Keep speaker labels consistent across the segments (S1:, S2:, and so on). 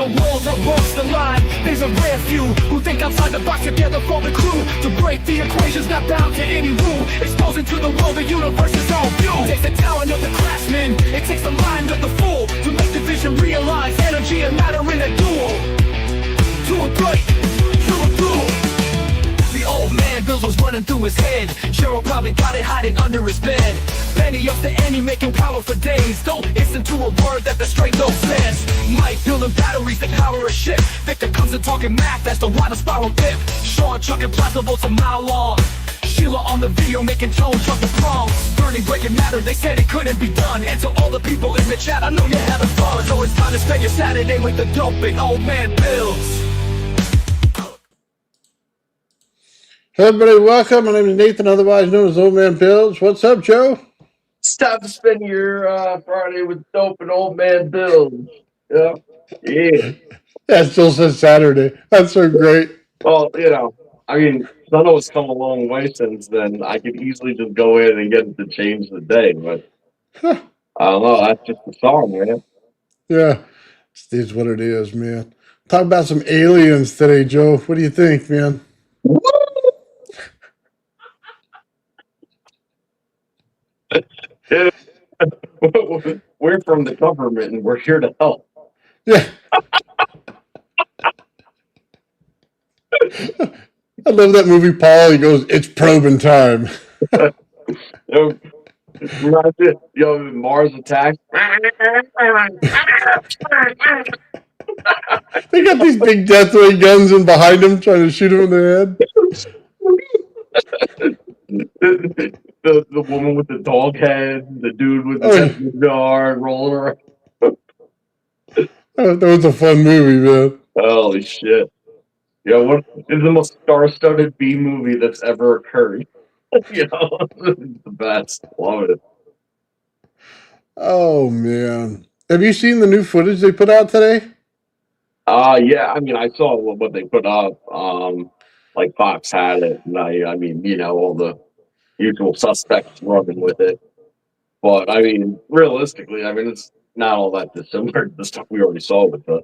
S1: the walls or cross the line. There's a rare few who think outside the box together for the crew. To break the equations, not bound to any rule. Exposing to the world the universe is all view. It takes the talent of the craftsman, it takes the mind of the fool, to make the vision realize energy and matter in a duel. To a break, to a rule. The old man Bills was running through his head. Cheryl probably got it hiding under his bed. Penny up the ante, making power for days. Don't listen to a word that the straight dope says. Mike building batteries that power a ship. Victor comes in talking math, that's the water spiral dip. Sean chucking plasma bolts a mile long. Sheila on the video making tone truck the prongs. Burning, breaking matter, they said it couldn't be done. And to all the people in the chat, I know you're having fun. So it's time to spend your Saturday with the dope big old man Bills.
S2: Hey everybody, welcome. My name is Nathan, otherwise known as Old Man Bills. What's up, Joe?
S3: Stop to spend your Friday with dope and old man Bills. Yeah.
S2: Yeah, it still says Saturday. That's so great.
S3: Well, you know, I mean, I know it's come a long way since then. I could easily just go in and get it to change the day, but I don't know. That's just the song, man.
S2: Yeah, it is what it is, man. Talk about some aliens today, Joe. What do you think, man?
S3: Woo! We're from the government and we're here to help.
S2: Yeah. I love that movie, Paul. He goes, "It's probing time."
S3: Yo, Mars attack.
S2: They got these big death ray guns in behind him trying to shoot him in the head.
S3: The woman with the dog head, the dude with the jar rolling around.
S2: That was a fun movie, man.
S3: Holy shit. Yeah, what is the most star-studded B movie that's ever occurred? You know, it's the best. Love it.
S2: Oh man. Have you seen the new footage they put out today?
S3: Yeah, I mean I saw what they put up. Like Fox had it, and I mean, you know, all the usual suspects running with it. But I mean, realistically, I mean it's not all that dissimilar to the stuff we already saw with the,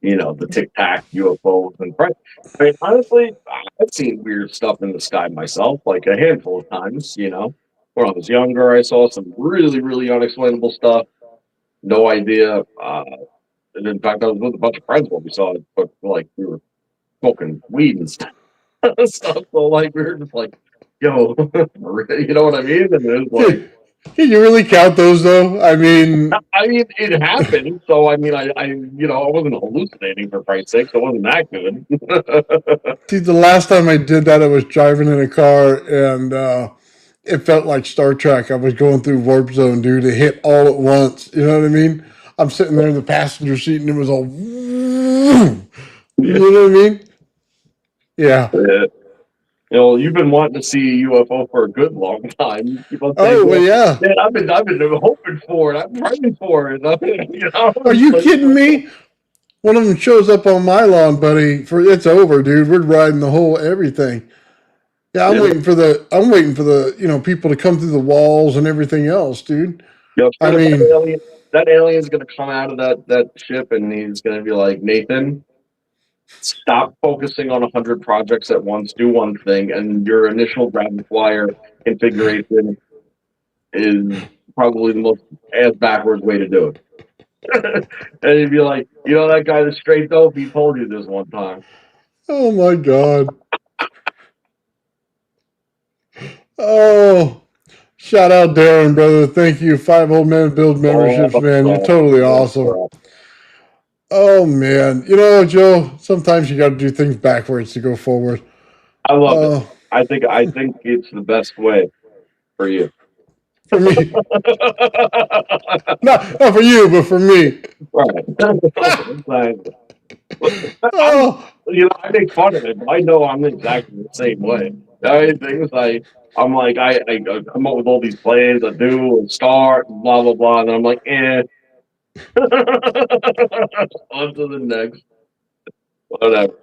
S3: you know, the Tic Tac UFOs and I mean, honestly, I've seen weird stuff in the sky myself, like a handful of times. You know, when I was younger, I saw some really, really unexplainable stuff. No idea. And in fact, I was with a bunch of friends when we saw it, but like we were smoking weed and stuff. So like we were just like, yo, you know what I mean? And it was like,
S2: can you really count those though? I mean,
S3: it happened. So I mean, I you know, I wasn't hallucinating for Christ's sake. So it wasn't that good.
S2: See, the last time I did that, I was driving in a car and it felt like Star Trek. I was going through warp zone, dude. It hit all at once. You know what I mean? I'm sitting there in the passenger seat and it was all, you know what I mean? Yeah.
S3: You know, you've been wanting to see a UFO for a good long time.
S2: Oh, well, yeah.
S3: Man, I've been hoping for it. I'm praying for it. You know?
S2: Are you kidding me? One of them shows up on my lawn, buddy. It's over, dude. We're riding the whole everything. Yeah, I'm waiting for the you know, people to come through the walls and everything else, dude.
S3: Yo,
S2: I mean,
S3: that alien's gonna come out of that ship and he's gonna be like, Nathan, stop focusing on 100 projects at once. Do one thing, and your initial rapid fire configuration is probably the most ass backwards way to do it. And he'd be like, you know that guy that's straight dope? He told you this one time.
S2: oh my God. Oh, shout out Darren, brother. Thank you. 5 Old Men Build memberships, man. You're totally awesome. Oh man, you know, Joe, sometimes you got to do things backwards to go forward.
S3: I love it. I think it's the best way for you.
S2: For me, not for you, but for me.
S3: Right. You know, I make fun of it, but I know I'm exactly the same way. Things like I'm like I come up with all these plans, I do and start and blah blah blah, and I'm like, on to the next. Whatever.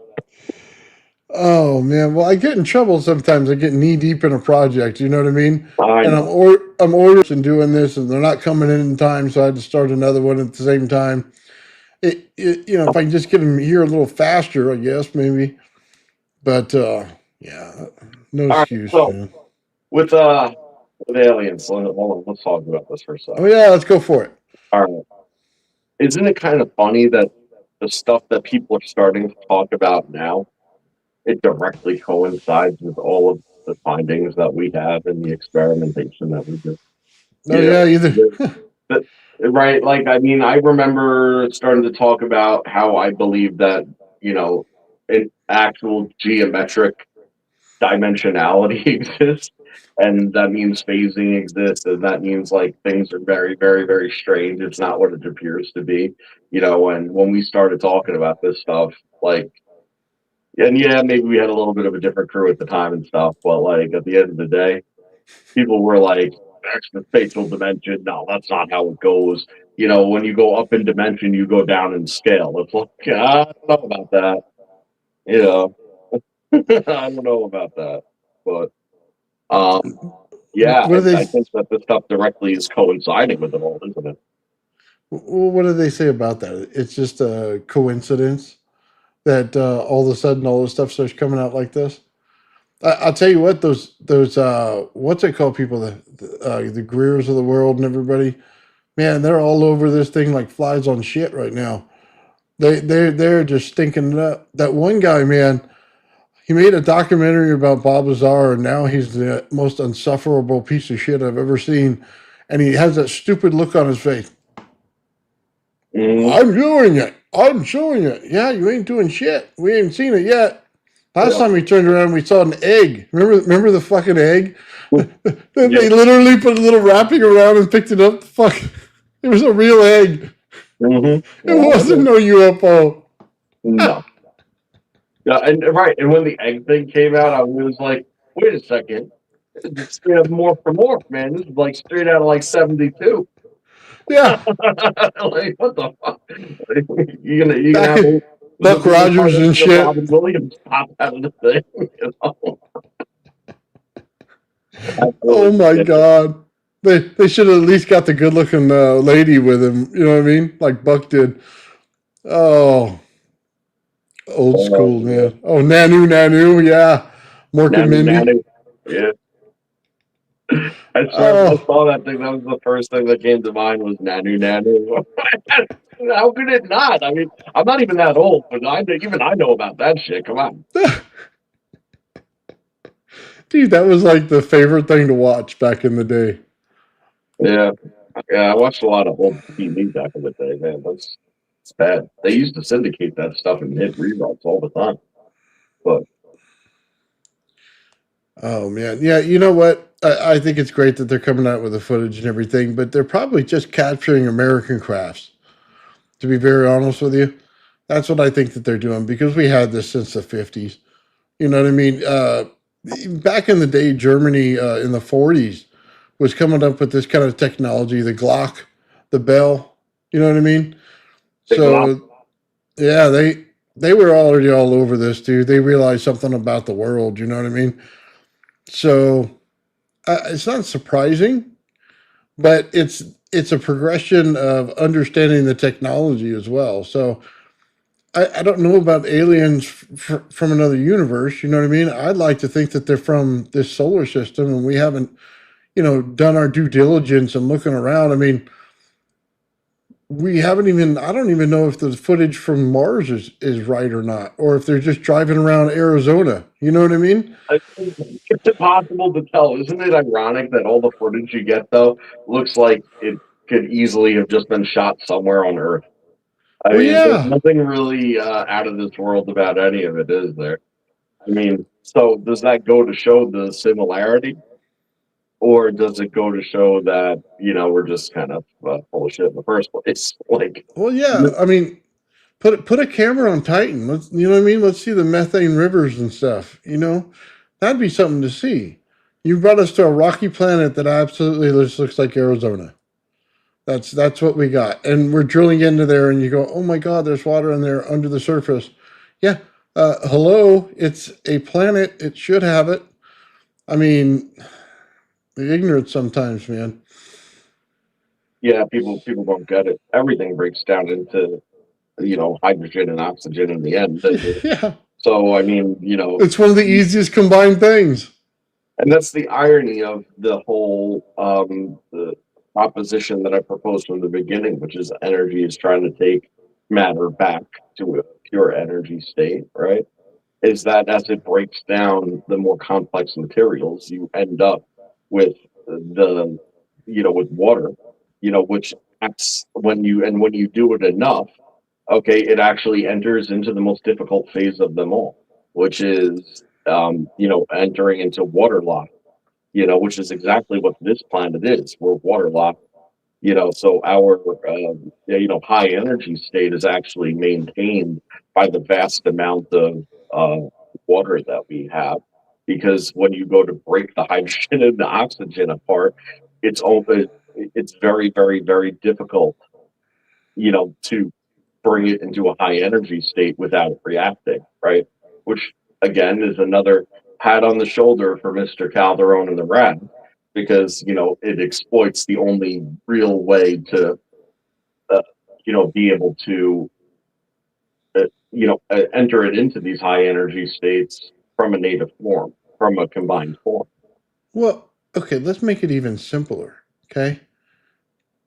S2: Oh man, well I get in trouble sometimes. I get knee deep in a project, you know what I mean? And I'm orders and doing this, and they're not coming in time, so I had to start another one at the same time. If I can just get them here a little faster, I guess maybe. But yeah, no
S3: All right,
S2: excuse,
S3: so
S2: man.
S3: with aliens, hold on, let's talk about this for a
S2: Oh
S3: second.
S2: yeah, let's go for it.
S3: All right, isn't it kind of funny that the stuff that people are starting to talk about now, it directly coincides with all of the findings that we have in the experimentation that we do.
S2: Oh
S3: You
S2: yeah,
S3: know,
S2: either.
S3: the, right? Like, I mean, I remember starting to talk about how I believe that, an actual geometric dimensionality exists, and that means phasing exists, and that means like things are very, very, very strange. It's not what it appears to be, and when we started talking about this stuff, like, and yeah, maybe we had a little bit of a different crew at the time and stuff, but like at the end of the day, people were like, extra spatial dimension. No, that's not how it goes. When you go up in dimension, you go down in scale. It's like, I don't know about that. You know, I don't know about that. But um, yeah,
S2: What do they?
S3: I think that this stuff directly is coinciding with it all, isn't it?
S2: What do they say about that? It's just a coincidence that all of a sudden all this stuff starts coming out like this. I'll tell you what, those what's it called, people, the Greers of the world and everybody, man, they're all over this thing like flies on shit right now. They're just stinking it up. That one guy, man, he made a documentary about Bob Lazar, and now he's the most unsufferable piece of shit I've ever seen. And he has that stupid look on his face.
S3: Mm-hmm.
S2: I'm doing it. I'm showing it. Yeah, you ain't doing shit. We ain't seen it yet. Last
S3: Yeah.
S2: time we turned around, we saw an egg. Remember the fucking egg?
S3: Yeah.
S2: They literally put a little wrapping around and picked it up. Fuck, it was a real egg.
S3: Mm-hmm.
S2: It
S3: Yeah.
S2: wasn't no UFO.
S3: No. Yeah, and right, and when the egg thing came out, I was like, wait a second. It's straight up morph for morph, man. This is like straight out of like 72.
S2: Yeah,
S3: Like, what the fuck? Like, you gonna
S2: back
S3: have
S2: in
S3: the
S2: Buck
S3: little
S2: Rogers
S3: tiny
S2: and
S3: bit of
S2: shit.
S3: Robin Williams pop out of the thing.
S2: Oh
S3: Absolutely
S2: my
S3: ridiculous.
S2: god. They should have at least got the good looking lady with him. You know what I mean? Like Buck did. Oh, old school,
S3: Yeah.
S2: man. Oh, Nanu, yeah. Mork and
S3: Nanu
S2: Mindy.
S3: Nanu. Yeah. I swear when I
S2: Oh,
S3: saw that thing, that was the first thing that came to mind was Nanu Nanu. How could it not? I mean, I'm not even that old, but even I know about that shit. Come on.
S2: dude, that was like the favorite thing to watch back in the day.
S3: Yeah. Yeah, I watched a lot of old TV back in the day, man. It's bad. They used to syndicate that stuff and hit reruns all the time. But
S2: Oh man, yeah. You know what? I think it's great that they're coming out with the footage and everything, but they're probably just capturing American crafts. To be very honest with you, that's what I think that they're doing because we had this since the 50s. You know what I mean? Back in the day, Germany in the 40s was coming up with this kind of technology, the Glock, the Bell. You know what I mean?
S3: big lot.
S2: So yeah, they were already all over this, dude. They realized something about the world. You know what I mean? So it's not surprising, but it's a progression of understanding the technology as well. So I don't know about aliens from another universe. You know what I mean? I'd like to think that they're from this solar system, and we haven't, done our due diligence and looking around. I mean, we haven't even. I don't even know if the footage from Mars is right or not, or if they're just driving around Arizona. You know what I mean?
S3: It's impossible to tell. Isn't it ironic that all the footage you get, though, looks like it could easily have just been shot somewhere on Earth? I
S2: Well,
S3: mean, there's
S2: yeah.
S3: nothing really out of this world about any of it, is there? I mean, so does that go to show the similarity? Or does it go to show that, we're just kind of full of shit in the first place? Like,
S2: Well, yeah. I mean, put a camera on Titan. Let's, you know what I mean. Let's see the methane rivers and stuff. That'd be something to see. You brought us to a rocky planet that absolutely just looks like Arizona. That's what we got, and we're drilling into there, and you go, oh my God, there's water in there under the surface. Yeah. Hello, it's a planet. It should have it. I mean, the ignorance sometimes, man.
S3: yeah, people don't get it. Everything breaks down into hydrogen and oxygen in the end.
S2: Yeah.
S3: So, I mean,
S2: It's one of the easiest combined things.
S3: and that's the irony of the whole the proposition that I proposed from the beginning, which is energy is trying to take matter back to a pure energy state, right? Is that as it breaks down the more complex materials, you end up with with water, which acts when you do it enough, okay, it actually enters into the most difficult phase of them all, which is entering into water lock, which is exactly what this planet is. We're waterlogged, so our high energy state is actually maintained by the vast amount of water that we have. Because when you go to break the hydrogen and the oxygen apart, it's very, very, very difficult, to bring it into a high energy state without it reacting, right? Which again is another pat on the shoulder for Mr. Calderon and the Rat, because it exploits the only real way to be able to enter it into these high energy states from a native form, from a combined form.
S2: Well, okay, let's make it even simpler. Okay.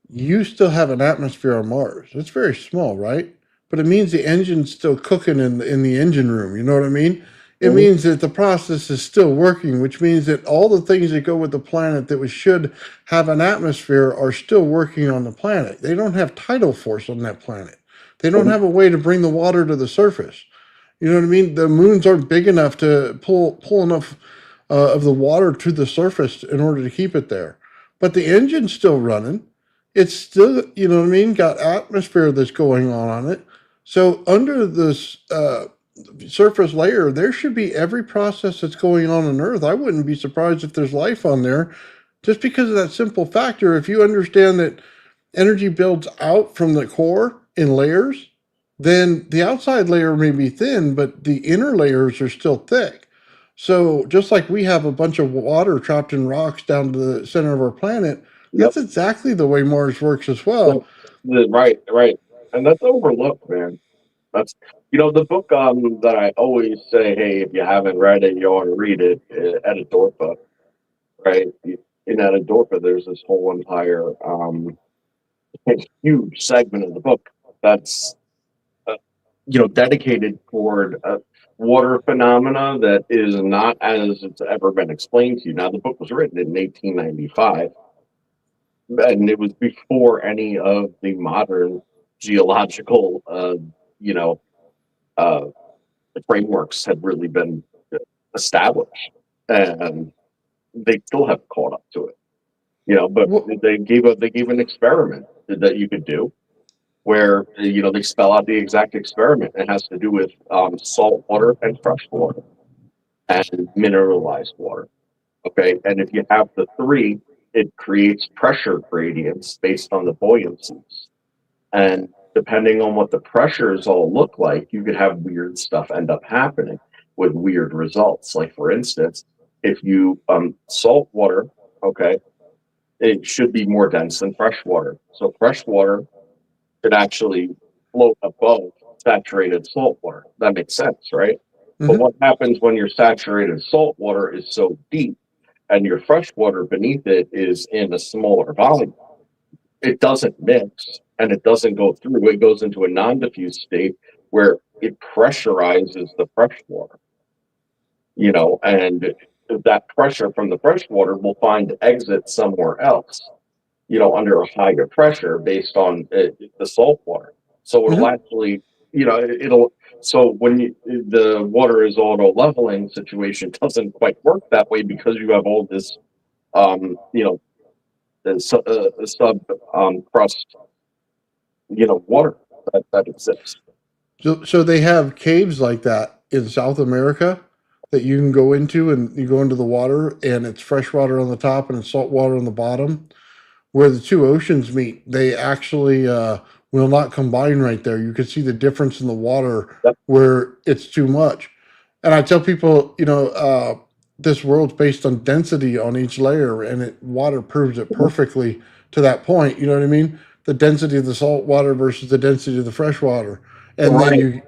S2: You still have an atmosphere on Mars. It's very small, right? But it means the engine's still cooking in the engine room. You know what I mean? It
S3: Mhm.
S2: means that the process is still working, which means that all the things that go with the planet that we should have an atmosphere are still working on the planet. They don't have tidal force on that planet. They don't have a way to bring the water to the surface. You know what I mean? The moons aren't big enough to pull enough of the water to the surface in order to keep it there. But the engine's still running. It's still, you know what I mean, got atmosphere that's going on it. So under this surface layer, there should be every process that's going on Earth. I wouldn't be surprised if there's life on there, just because of that simple factor. If you understand that energy builds out from the core in layers, then the outside layer may be thin, but the inner layers are still thick. So just like we have a bunch of water trapped in rocks down to the center of our planet,
S3: Yep.
S2: that's exactly the way Mars works as
S3: So,
S2: well.
S3: right, and that's overlooked, man. That's the book that I always say, hey, if you haven't read it, you ought to read it. Edidorpa, right? In Edidorpa, there's this whole entire huge segment of the book that's dedicated toward water phenomena that is not as it's ever been explained to you. Now, the book was written in 1895, and it was before any of the modern geological, uh, frameworks had really been established, and they still haven't caught up to it. But
S2: Well,
S3: they gave an experiment that you could do where they spell out the exact experiment. It has to do with salt water and fresh water and mineralized water. Okay, and if you have the three, it creates pressure gradients based on the buoyancies. And depending on what the pressures all look like, you could have weird stuff end up happening with weird results. Like, for instance, if you salt water, okay, it should be more dense than fresh water. So fresh water could actually float above saturated salt water. That makes sense, right? But
S2: mhm.
S3: what happens when your saturated salt water is so deep and your fresh water beneath it is in a smaller volume? It doesn't mix and it doesn't go through. It goes into a non-diffuse state where it pressurizes the fresh water, and that pressure from the fresh water will find exit somewhere else, under a higher pressure based on the salt water. So it'll
S2: Mhm.
S3: actually, it'll, so when the water is auto leveling situation doesn't quite work that way because you have all this, the sub crust, water that exists.
S2: So they have caves like that in South America that you can go into, and you go into the water, and it's fresh water on the top and it's salt water on the bottom. Where the two oceans meet, they actually will not combine right there. You can see the difference in the water
S3: Yep.
S2: where it's too much. And I tell people, this world's based on density on each layer, and water proves it perfectly to that point. You know what I mean? The density of the salt water versus the density of the fresh water. and then
S3: Right.
S2: you.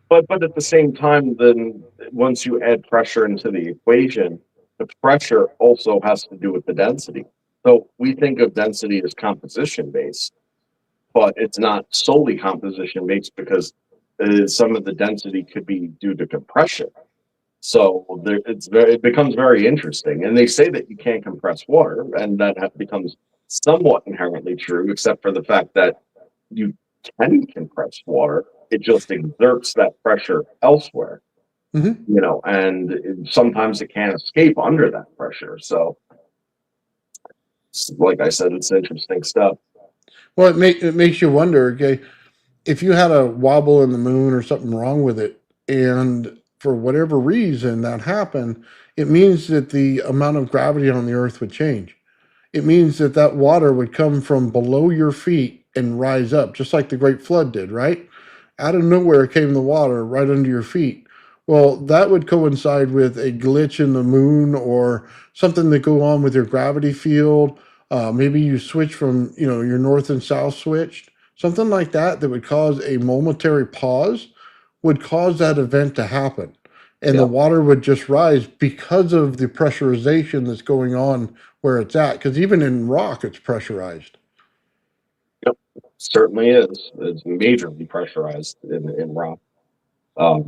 S3: But at the same time, then once you add pressure into the equation, the pressure also has to do with the density. So we think of density as composition based, but it's not solely composition based because some of the density could be due to compression. So it becomes very interesting. And they say that you can't compress water, and that becomes somewhat inherently true, except for the fact that you can compress water. It just exerts that pressure elsewhere,
S2: Mhm.
S3: and sometimes it can't escape under that pressure. So, like I said, it's interesting stuff.
S2: Well, it makes you wonder. Okay, if you had a wobble in the moon or something wrong with it, and for whatever reason that happened, it means that the amount of gravity on the Earth would change. It means that that water would come from below your feet and rise up, just like the Great Flood did, right? Out of nowhere came the water right under your feet. Well, that would coincide with a glitch in the moon or something that go on with your gravity field. Maybe you switch from, your north and south switched. Something like that would cause a momentary pause would cause that event to happen. And the
S3: Yeah,
S2: water would just rise because of the pressurization that's going on where it's at. Because even in rock, it's pressurized.
S3: yep, certainly is. It's majorly pressurized in rock,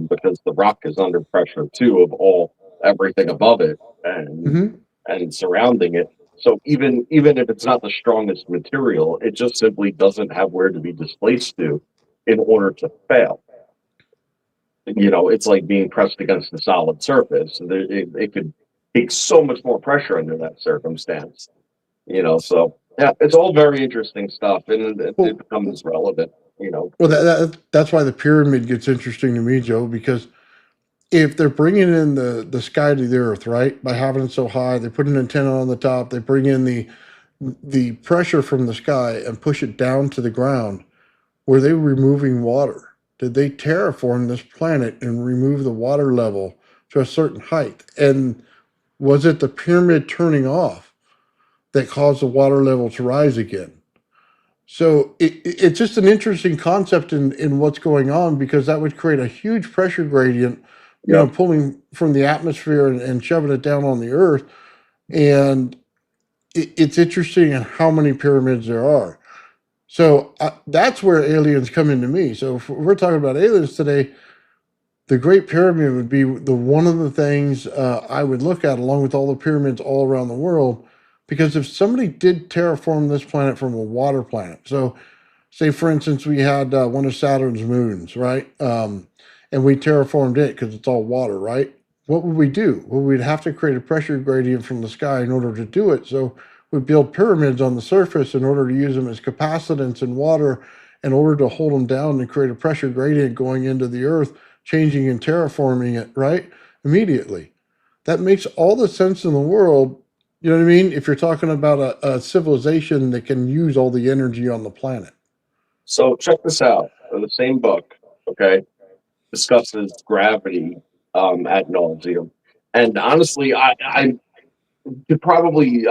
S3: because the rock is under pressure too of everything above it and
S2: Hmm.
S3: surrounding it. So even if it's not the strongest material, it just simply doesn't have where to be displaced to in order to fail. It's like being pressed against a solid surface. It could take so much more pressure under that circumstance. So yeah, it's all very interesting stuff, and it
S2: Well,
S3: becomes relevant.
S2: well, that's why the pyramid gets interesting to me, Joe, because if they're bringing in the sky to the earth, right, by having it so high, they put an antenna on the top, they bring in the pressure from the sky and push it down to the ground. Were they removing water? Did they terraform this planet and remove the water level to a certain height? And was it the pyramid turning off that caused the water level to rise again? So it's just an interesting concept in what's going on because that would create a huge pressure gradient,
S3: Yep.
S2: pulling from the atmosphere and shoving it down on the earth. And it's interesting in how many pyramids there are. So that's where aliens come into me. So if we're talking about aliens today, the Great Pyramid would be the one of the things I would look at along with all the pyramids all around the world. Because if somebody did terraform this planet from a water planet, so say for instance we had one of Saturn's moons, right? And we terraformed it because it's all water, right? What would we do? Well, we'd have to create a pressure gradient from the sky in order to do it. So we build pyramids on the surface in order to use them as capacitance in water in order to hold them down and create a pressure gradient going into the earth, changing and terraforming it, right? Immediately. That makes all the sense in the world. You know what I mean? If you're talking about a civilization that can use all the energy on the planet.
S3: So check this out. The same book, okay, discusses gravity ad nauseum, and honestly, I could probably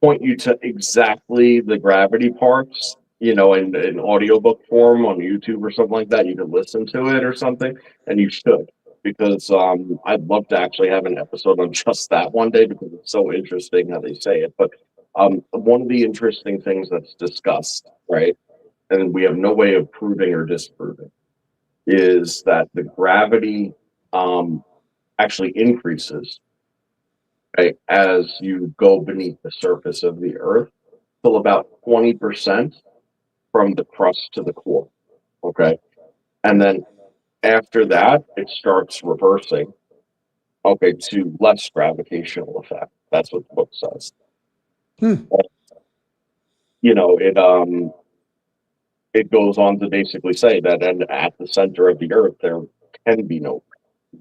S3: point you to exactly the gravity parts, in audiobook form on YouTube or something like that. You could listen to it or something, and you should, because I'd love to actually have an episode on just that one day because it's so interesting how they say it. But one of the interesting things that's discussed, right, and we have no way of proving or disproving, is that the gravity um, actually increases, right, as you go beneath the surface of the earth till about 20% from the crust to the core. Okay. And then after that, it starts reversing, okay, to less gravitational effect. That's what the book says.
S2: Hmm.
S3: It goes on to basically say that, and at the center of the earth there can be no,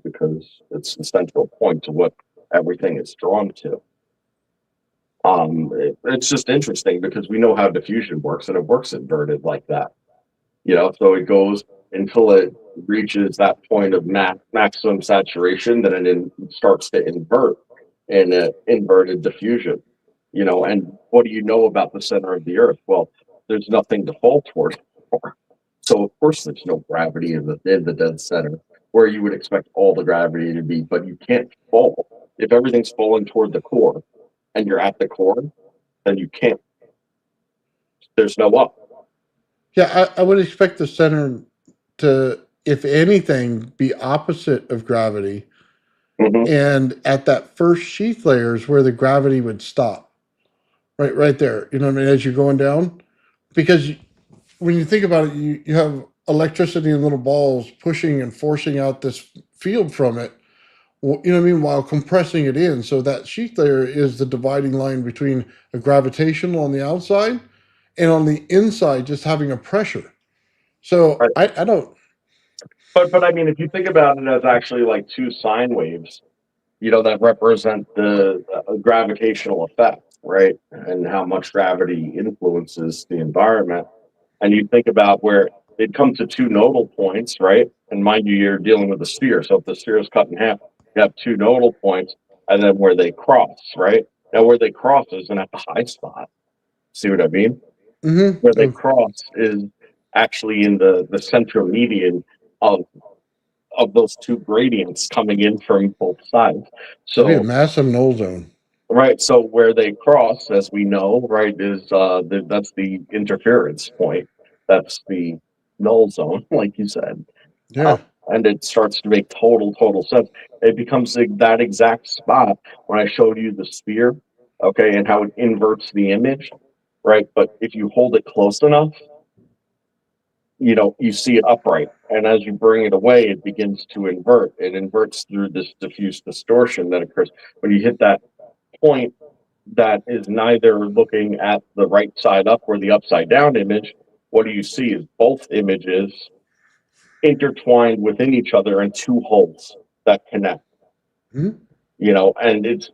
S3: because it's the central point to what everything is drawn to. It's just interesting because we know how diffusion works, and it works inverted like that. So it goes until it reaches that point of maximum saturation, then it starts to invert in inverted diffusion. And what do you know about the center of the earth? Well, there's nothing to fall toward anymore. So of course there's no gravity in the dead center where you would expect all the gravity to be, but you can't fall. If everything's falling toward the core and you're at the core, then you can't. There's no up.
S2: Yeah, I would expect the center to, if anything, be opposite of gravity.
S3: Hmm.
S2: And at that first sheath layer is where the gravity would stop. Right there. You know what I mean? As you're going down. Because when you think about it, you have electricity in little balls pushing and forcing out this field from it. You know what I mean? While compressing it in. So that sheath layer is the dividing line between a gravitational on the outside and on the inside just having a pressure. So
S3: Right.
S2: I don't.
S3: But I mean, if you think about it as actually like two sine waves, that represent the gravitational effect, right? And how much gravity influences the environment. And you think about where it comes to two nodal points, right? And mind you, you're dealing with a sphere. So if the sphere is cut in half, you have two nodal points, and then where they cross, right? Now, where they cross isn't at the high spot. See what I mean? Where they
S2: Mm-hmm.
S3: cross is actually in the central median of those two gradients coming in from both sides.
S2: That'd be a
S3: So
S2: massive null zone.
S3: right, so where they cross, as we know, right, is that's the interference point. That's the null zone, like you said,
S2: Yeah.
S3: and it starts to make total sense. It becomes that exact spot when I showed you the sphere, okay, and how it inverts the image, right? But if you hold it close enough, you see it upright, and as you bring it away, it begins to invert. It inverts through this diffuse distortion that occurs when you hit that point that is neither looking at the right side up or the upside down image. What do you see is both images intertwined within each other in two holes that connect.
S2: Mm-hmm.
S3: And it's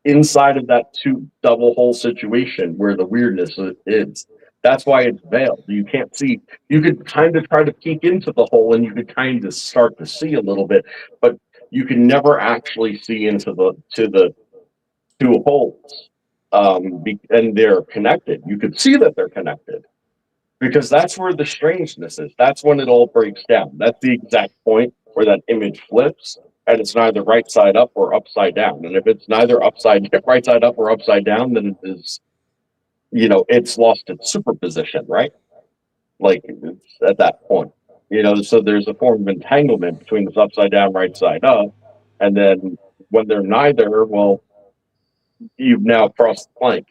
S3: inside of that two double hole situation where the weirdness is. That's why it's veiled. You can't see. You could kind of try to peek into the hole and you could kind of start to see a little bit, but you can never actually see into the two holes. And they're connected. You could see that they're connected because that's where the strangeness is. That's when it all breaks down. That's the exact point where that image flips and it's neither right side up or upside down. And if it's neither right side up or upside down, then it is, it's lost its superposition, right? Like it's at that point, so there's a form of entanglement between this upside down, right side up. And then when they're neither, well, you've now crossed the plank.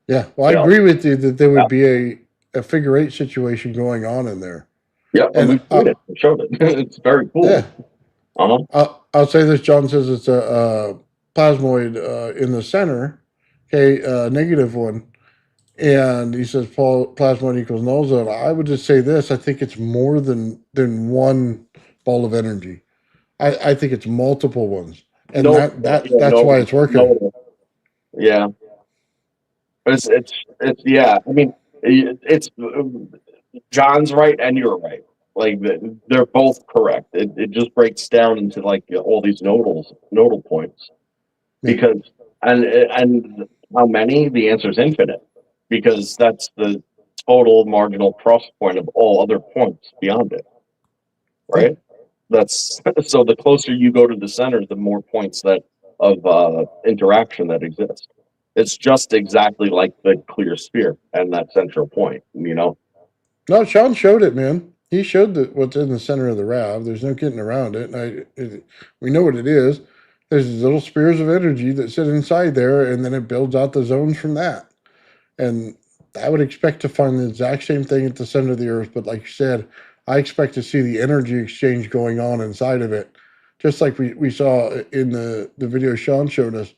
S2: Yeah. Well, I
S3: You know?
S2: agree with you that there
S3: Yeah,
S2: would be a figure eight situation going on in there.
S3: yeah, and
S2: And
S3: we've seen it. We showed it. It's very
S2: yeah,
S3: cool. Uh-huh.
S2: I'll say this. John says it's a plasmoid in the center, okay, negative one. And he says plasmoid equals null zone. I would just say this. I think it's more than one ball of energy. I think it's multiple ones. And
S3: No, yeah,
S2: that's why
S3: no,
S2: it's working.
S3: no, yeah. But it's yeah. I mean, it's John's right and you're right. Like they're both correct. It just breaks down into like all these nodal points
S2: Yeah.
S3: because and how many? The answer is infinite because that's the total marginal cross point of all other points beyond it.
S2: Yeah.
S3: Right? That's so the closer you go to the center, the more points that of interaction that exist. It's just exactly like the clear sphere and that central point.
S2: No, Sean showed it, man. He showed what's in the center of the RAV. There's no getting around it. We know what it is. There's these little spheres of energy that sit inside there, and then it builds out the zones from that. And I would expect to find the exact same thing at the center of the Earth. But like you said, I expect to see the energy exchange going on inside of it, just like we saw in the video Sean showed us.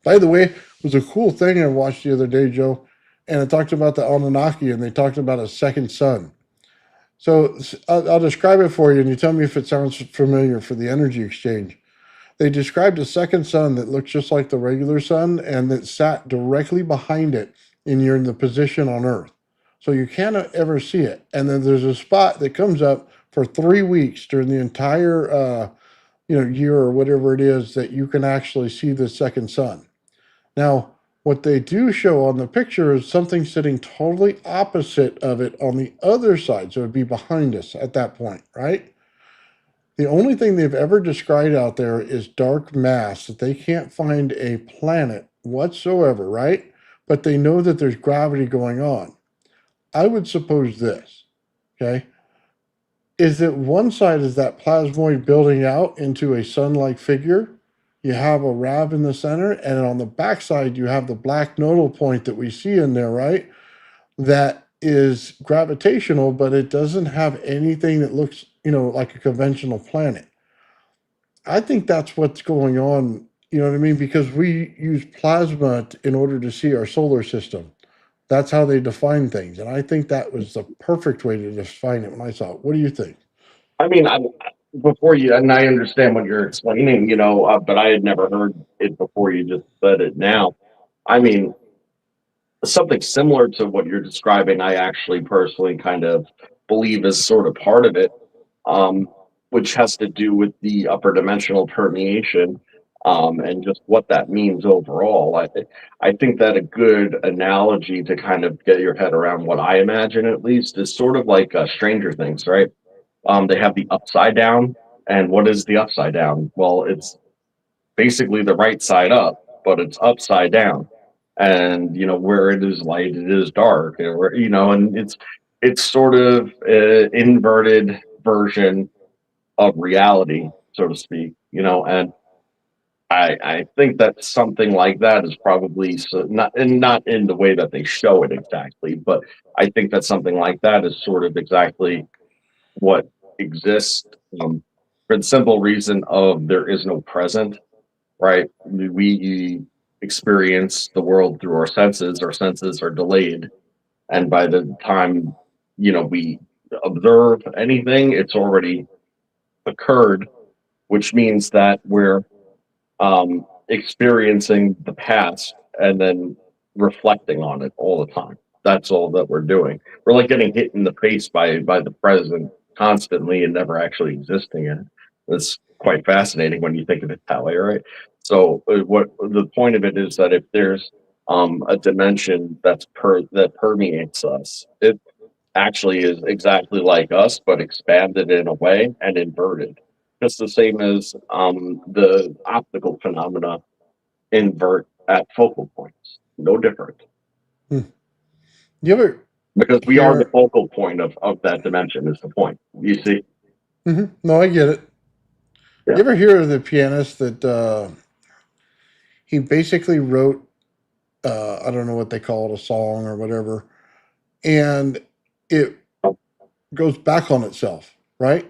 S2: By the way, it was a cool thing I watched the other day, Joe, and it talked about the Anunnaki, and they talked about a second sun. So I'll describe it for you, and you tell me if it sounds familiar for the energy exchange. They described a second sun that looks just like the regular sun, and that sat directly behind it, and you're in the position on Earth. So you cannot ever see it. And then there's a spot that comes up for 3 weeks during the entire year or whatever it is that you can actually see the second sun. Now, What they do show on the picture is something sitting totally opposite of it on the other side. So it'd be behind us at that point, right? The only thing they've ever described out there is dark mass, that they can't find a planet whatsoever, right? But they know that there's gravity going on. I would suppose this, okay, is that one side is that plasmoid building out into a sun-like figure. You have a rab in the center, and on the backside, you have the black nodal point that we see in there, right? That is gravitational, but it doesn't have anything that looks, like a conventional planet. I think that's what's going on, you know what I mean? Because we use plasma in order to see our solar system. That's how they define things. And I think that was the perfect way to define it when I saw it. What do you think?
S3: I mean, before you, and I understand what you're explaining, but I had never heard it before you just said it now. I mean, something similar to what you're describing, I actually personally kind of believe is sort of part of it, which has to do with the upper dimensional permeation, and just what that means overall. I think that a good analogy to kind of get your head around what I imagine, at least, is sort of like Stranger Things, right? They have the upside down, and what is the upside down? Well, it's basically the right side up, but it's upside down. And where it is light, it is dark, and it's sort of an inverted version of reality, so to speak. And I think that something like that is probably not in the way that they show it exactly, but I think that something like that is sort of exactly what exists, for the simple reason of there is no present, right? We experience the world through our senses. Our senses are delayed, and by the time we observe anything, it's already occurred, which means that we're experiencing the past and then reflecting on it all the time. That's all that we're doing. We're like getting hit in the face by the present constantly and never actually existing in it. It's quite fascinating when you think of it that way, right? So what the point of it is that if there's a dimension that permeates us, it actually is exactly like us, but expanded in a way and inverted. Just the same as the optical phenomena invert at focal points. No different.
S2: Hmm. You ever
S3: Because we are the
S2: hear?
S3: focal point of that dimension is the point. You see?
S2: No, I get it.
S3: Yeah.
S2: You ever hear of the pianist that he basically wrote, I don't know what they call it, a song or whatever, and it goes back on itself, right?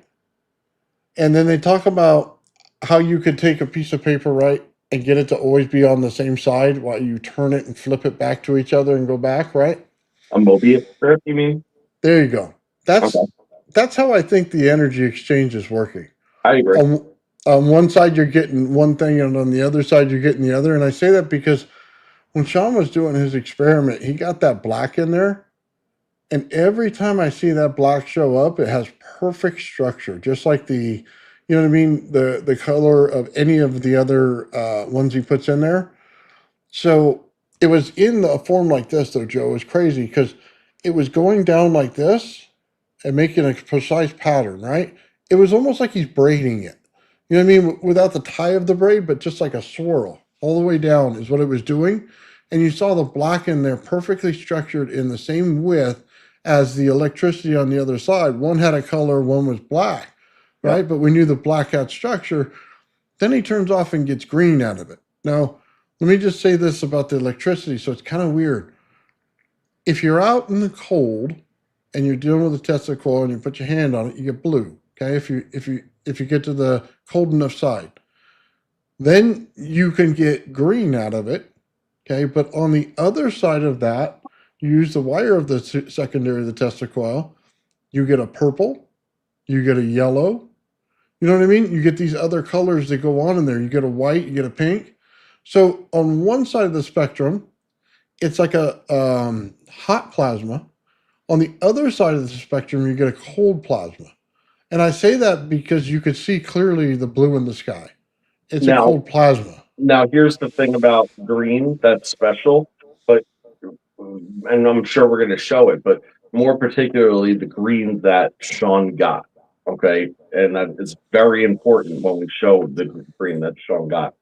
S2: And then they talk about how you could take a piece of paper, right, and get it to always be on the same side while you turn it and flip it back to each other and go back, right?
S3: A Mobius strip, you mean?
S2: There you go. That's
S3: Okay.
S2: that's how I think the energy exchange is working.
S3: I agree.
S2: On one side you're getting one thing, and on the other side you're getting the other. And I say that because when Sean was doing his experiment, he got that black in there. And every time I see that black show up, it has perfect structure, just like you know what I mean, the color of any of the other ones he puts in there. So it was in a form like this, though, Joe. It was crazy because it was going down like this and making a precise pattern, right? It was almost like he's braiding it. You know what I mean? Without the tie of the braid, but just like a swirl all the way down is what it was doing. And you saw the black in there perfectly structured in the same width as the electricity on the other side. One had a color, one was black,
S3: Yeah.
S2: right? But we knew the black had structure. Then he turns off and gets green out of it. Now, let me just say this about the electricity. So it's kind of weird. If you're out in the cold and you're dealing with a Tesla coil and you put your hand on it, you get blue. Okay, if you get to the cold enough side, then you can get green out of it. Okay, but on the other side of that, you use the wire of the secondary of the Tesla coil, you get a purple, you get a yellow. You know what I mean? You get these other colors that go on in there. You get a white, you get a pink. So on one side of the spectrum, it's like a hot plasma. On the other side of the spectrum, you get a cold plasma. And I say that because you could see clearly the blue in the sky. It's a
S3: Now,
S2: cold plasma.
S3: now here's the thing about green that's special, but and I'm sure we're going to show it, but more particularly the green that Sean got. Okay, and that is very important when we show the green that Sean got.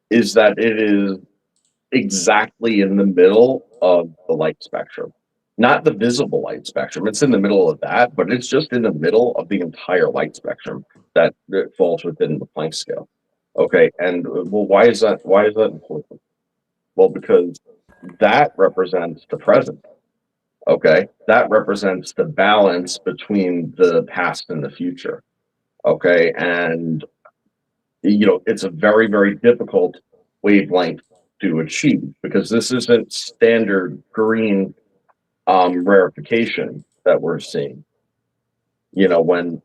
S3: Is that it is exactly in the middle of the light spectrum, not the visible light spectrum. It's in the middle of that, but it's just in the middle of the entire light spectrum that falls within the Planck scale. Okay, and well, why is that? Why is that important? Well, because that represents the present. Okay, that represents the balance between the past and the future. Okay, and it's a very, very difficult wavelength to achieve because this isn't standard green rarefication that we're seeing. When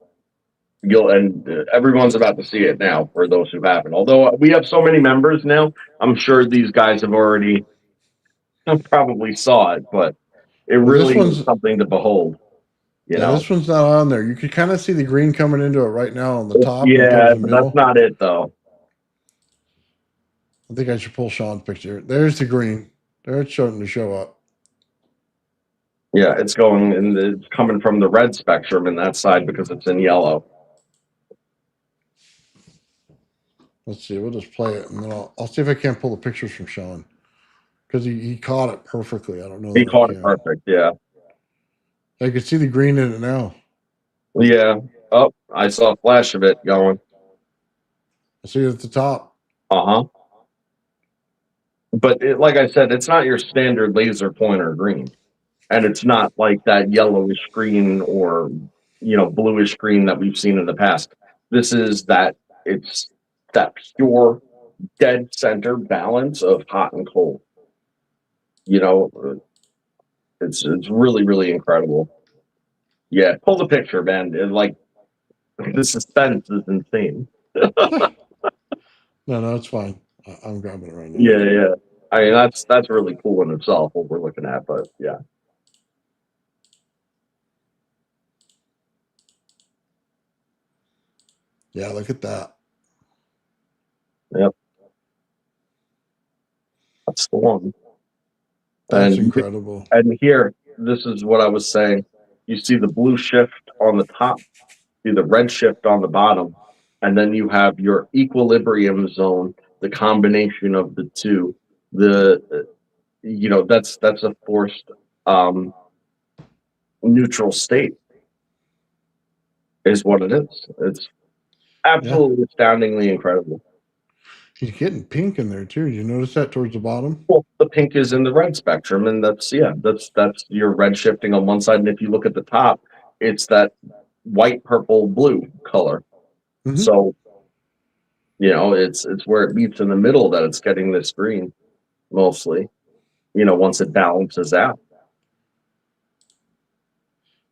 S3: everyone's about to see it now for those who haven't. Although we have so many members now, I'm sure these guys have already probably saw it, but it
S2: Well, this
S3: really is
S2: one's
S3: something to behold.
S2: yeah, this one's not on there. You can kind of see the green coming into it right now on the top and towards
S3: Yeah,
S2: the
S3: but that's
S2: middle.
S3: not it though.
S2: I think I should pull Sean's picture. There's the green. There it's starting to show up.
S3: Yeah, it's going and it's coming from the red spectrum in that side because it's in yellow.
S2: Let's see. We'll just play it, and then I'll see if I can't pull the pictures from Sean because he caught it perfectly. I don't know
S3: He
S2: that I
S3: caught it
S2: can.
S3: perfect. Yeah.
S2: I can see the green in it now.
S3: Yeah. Oh, I saw a flash of it going.
S2: I see it at the top.
S3: Uh-huh. But like I said, it's not your standard laser pointer green. And it's not like that yellowish green or, bluish green that we've seen in the past. It's that pure dead center balance of hot and cold. It's really, really incredible. Yeah, pull the picture, man. The suspense is insane.
S2: No, it's fine. I'm grabbing it right now.
S3: Yeah, yeah. I mean, that's really cool in itself what we're looking at, but yeah.
S2: Yeah, look at that.
S3: Yep. That's the one.
S2: That's
S3: And
S2: incredible.
S3: and here, this is what I was saying. You see the blue shift on the top, see the red shift on the bottom, and then you have your equilibrium zone, the combination of the two. That's a forced neutral state is what it is. It's absolutely astoundingly incredible.
S2: He's getting pink in there too. You notice that towards the bottom?
S3: Well, the pink is in the red spectrum, and that's your red shifting on one side. And if you look at the top, it's that white, purple, blue color.
S2: Mhm.
S3: So, it's where it meets in the middle that it's getting this green mostly. Once it balances out.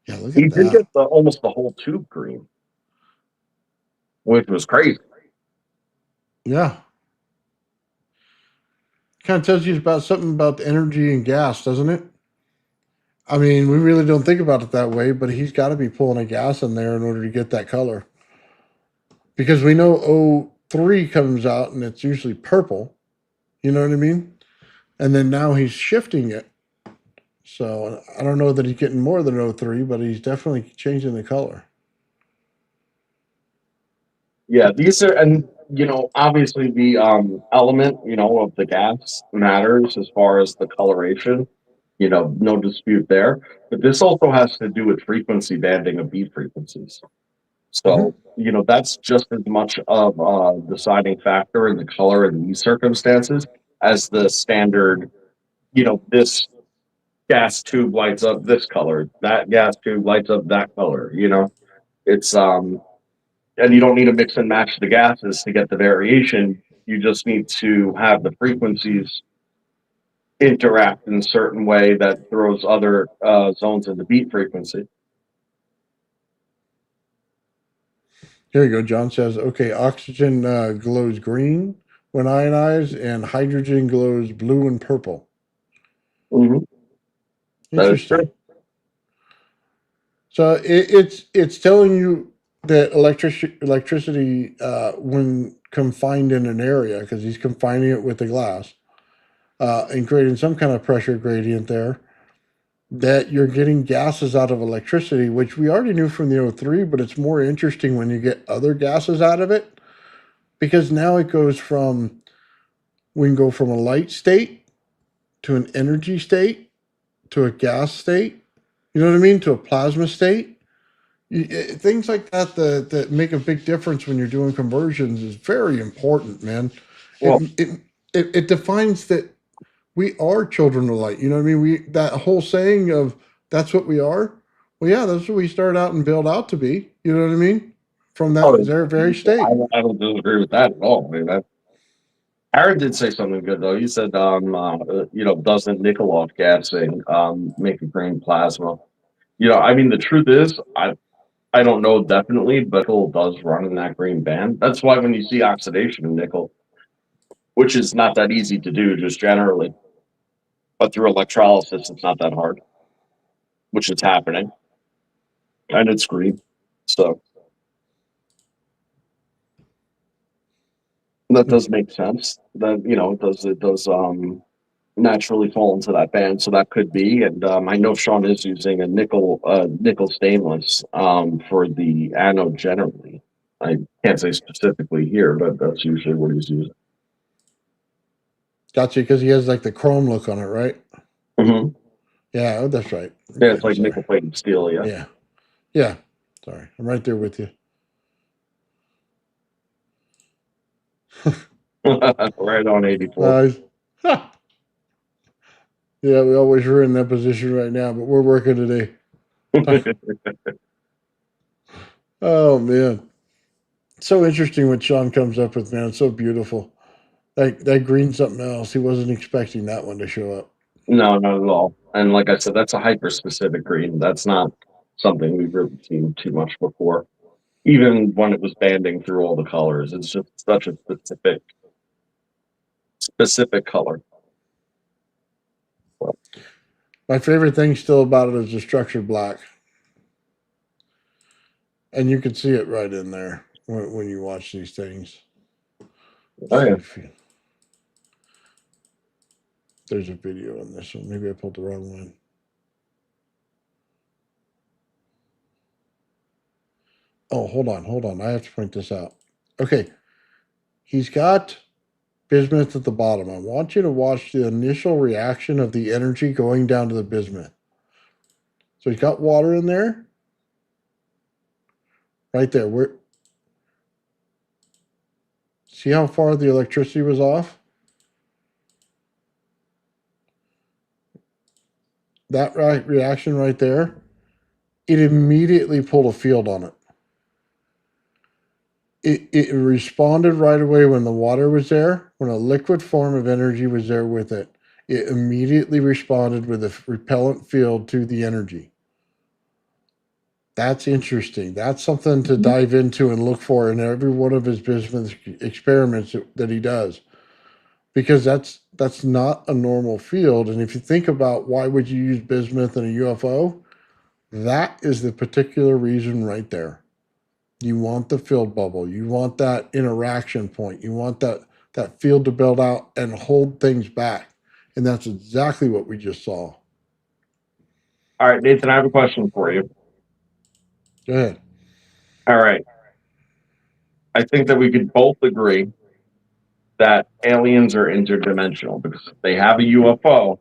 S2: Yeah, look
S3: He
S2: at
S3: did
S2: that.
S3: get almost the whole tube green, which was crazy.
S2: Yeah. Kind of tells you about something about the energy and gas, doesn't it? I mean, we really don't think about it that way, but he's got to be pulling a gas in there in order to get that color. Because we know O3 comes out and it's usually purple. You know what I mean? And then now he's shifting it. So I don't know that he's getting more than O3, but he's definitely changing the color.
S3: Yeah, these are, and obviously the element, of the gas matters as far as the coloration. No dispute there. But this also has to do with frequency banding of beat frequencies. So, that's just as much of a deciding factor in the color in these circumstances as the standard, this gas tube lights up this color, that gas tube lights up that color, It's and you don't need to mix and match the gases to get the variation. You just need to have the frequencies interact in a certain way that throws other zones into beat frequency.
S2: Here you go. John says, okay, oxygen glows green when ionized, and hydrogen glows blue and purple.
S3: Mm-hmm. That is
S2: Interesting.
S3: true.
S2: So it's telling you that electricity when confined in an area because he's confining it with the glass and creating some kind of pressure gradient there, that you're getting gases out of electricity, which we already knew from the O3, but it's more interesting when you get other gases out of it because now we can go from a light state to an energy state to a gas state, you know what I mean, to a plasma state. Things like that make a big difference when you're doing conversions is very important, man.
S3: Well,
S2: It defines that we are children of light. You know what I mean? That whole saying of that's what we are. Well, yeah, that's what we start out and build out to be. You know what I mean? From that very state.
S3: I don't disagree with that at all. I mean, Aaron did say something good though. He said, doesn't nickel off gassing make a green plasma? I mean, the truth is, I don't know definitely, but nickel does run in that green band. That's why when you see oxidation in nickel, which is not that easy to do just generally, but through electrolysis, it's not that hard, which is happening, and it's green. So that does make sense. That it does naturally fall into that band. So that could be. And I know Sean is using a nickel stainless for the anode generally. I can't say specifically here, but that's usually what he's using.
S2: Gotcha, because he has like the chrome look on it, right?
S3: Mm-hmm.
S2: Yeah, that's right.
S3: Yeah, it's like nickel plated steel. Yeah.
S2: Yeah. Sorry, I'm right there with you.
S3: Right on 84.
S2: Yeah, we always were in that position right now, but we're working today. Oh man, so interesting what Sean comes up with, man. It's so beautiful. That green something else. He wasn't expecting that one to show up.
S3: No, not at all. And like I said, that's a hyper specific green. That's not something we've really seen too much before. Even when it was banding through all the colors, it's just such a specific color.
S2: My favorite thing still about it is the structured black. And you can see it right in there when you watch these things.
S3: Oh, yeah.
S2: There's a video on this one. Maybe I pulled the wrong one. Oh, hold on. I have to point this out. Okay. He's got bismuth at the bottom. I want you to watch the initial reaction of the energy going down to the bismuth. So he's got water in there. Right there. See how far the electricity was off? That reaction right there, it immediately pulled a field on it. It responded right away when the water was there, when a liquid form of energy was there with it. It immediately responded with a repellent field to the energy. That's interesting. That's something to dive into and look for in every one of his bismuth experiments that he does. Because that's not a normal field. And if you think about why would you use bismuth in a UFO, that is the particular reason right there. You want the field bubble. You want that interaction point. You want that field to build out and hold things back. And that's exactly what we just saw.
S3: All right, Nathan, I have a question for you.
S2: Go ahead.
S3: All right. I think that we could both agree that aliens are interdimensional because if they have a UFO,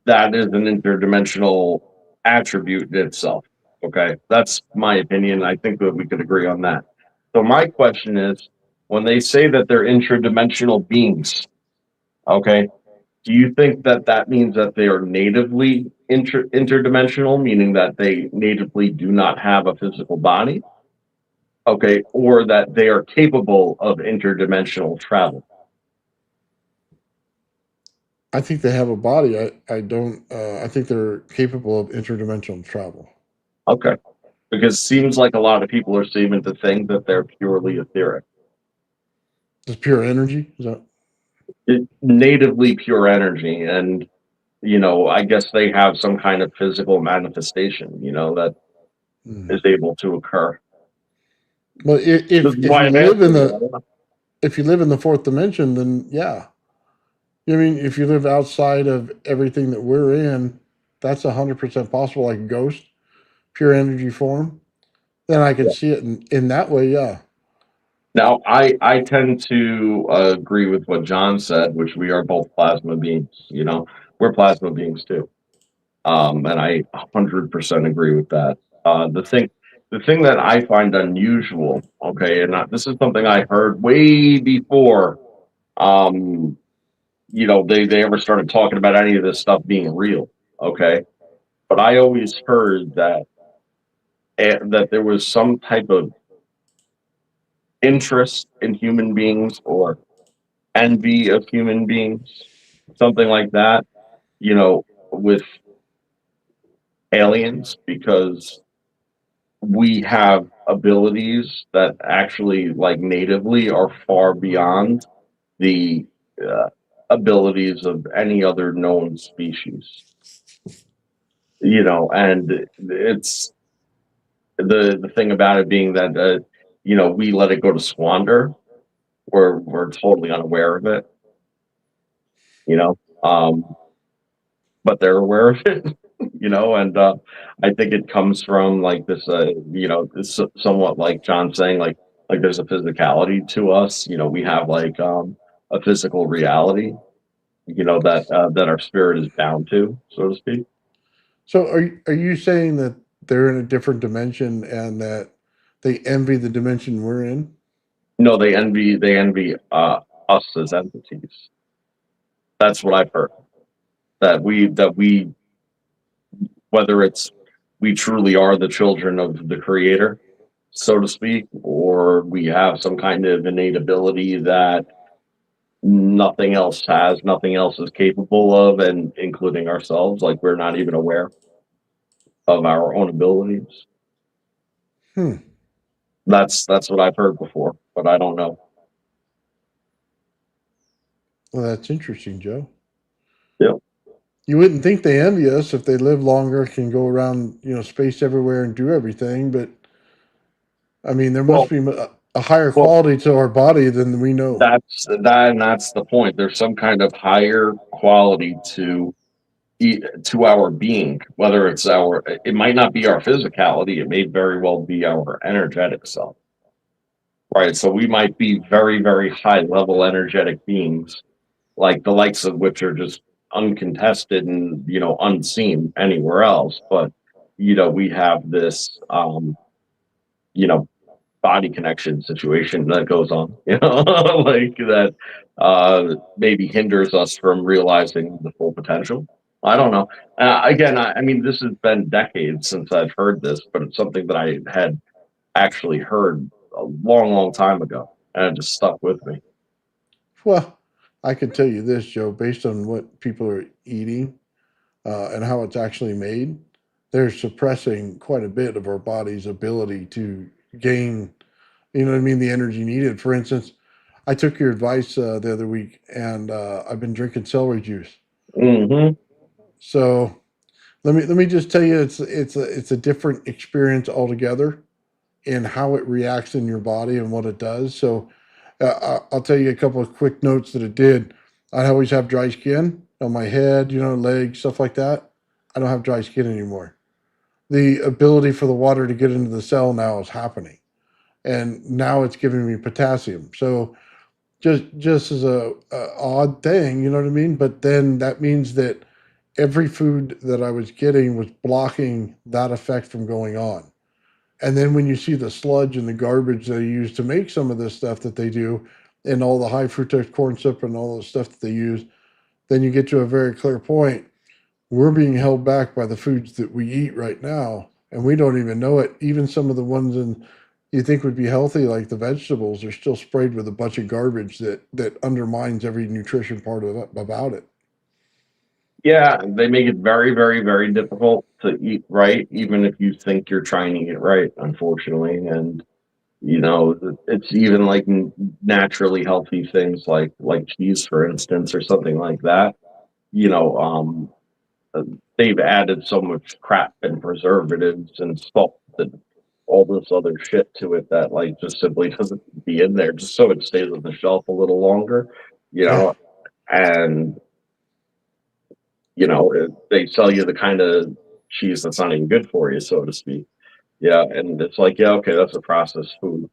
S3: that is an interdimensional attribute in itself. Okay, that's my opinion. I think that we could agree on that. So my question is, when they say that they're interdimensional beings, okay, do you think that that means that they are natively interdimensional, meaning that they natively do not have a physical body? Okay, or that they are capable of interdimensional travel?
S2: I think they have a body. I don't. I think they're capable of interdimensional travel.
S3: Okay, because it seems like a lot of people are seeming to think that they're purely etheric.
S2: Just pure energy? Is that
S3: natively pure energy, and I guess they have some kind of physical manifestation, that is able to occur.
S2: Well,
S3: This is
S2: if
S3: why
S2: you
S3: I'm
S2: live in
S3: asking you. I
S2: the
S3: don't know.
S2: if you live in the fourth dimension, then yeah. I mean, if you live outside of everything that we're in, that's 100% possible. Like a ghost, pure energy form. Then I could
S3: Yeah.
S2: see it in that way. Yeah.
S3: Now, I tend to agree with what John said, which we are both plasma beings. You know, we're plasma beings too. And I 100% agree with that. The thing that I find unusual, okay, and this is something I heard way before, um, they ever started talking about any of this stuff being real, okay. But I always heard that there was some type of interest in human beings or envy of human beings, something like that, with aliens, because we have abilities that actually, like, natively are far beyond the uh, abilities of any other known species. And it's the thing about it being that we let it go to squander. We're totally unaware of it, you know. But they're aware of it, and I think it comes from like this, it's somewhat like John saying, like there's a physicality to us. We have like a physical reality, that our spirit is bound to, so to speak.
S2: So are you saying that they're in a different dimension and that they envy the dimension we're in?
S3: No, they envy us as entities. That's what I've heard. That we whether it's we truly are the children of the creator, so to speak, or we have some kind of innate ability that nothing else has, nothing else is capable of, and including ourselves, like we're not even aware of our own abilities.
S2: Hmm.
S3: That's what I've heard before, but I don't know.
S2: Well, that's interesting, Joe.
S3: Yeah.
S2: You wouldn't think they envy us if they live longer, can go around, space everywhere and do everything. But I mean, there must
S3: Well,
S2: be a higher
S3: well,
S2: quality to our body than we know.
S3: that's the point. There's some kind of higher quality to our being, whether it might not be our physicality, it may very well be our energetic self, right? So we might be very, very high level energetic beings, like the likes of which are just uncontested and unseen anywhere else. But we have this you know body connection situation that goes on, like that maybe hinders us from realizing the full potential. I don't know. Again, I mean, this has been decades since I've heard this, but it's something that I had actually heard a long, long time ago, and it just stuck with me.
S2: Well, I can tell you this, Joe, based on what people are eating and how it's actually made, they're suppressing quite a bit of our body's ability to gain, you know what I mean, the energy needed. For instance, I took your advice the other week, and I've been drinking celery juice.
S3: Hmm.
S2: So let me just tell you, it's a different experience altogether in how it reacts in your body and what it does. So I'll tell you a couple of quick notes that it did. I always have dry skin on my head, legs, stuff like that. I don't have dry skin anymore. The ability for the water to get into the cell now is happening, and now it's giving me potassium. So just as a odd thing, you know what I mean? But then that means that every food that I was getting was blocking that effect from going on. And then when you see the sludge and the garbage they use to make some of this stuff that they do, and all the high fructose corn syrup and all the stuff that they use, then you get to a very clear point. We're being held back by the foods that we eat right now, and we don't even know it. Even some of the ones you think would be healthy, like the vegetables, are still sprayed with a bunch of garbage that undermines every nutrition part of it, about it.
S3: Yeah, they make it very, very, very difficult to eat right, even if you think you're trying to eat right, unfortunately. And it's even like naturally healthy things like cheese, for instance, or something like that. You know, they've added so much crap and preservatives and salt all this other shit to it that like just simply doesn't be in there, just so it stays on the shelf a little longer, you
S2: Yeah.
S3: know. And they sell you the kind of cheese that's not even good for you, so to speak. Yeah, and it's like, yeah, okay, that's a processed food.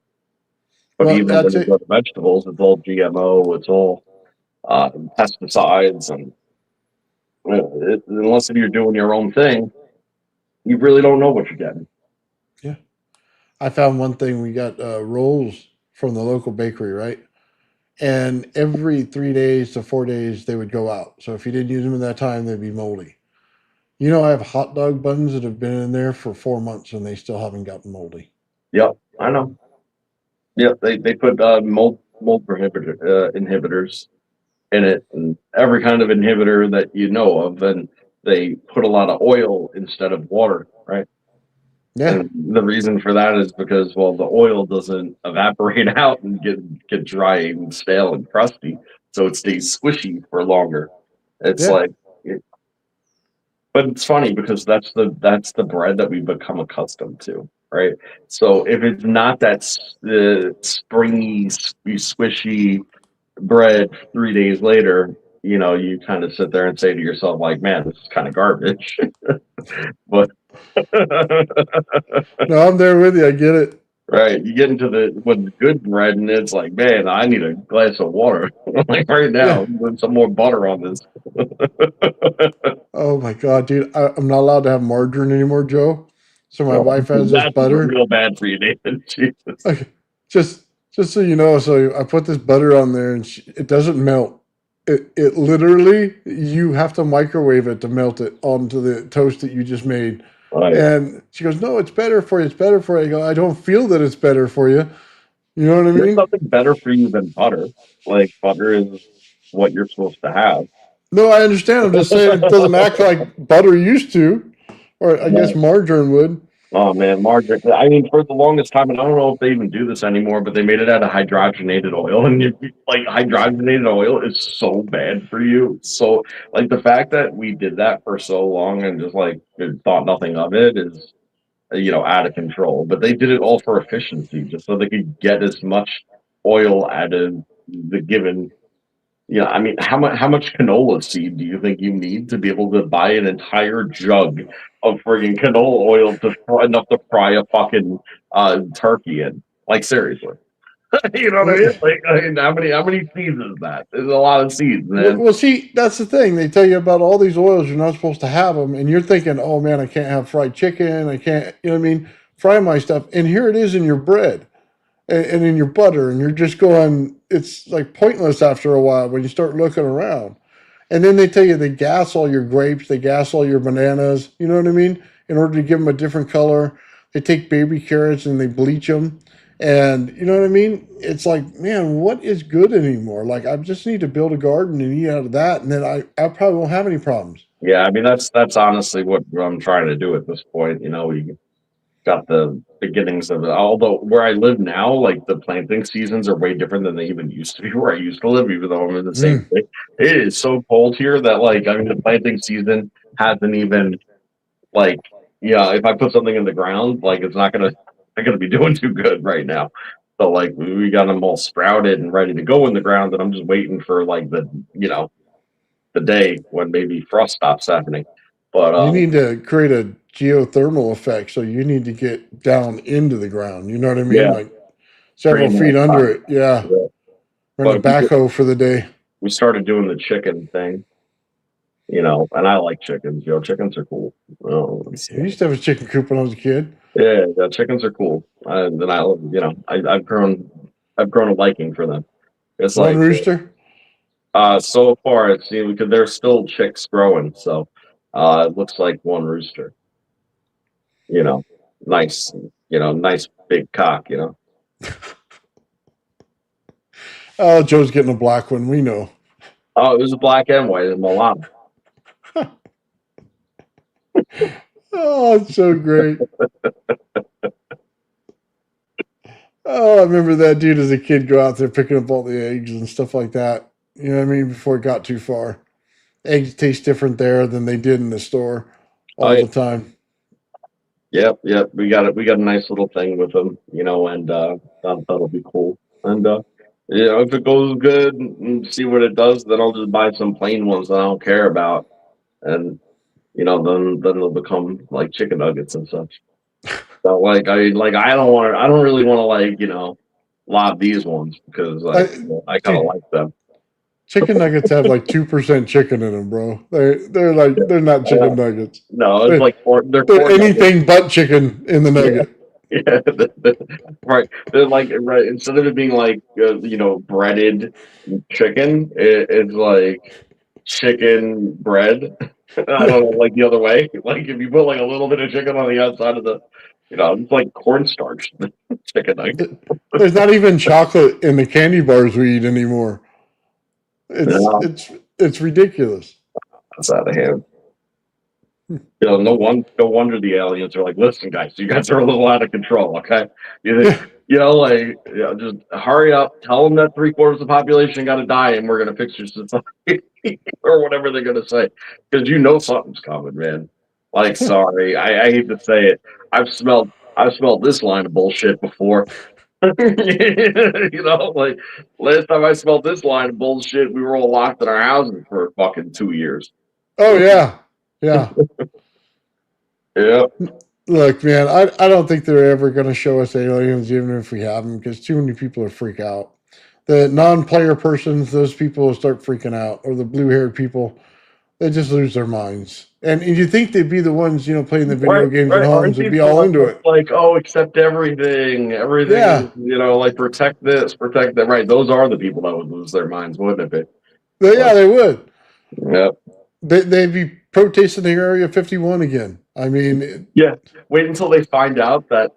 S3: But
S2: Well,
S3: even when
S2: that's
S3: you go
S2: it.
S3: to vegetables, it's all GMO, it's all pesticides, and unless if you're doing your own thing, you really don't know what you're getting.
S2: Yeah. I found one thing. We got rolls from the local bakery, right? And every 3 days to 4 days, they would go out. So if you didn't use them in that time, they'd be moldy. I have hot dog buns that have been in there for 4 months and they still haven't gotten moldy.
S3: Yep, I know. Yep, they put mold inhibitors in it, and every kind of inhibitor that you know of, and they put a lot of oil instead of water, right?
S2: Yeah.
S3: And the reason for that is because, well, the oil doesn't evaporate out and get dry and stale and crusty, so it stays squishy for longer. It's
S2: Yeah.
S3: like, but it's funny because that's the bread that we've become accustomed to, right? So if it's not that springy, squishy bread 3 days later, you kind of sit there and say to yourself, like, man, this is kind of garbage. But
S2: No, I'm there with you. I get it.
S3: right, you get into the good bread, and it's like, man, I need a glass of water, like right
S2: Yeah.
S3: now, with some more butter on this.
S2: Oh my God, dude. I'm not allowed to have margarine anymore, Joe. So my
S3: Oh,
S2: wife has this
S3: that's
S2: butter.
S3: real bad for you, Nathan. Jesus.
S2: Okay. Just just so you know, so I put this butter on there and it doesn't melt. It literally, you have to microwave it to melt it onto the toast that you just made.
S3: Oh yeah.
S2: And she goes, "No, it's better for you. It's better for you." I go, "I don't feel that it's better for you." You know what I
S3: There's
S2: mean?
S3: nothing better for you than butter. Like butter is what you're supposed to have.
S2: No, I understand. I'm just saying it doesn't act like butter used to, or I guess
S3: No.
S2: margarine would.
S3: Oh man, margarine. I mean, for the longest time, and I don't know if they even do this anymore, but they made it out of hydrogenated oil, and like hydrogenated oil is so bad for you. So, like the fact that we did that for so long and just like thought nothing of it is, out of control. But they did it all for efficiency, just so they could get as much oil out of the given. Yeah, I mean, how much canola seed do you think you need to be able to buy an entire jug of friggin' canola oil to enough to fry a fucking turkey in? Like seriously, you know what I mean? Like, how many seeds is that? There's a lot of seeds, man.
S2: Well, see, that's the thing. They tell you about all these oils. You're not supposed to have them, and you're thinking, "Oh man, I can't have fried chicken. I can't, you know what I mean? Fry my stuff." And here it is in your bread and in your butter, and you're just going. It's like pointless after a while when you start looking around. And then they tell you they gas all your grapes, they gas all your bananas. You know what I mean? In order to give them a different color, they take baby carrots and they bleach them. And you know what I mean? It's like, man, what is good anymore? Like, I just need to build a garden and eat out of that, and then I probably won't have any problems.
S3: Yeah, I mean that's honestly what I'm trying to do at this point. We got the beginnings of it. Although where I live now, like the planting seasons are way different than they even used to be where I used to live, even though I'm in the same
S2: Mm.
S3: state. It is so cold here that like I mean the planting season hasn't even like if I put something in the ground, like it's not gonna be doing too good right now. So like we got them all sprouted and ready to go in the ground, and I'm just waiting for like the day when maybe frost stops happening. But
S2: You need to create a geothermal effect, so you need to get down into the ground. You know what I mean?
S3: yeah,
S2: Like several
S3: pretty
S2: feet
S3: much.
S2: under it. Yeah.
S3: Yeah.
S2: Run a
S3: But
S2: backhoe for the day.
S3: we started doing the chicken thing, and I like chickens. Chickens are cool.
S2: I used to have a chicken coop when I was a kid.
S3: Yeah, chickens are cool, and I've grown a liking for them. It's
S2: One
S3: like
S2: rooster.
S3: so far it seems because there's still chicks growing, so it looks like one rooster. You know, nice, nice big cock.
S2: Oh, Joe's getting a black one. We know.
S3: Oh, it was a black and white in Milan.
S2: Oh, it's so great. Oh, I remember that dude as a kid go out there picking up all the eggs and stuff like that. You know what I mean? Before it got too far. Eggs taste different there than they did in the store all
S3: I
S2: the time.
S3: Yep. We got it. We got a nice little thing with them, and that'll be cool. And if it goes good and see what it does, then I'll just buy some plain ones that I don't care about, and then they'll become like chicken nuggets and such. So I don't really want to lob these ones because
S2: I,
S3: I kind of
S2: dude,
S3: like them.
S2: chicken nuggets have like 2% chicken in them, bro. They're not chicken nuggets.
S3: No, it's
S2: They're,
S3: like they're
S2: they're
S3: corn nuggets.
S2: anything but chicken in the
S3: Yeah,
S2: nugget.
S3: yeah, right. They're like right instead of it being like breaded chicken, it's like chicken bread. I don't know, like the other way. Like if you put like a little bit of chicken on the outside of it's like cornstarch chicken nugget.
S2: There's not even chocolate in the candy bars we eat anymore. It's
S3: No,
S2: it's it's ridiculous.
S3: that's out of hand. No wonder the aliens are like, listen, guys, you guys are a little out of control. Okay, you,
S2: Yeah,
S3: just hurry up. Tell them that 3/4 of the population got to die, and we're gonna fix your society, or whatever they're gonna say, because something's coming, man. Like, sorry, I hate to say it. I've smelled this line of bullshit before. Like last time I smelled this line of bullshit, we were all locked in our houses for fucking 2 years.
S2: oh yeah, yeah.
S3: Yeah.
S2: Look, man, I don't think they're ever going to show us aliens, even if we have them, because too many people will freak out. The non-player persons, those people will start freaking out, or the blue-haired people, they just lose their minds. And you think they'd be the ones, playing the video games at
S3: Right.
S2: homes
S3: Aren't
S2: and
S3: these
S2: be
S3: the
S2: all
S3: ones
S2: into
S3: that's
S2: it.
S3: like, oh, accept everything. Everything is,
S2: Yeah,
S3: like protect this, protect that. Right. Those are the people that would lose their minds, wouldn't it?
S2: yeah,
S3: But
S2: they would.
S3: yeah.
S2: They'd be protesting the Area 51 again. I mean,
S3: Yeah. Wait until they find out that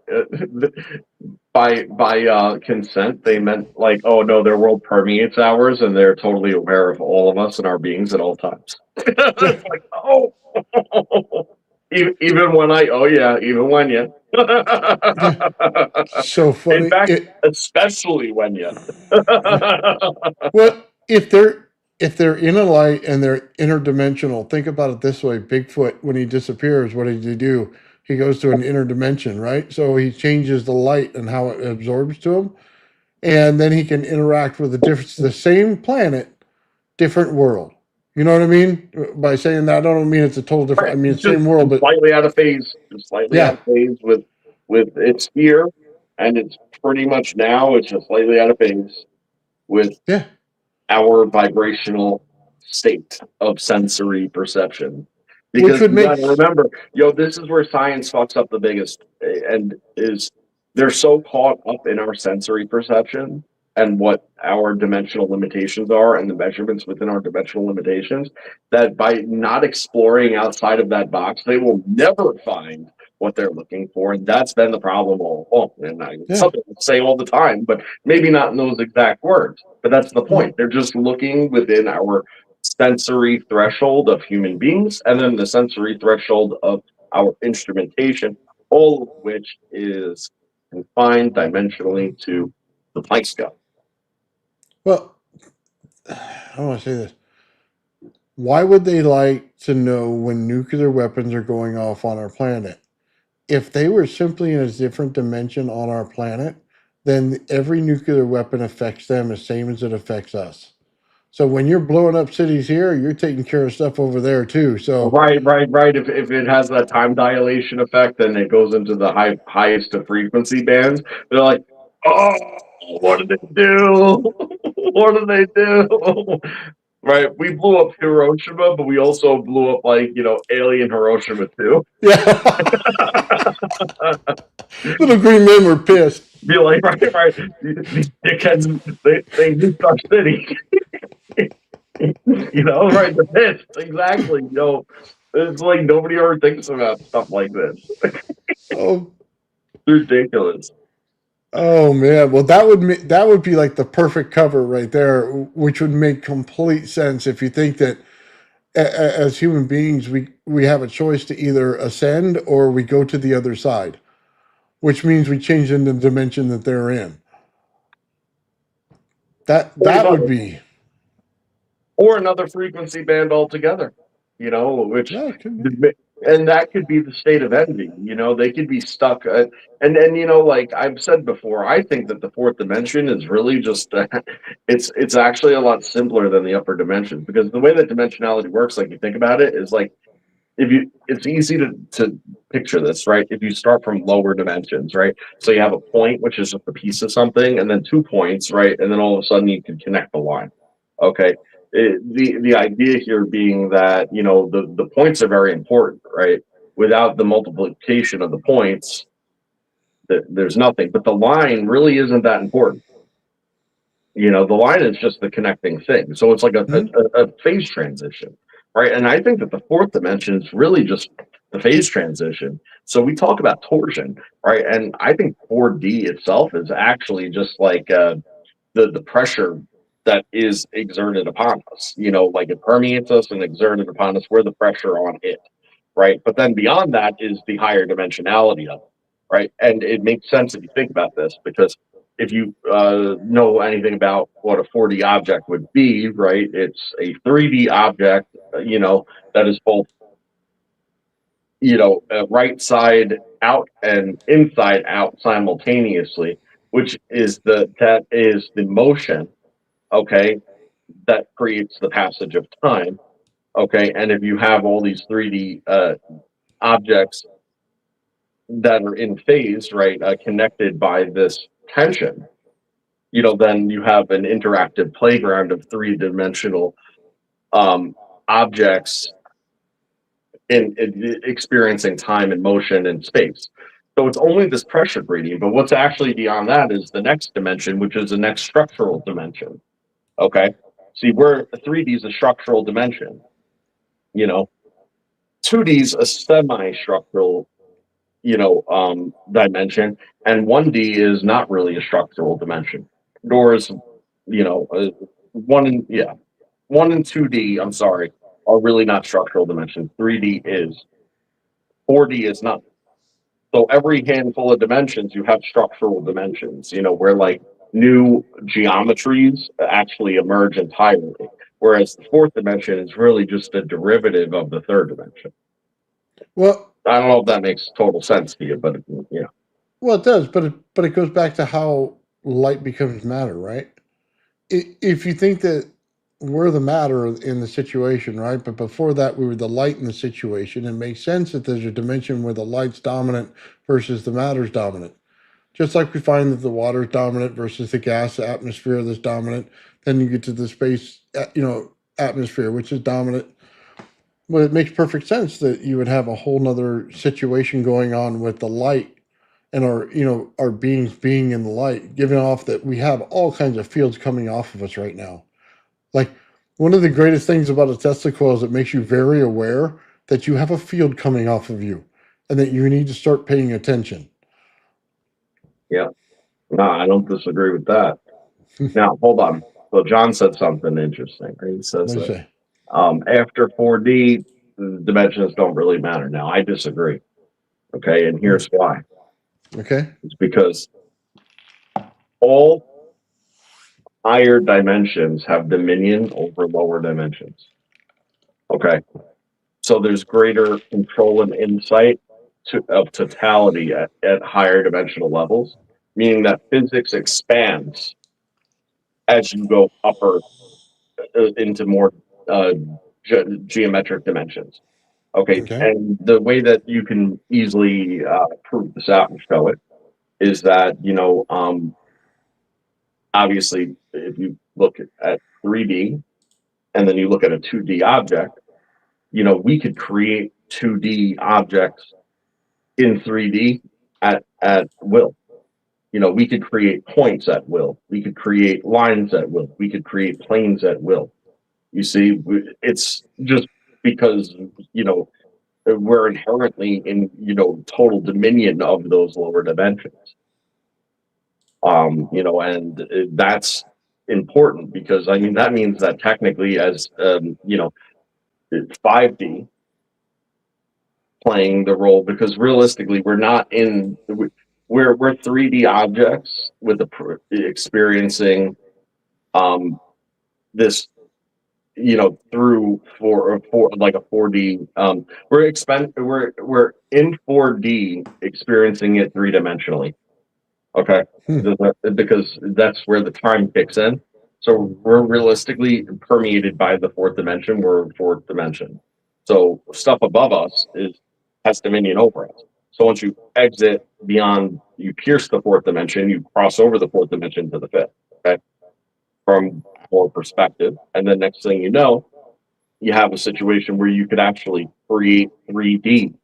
S3: by consent they meant like, oh no, their world permeates ours and they're totally aware of all of us and our beings at all times.
S2: yeah,
S3: It's like, oh, even when even when you.
S2: yeah, so
S3: In
S2: funny.
S3: fact, especially when you.
S2: Well, if they're in a light and they're interdimensional, think about it this way: Bigfoot, when he disappears, what does he do? He goes to an interdimension, right? So he changes the light and how it absorbs to him, and then he can interact with the same planet, different world. You know what I mean? By saying that, I don't mean it's a total different. I
S3: Right.
S2: mean
S3: It's
S2: it's the same world,
S3: just
S2: but
S3: slightly out of phase. Just slightly out
S2: yeah,
S3: of phase with it's here and it's pretty much now. It's just slightly out of phase with
S2: yeah.
S3: our vibrational state of sensory perception.
S2: Which
S3: Because
S2: would
S3: you got
S2: make
S3: to remember, this is where science fucks up the biggest, and is they're so caught up in our sensory perception and what our dimensional limitations are and the measurements within our dimensional limitations that by not exploring outside of that box, they will never find what they're looking for. And that's been the problem all along. And it's
S2: yeah.
S3: something I say all the time, but maybe not in those exact words. But that's the
S2: Mhm.
S3: point. They're just looking within our sensory threshold of human beings and then the sensory threshold of our instrumentation, all of which is confined dimensionally to the plank scale.
S2: Well, I want to say this. Why would they like to know when nuclear weapons are going off on our planet? If they were simply in a different dimension on our planet, then every nuclear weapon affects them the same as it affects us. So when you're blowing up cities here, you're taking care of stuff over there too. So
S3: Right. If it has that time dilation effect and it goes into the highest of frequency bands, they're like, oh, what did they do? What did they do? Right. We blew up Hiroshima, but we also blew up alien Hiroshima too.
S2: yeah, little green men were pissed.
S3: Be like, right. These dickheads, they nuked our city. Right? The pissed. Exactly. It's like nobody ever thinks about stuff like this.
S2: Oh,
S3: It's ridiculous.
S2: oh man. Well, that would be like the perfect cover right there, which would make complete sense if you think that as human beings we have a choice to either ascend or we go to the other side, which means we change in the dimension that they're in.
S3: Or
S2: That would
S3: another,
S2: be
S3: or another frequency band altogether. Which
S2: yeah, it could be.
S3: and that could be the state of envy. They could be stuck. And like I've said before, I think that the fourth dimension is really just it's actually a lot simpler than the upper dimensions, because the way that dimensionality works, like you think about it, is like it's easy to picture this, right? If you start from lower dimensions, right? So you have a point, which is just a piece of something, and then 2 points, right? And then all of a sudden you can connect the line. Okay. The idea here being that the points are very important, right? Without the multiplication of the points, there's nothing. But the line really isn't that important. The line is just the connecting thing. So it's like a phase transition, right? And I think that the fourth dimension is really just the phase transition. So we talk about torsion, right? And I think 4D itself is actually just like the pressure that is exerted upon us. Like it permeates us and exerted upon us. We're the pressure on it, right? But then beyond that is the higher dimensionality of it, right? And it makes sense if you think about this, because if you know anything about what a 4D object would be, right? It's a 3D object, that is both, right side out and inside out simultaneously, which is that is the motion, okay, that creates the passage of time, okay. And if you have all these 3D objects that are in phase, right, connected by this tension, then you have an interactive playground of three-dimensional objects in experiencing time and motion and space. So it's only this pressure gradient, but what's actually beyond that is the next dimension, which is the next structural dimension. Okay, see, where 3D is a structural dimension, 2D is a semi-structural, dimension, and 1D is not really a structural dimension. Nor is, one and 2D. I'm sorry, are really not structural dimensions. 3D is. 4D is not. So every handful of dimensions, you have structural dimensions. Where like new geometries actually emerge entirely, whereas the fourth dimension is really just a derivative of the third dimension.
S2: Well,
S3: I don't know if that makes total sense to you, but
S2: well, it does, but it goes back to how light becomes matter, right? If you think that we're the matter in the situation, right? But before that, we were the light in the situation. It makes sense that there's a dimension where the light's dominant versus the matter's dominant. Just like we find that the water's dominant versus the gas atmosphere that's dominant. Then you get to the space, atmosphere, which is dominant. Well, it makes perfect sense that you would have a whole nother situation going on with the light and our beings being in the light, giving off that we have all kinds of fields coming off of us right now. Like, one of the greatest things about a Tesla coil is it makes you very aware that you have a field coming off of you and that you need to start paying attention.
S3: Yeah. No, I don't disagree with that. Now, hold on. So John said something interesting. He says that after 4D, the dimensions don't really matter. Now, I disagree. Okay, and here's why.
S2: Okay.
S3: It's because all higher dimensions have dominion over lower dimensions. Okay. So there's greater control and insight of totality at higher dimensional levels, meaning that physics expands as you go upper into more geometric dimensions. Okay. And the way that you can easily prove this out and show it is that, obviously, if you look at 3D and then you look at a 2D object, we could create 2D objects in 3D at will. We could create points at will. We could create lines at will. We could create planes at will. You see, it's just because, we're inherently in, total dominion of those lower dimensions. And that's important because, that means that technically as, 5D playing the role, because realistically we're not in, we're 3D objects with experiencing this through for like a 4D. We're in 4D experiencing it three-dimensionally. Okay.
S2: Hmm.
S3: Because that's where the time kicks in. So we're realistically permeated by the fourth dimension. We're fourth dimension. So stuff above us has dominion over us. So once you exit beyond, you pierce the fourth dimension, you cross over the fourth dimension to the fifth. Okay. From our perspective. And then next thing you know, you have a situation where you could actually create 3D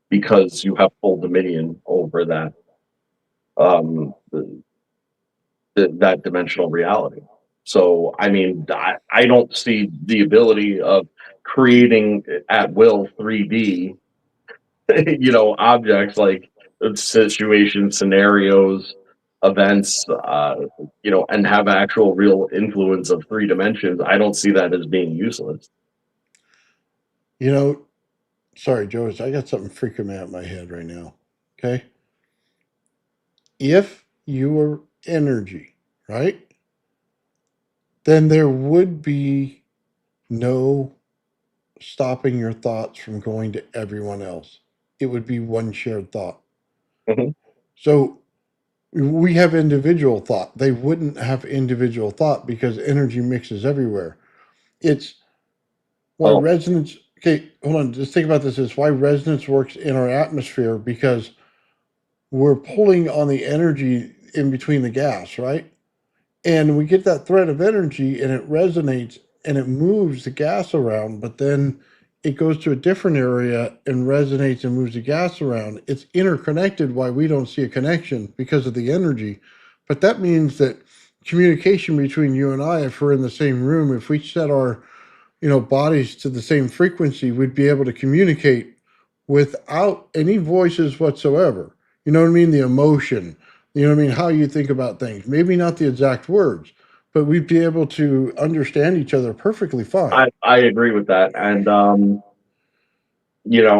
S3: because you have full dominion over that um, that dimensional reality. So, I mean, I don't see the ability of creating at will 3D, objects like situations, scenarios, events, and have actual real influence of three dimensions. I don't see that as being useless.
S2: You know, sorry, Joe, I got something freaking me out in my head right now. Okay. If you were energy, right, then there would be no stopping your thoughts from going to everyone else. It would be one shared thought.
S3: Mhm.
S2: So we have individual thought. They wouldn't have individual thought because energy mixes everywhere. It's why
S3: Well,
S2: resonance. Okay, hold on. Just think about this. It's why resonance works in our atmosphere because we're pulling on the energy in between the gas, right? And we get that thread of energy and it resonates and it moves the gas around, but then it goes to a different area and resonates and moves the gas around. It's interconnected why we don't see a connection because of the energy. But that means that communication between you and I, if we're in the same room, if we set our bodies to the same frequency, we'd be able to communicate without any voices whatsoever. You know what I mean? The emotion, you know what I mean? How you think about things. Maybe not the exact words, but we'd be able to understand each other perfectly fine.
S3: I agree with that. And,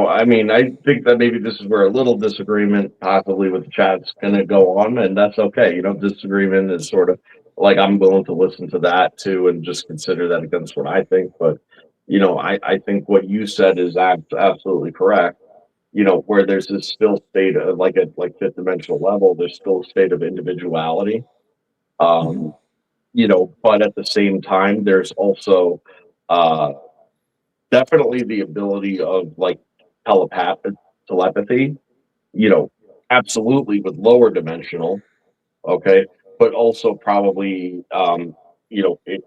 S3: I mean, I think that maybe this is where a little disagreement possibly with the chat's going to go on, and that's okay. Disagreement is sort of like I'm willing to listen to that too and just consider that against what I think. But, I think what you said is absolutely correct. Where there's this still state of like at like fifth dimensional level, there's still a state of individuality.
S2: Hmm.
S3: Um, but at the same time, there's also uh definitely the ability of like telepathy, you know, absolutely with lower dimensional, okay, but also probably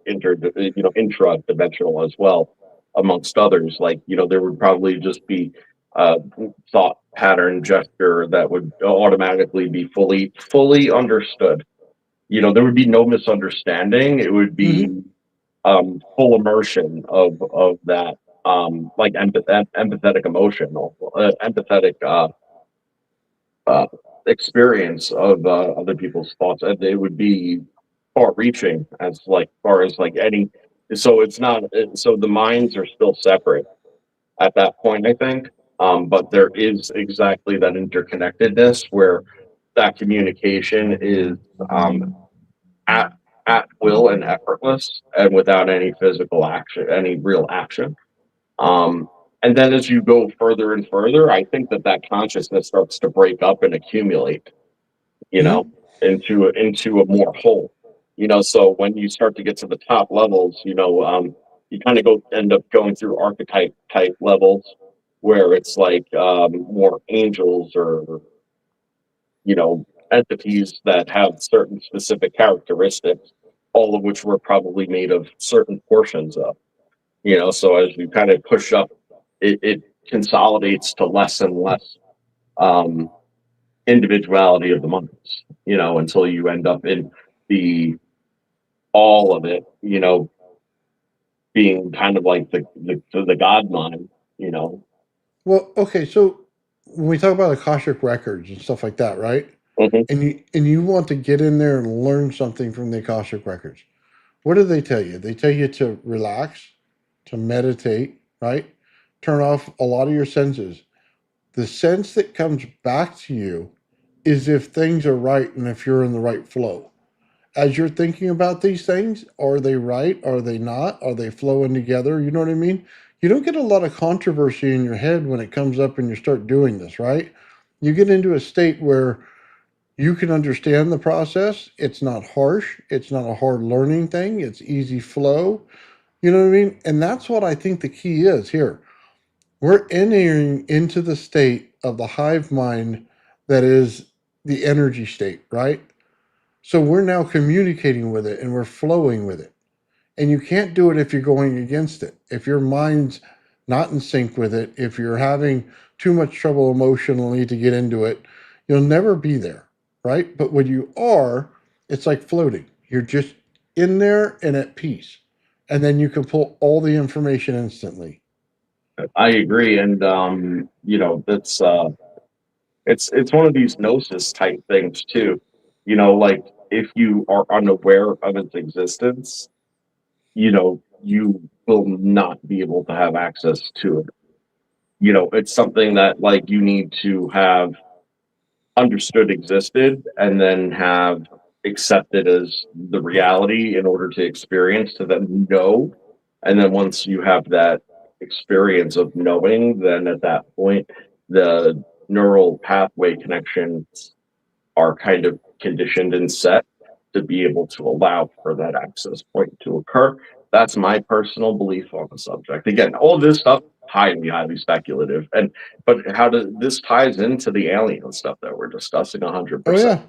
S3: intra dimensional as well, amongst others. Like, there would probably just be uh thought pattern gesture that would automatically be fully understood. There would be no misunderstanding. It would
S2: Hmm.
S3: be full immersion of that like empathetic emotional empathetic uh, experience of other people's thoughts, and they would be far reaching as like far as like any. So it's not. So the minds are still separate at that point, I think. But there is exactly that interconnectedness where that communication is at at will and effortless and without any physical action, any real action. Um, and then as you go further and further, I think that consciousness starts to break up and accumulate, you know,
S2: Hmm.
S3: into a more whole. So when you start to get to the top levels, you kind of end up going through archetype type levels where it's like more angels or entities that have certain specific characteristics, all of which were probably made of certain portions of. So as you kind of push up, it consolidates to less and less um, individuality of the minds, until you end up in the all of it, being kind of like the God mind, you know.
S2: Well, okay, so when we talk about Akashic records and stuff like that, right?
S3: Mhm.
S2: And you want to get in there and learn something from the Akashic records. What do they tell you? They tell you to relax, to meditate, right? Turn off a lot of your senses. The sense that comes back to you is if things are right and if you're in the right flow. as you're thinking about these things, are they right? Are they not? Are they flowing together? You know what I mean? You don't get a lot of controversy in your head when it comes up and you start doing this, right? You get into a state where you can understand the process. It's not harsh. It's not a hard learning thing. It's easy flow. You know what I mean? And that's what I think the key is here. We're entering into the state of the hive mind that is the energy state, right? So we're now communicating with it and we're flowing with it. And you can't do it if you're going against it. If your mind's not in sync with it, if you're having too much trouble emotionally to get into it, you'll never be there, right? But when you are, it's like floating. You're just in there and at peace. And then you can pull all the information instantly.
S3: I agree, and that's it's one of these gnosis type things too. Like if you are unaware of its existence, you will not be able to have access to it. It's something that like you need to have understood existed and then have accepted as the reality in order to experience to then know. And then once you have that experience of knowing, then at that point the neural pathway connections are kind of conditioned and set to be able to allow for that access point to occur. That's my personal belief on the subject. Again, all this stuff highly speculative, and but how does this ties into the alien stuff that we're discussing? a hundred
S2: Oh,
S3: percent,
S2: yeah.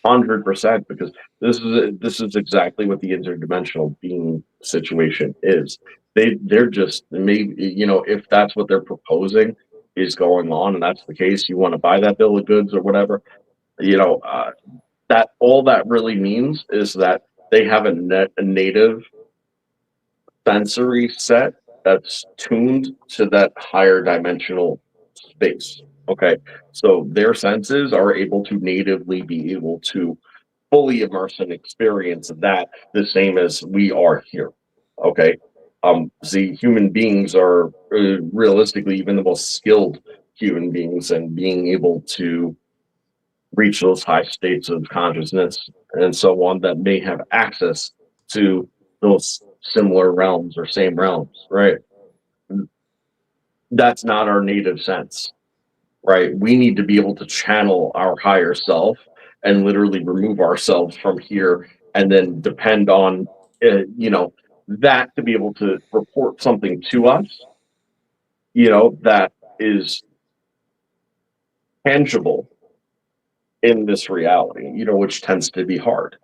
S3: 100%, because this is exactly what the interdimensional being situation is. They're just maybe if that's what they're proposing is going on, and that's the case, you want to buy that bill of goods or whatever. You know, that all that really means is that they have a native sensory set that's tuned to that higher dimensional space. Okay, so their senses are able to natively be able to fully immerse and experience that the same as we are here. Okay, see, human beings are realistically even the most skilled human beings, and being able to reach those high states of consciousness and so on that may have access to those similar realms or same realms, right? That's not our native sense, right? We need to be able to channel our higher self and literally remove ourselves from here and then depend on, that to be able to report something to us, that is tangible in this reality, which tends to be hard.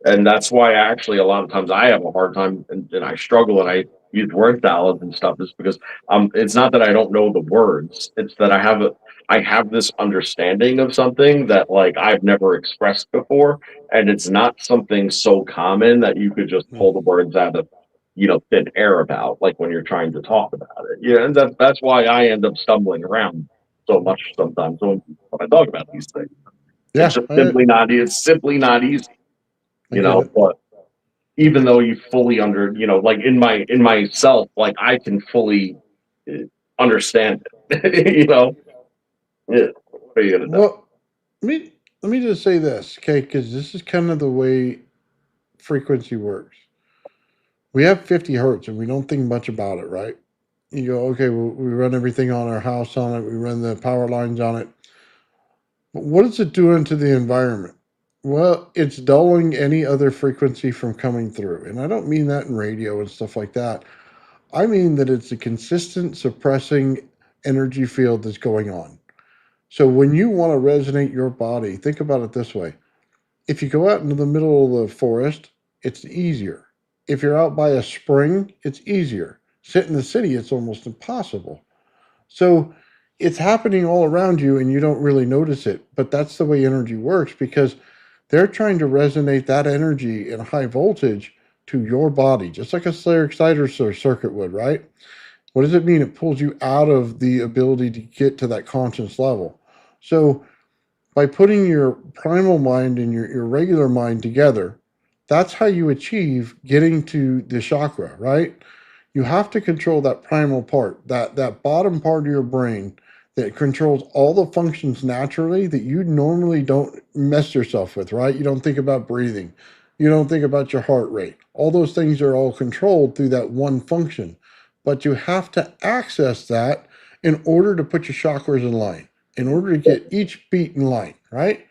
S3: And that's why actually a lot of times I have a hard time and I struggle and I use word salads and stuff is because it's not that I don't know the words, it's that I have this understanding of something that like I've never expressed before, and it's not something so common that you could just pull the words out of thin air about, like when you're trying to talk about it. Yeah, and that's why I end up stumbling around so much sometimes when I talk about these things. It's
S2: Yeah,
S3: just simply not easy,
S2: I get it.
S3: but even though you fully like in myself, like I can fully understand it, Yeah, what are you gonna do?
S2: Well, let me just say this, okay? Because this is kind of the way frequency works. We have 50 hertz and we don't think much about it, right? You go, okay, well, we run everything on our house on it, we run the power lines on it. But what is it doing to the environment? Well, it's dulling any other frequency from coming through. And I don't mean that in radio and stuff like that. I mean that it's a consistent suppressing energy field that's going on. So when you want to resonate your body, think about it this way. If you go out into the middle of the forest, it's easier. If you're out by a spring, it's easier. Sit in the city, it's almost impossible. So it's happening all around you and you don't really notice it. But that's the way energy works because they're trying to resonate that energy in high voltage to your body, just like a Slayer exciter circuit would, right? What does it mean? It pulls you out of the ability to get to that conscious level. So by putting your primal mind and your regular mind together, that's how you achieve getting to the chakra, right? You have to control that primal part, that bottom part of your brain that controls all the functions naturally that you normally don't mess yourself with, right? You don't think about breathing. You don't think about your heart rate. All those things are all controlled through that one function. But you have to access that in order to put your chakras in line, in order to get each beat in line, right?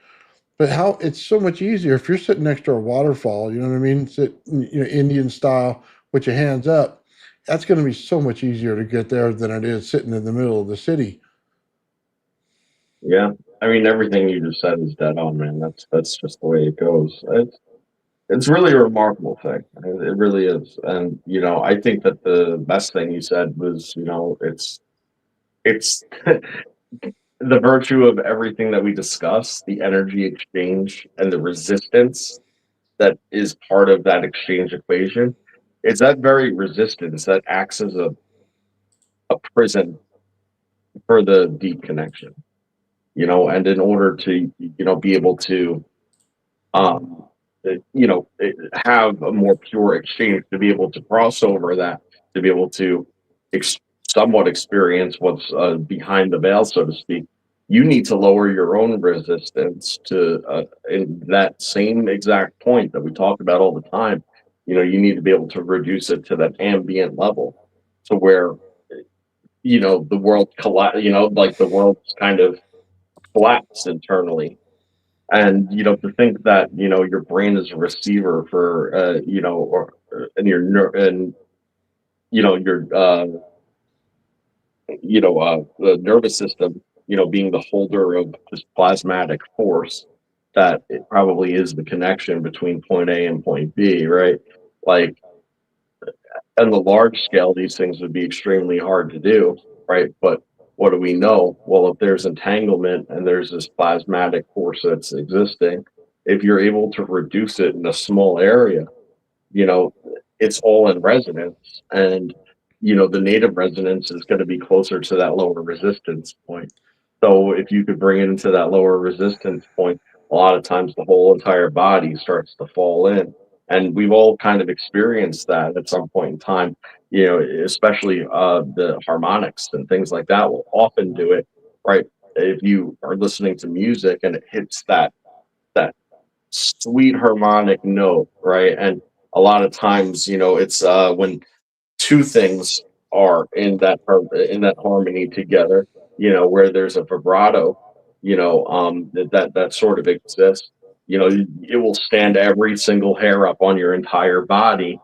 S2: But how it's so much easier if you're sitting next to a waterfall, you know what I mean? Sit, Indian style with your hands up. That's going to be so much easier to get there than it is sitting in the middle of the city.
S3: Yeah, I mean everything you just said is dead on, man. That's just the way it goes. It's really a remarkable thing. It really is. And I think that the best thing you said was, it's the virtue of everything that we discuss, the energy exchange and the resistance that is part of that exchange equation. It's that very resistance that acts as a prison for the deep connection. And in order to, be able to um, have a more pure exchange, to be able to cross over that, to be able to ex- somewhat experience what's behind the veil, so to speak. You need to lower your own resistance to in that same exact point that we talk about all the time. You need to be able to reduce it to that ambient level, to where the world like the world's kind of collapsed internally, and to think that your brain is a receiver for and your and your the nervous system being the holder of this plasmatic force, that it probably is the connection between point A and point B, right? Like, on the large scale, these things would be extremely hard to do, right? But what do we know? Well, if there's entanglement and there's this plasmatic force that's existing, if you're able to reduce it in a small area, you know, it's all in resonance. And, the native resonance is going to be closer to that lower resistance point. So if you could bring it into that lower resistance point, a lot of times the whole entire body starts to fall in. And we've all kind of experienced that at some point in time, especially the harmonics and things like that will often do it, right? If you are listening to music and it hits that sweet harmonic note, right? And a lot of times, it's when two things are in that harmony together, where there's a vibrato, that sort of exists. It will stand every single hair up on your entire body,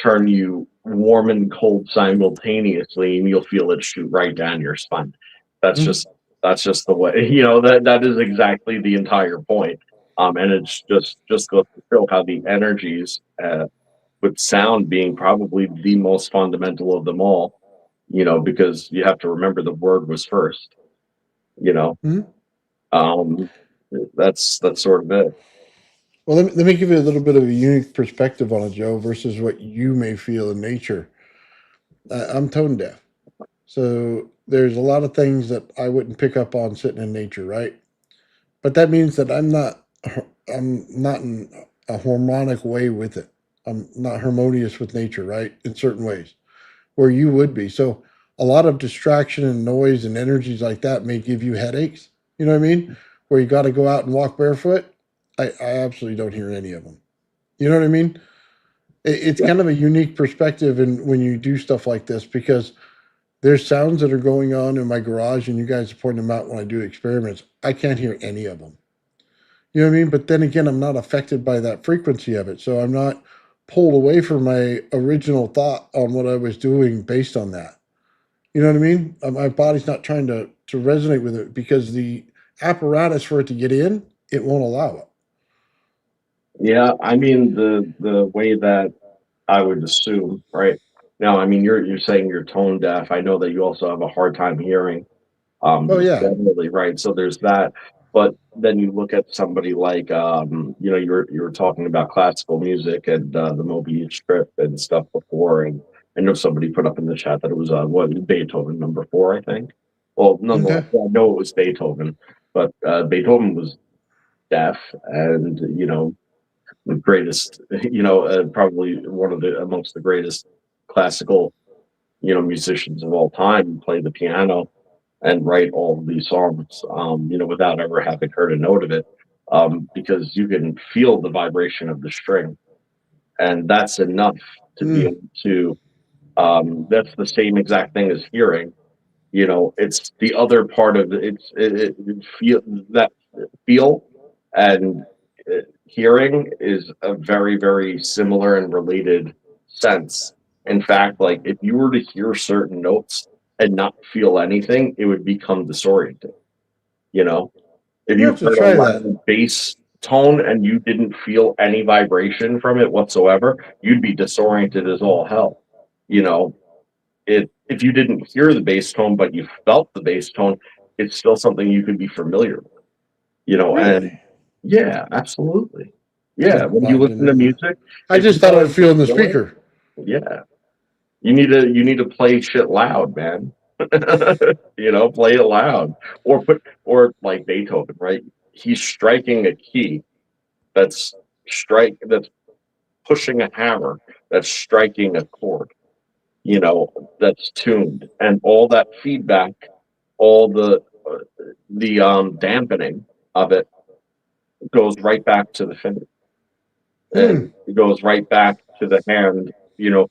S3: turn you warm and cold simultaneously, and you'll feel it shoot right down your spine. That's
S2: Mhm.
S3: just that's just the way, that is exactly the entire point. And it's just goes to show how the energies, with sound being probably the most fundamental of them all, because you have to remember the word was first, you know.
S2: Mhm.
S3: Um, that's sort of it.
S2: Well, let me give you a little bit of a unique perspective on it, Joe, versus what you may feel in nature. I'm tone deaf. So there's a lot of things that I wouldn't pick up on sitting in nature, right? But that means that I'm not in a harmonic way with it. I'm not harmonious with nature, right? In certain ways, where you would be. So a lot of distraction and noise and energies like that may give you headaches. You know what I mean? Where you got to go out and walk barefoot. I absolutely don't hear any of them. You know what I mean? It's
S3: Yeah.
S2: kind of a unique perspective in when you do stuff like this because there's sounds that are going on in my garage, and you guys are pointing them out when I do experiments. I can't hear any of them. You know what I mean? But then again, I'm not affected by that frequency of it. So I'm not pulled away from my original thought on what I was doing based on that. You know what I mean? My body's not trying to resonate with it because the apparatus for it to get in, it won't allow it.
S3: Yeah, I mean the way that I would assume, right? Now, I mean you're saying you're tone deaf. I know that you also have a hard time hearing,
S2: Oh yeah.
S3: generally, right? So there's that. But then you look at somebody like, you were talking about classical music and the Mobius strip and stuff before, and I know somebody put up in the chat that it was what, Beethoven number four, I think. Well, nonetheless,
S2: Okay.
S3: I know it was Beethoven, but Beethoven was deaf, and the greatest, probably one of the amongst the greatest classical, musicians of all time, play the piano and write all of these songs, without ever having heard a note of it, because you can feel the vibration of the string. and that's enough to be able to. That's the same exact thing as hearing. You know, it's the other part of it feel that feel and hearing is a very, very similar and related sense. In fact, like if you were to hear certain notes and not feel anything, it would become disorienting. You know, if
S2: You
S3: you
S2: have to
S3: heard a
S2: try that.
S3: loud bass tone and you didn't feel any vibration from it whatsoever, you'd be disoriented as all hell. You know, if you didn't hear the bass tone but you felt the bass tone, it's still something you could be familiar with. You know, and
S2: Really?
S3: yeah, absolutely.
S2: I
S3: Yeah, when you
S2: didn't
S3: listen
S2: know
S3: to
S2: that.
S3: music,
S2: I
S3: if
S2: just
S3: you
S2: thought I'd
S3: don't
S2: feel in the
S3: feel it,
S2: speaker.
S3: yeah, you need to play shit loud, man. You know, play it loud, or like Beethoven, right? He's striking a key that's that's pushing a hammer that's striking a chord. You know, that's tuned, and all that feedback, all the dampening of it goes right back to the finger,
S2: Hmm.
S3: and it goes right back to the hand. You know,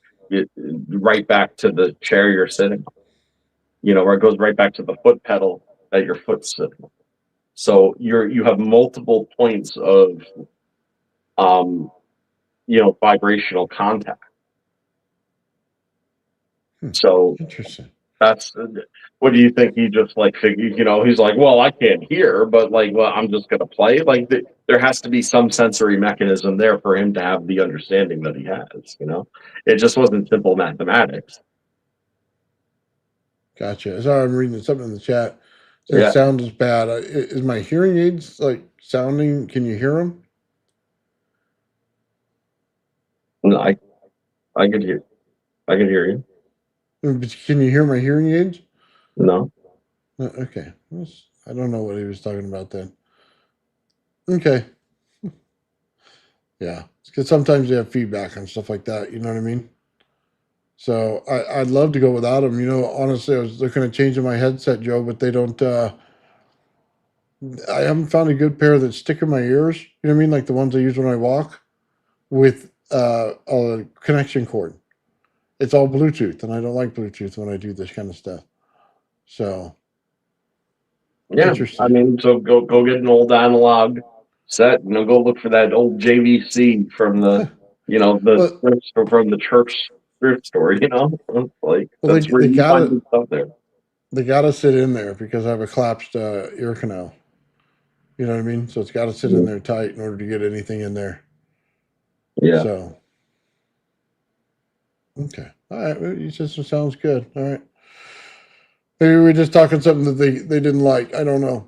S3: right back to the chair you're sitting on. You know, or it goes right back to the foot pedal that your foot's sitting on. So you have multiple points of um, vibrational contact. So
S2: Interesting.
S3: that's what do you think? He just like figured, he's like, well, I can't hear, but like, well, I'm just gonna play. Like, there has to be some sensory mechanism there for him to have the understanding that he has. It just wasn't simple mathematics.
S2: Gotcha. Sorry, I'm reading something in the chat. Says
S3: Yeah,
S2: sound is bad. Is my hearing aids like sounding? Can you hear them?
S3: no, I could hear, I could hear you.
S2: Can you hear my hearing aids?
S3: No,
S2: Okay. I don't know what he was talking about then. Okay. Yeah. Because sometimes they have feedback and stuff like that. You know what I mean? So I'd love to go without them. Honestly, I was looking at changing my headset, Joe, but they don't. I haven't found a good pair that stick in my ears. You know what I mean? Like the ones I use when I walk with a connection cord. It's all Bluetooth, and I don't like Bluetooth when I do this kind of stuff. So
S3: yeah, I
S2: interesting.
S3: mean, so go get an old analog set. Go look for that old JVC from the
S2: Well,
S3: thrift store, from the church thrift store. Like
S2: well,
S3: that's where
S2: they
S3: you find
S2: gotta
S3: good stuff there.
S2: sit in there because I have a collapsed ear canal. You know what I mean? So it's got to sit in
S3: Mhm.
S2: there tight in order to get anything in there.
S3: Yeah.
S2: So okay, all right. Well, you just sounds good. All right. Maybe we're just talking something that they didn't like. I don't know.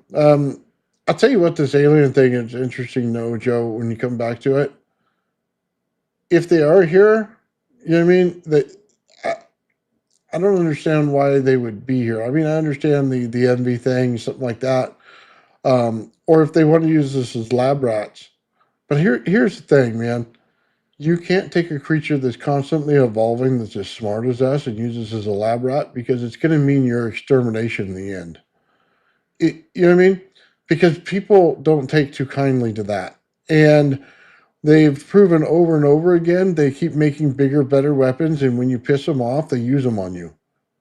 S2: I'll tell you what, this alien thing is interesting. No, Joe, when you come back to it, if they are here, you know what I mean. I, I don't understand why they would be here. I mean, I understand the envy thing, something like that, or if they want to use this as lab rats. But here's the thing, man. You can't take a creature that's constantly evolving, that's as smart as us, and use this as a lab rat because it's going to mean your extermination in the end. You know what I mean? Because people don't take too kindly to that. And they've proven over and over again they keep making bigger, better weapons. And when you piss them off, they use them on you.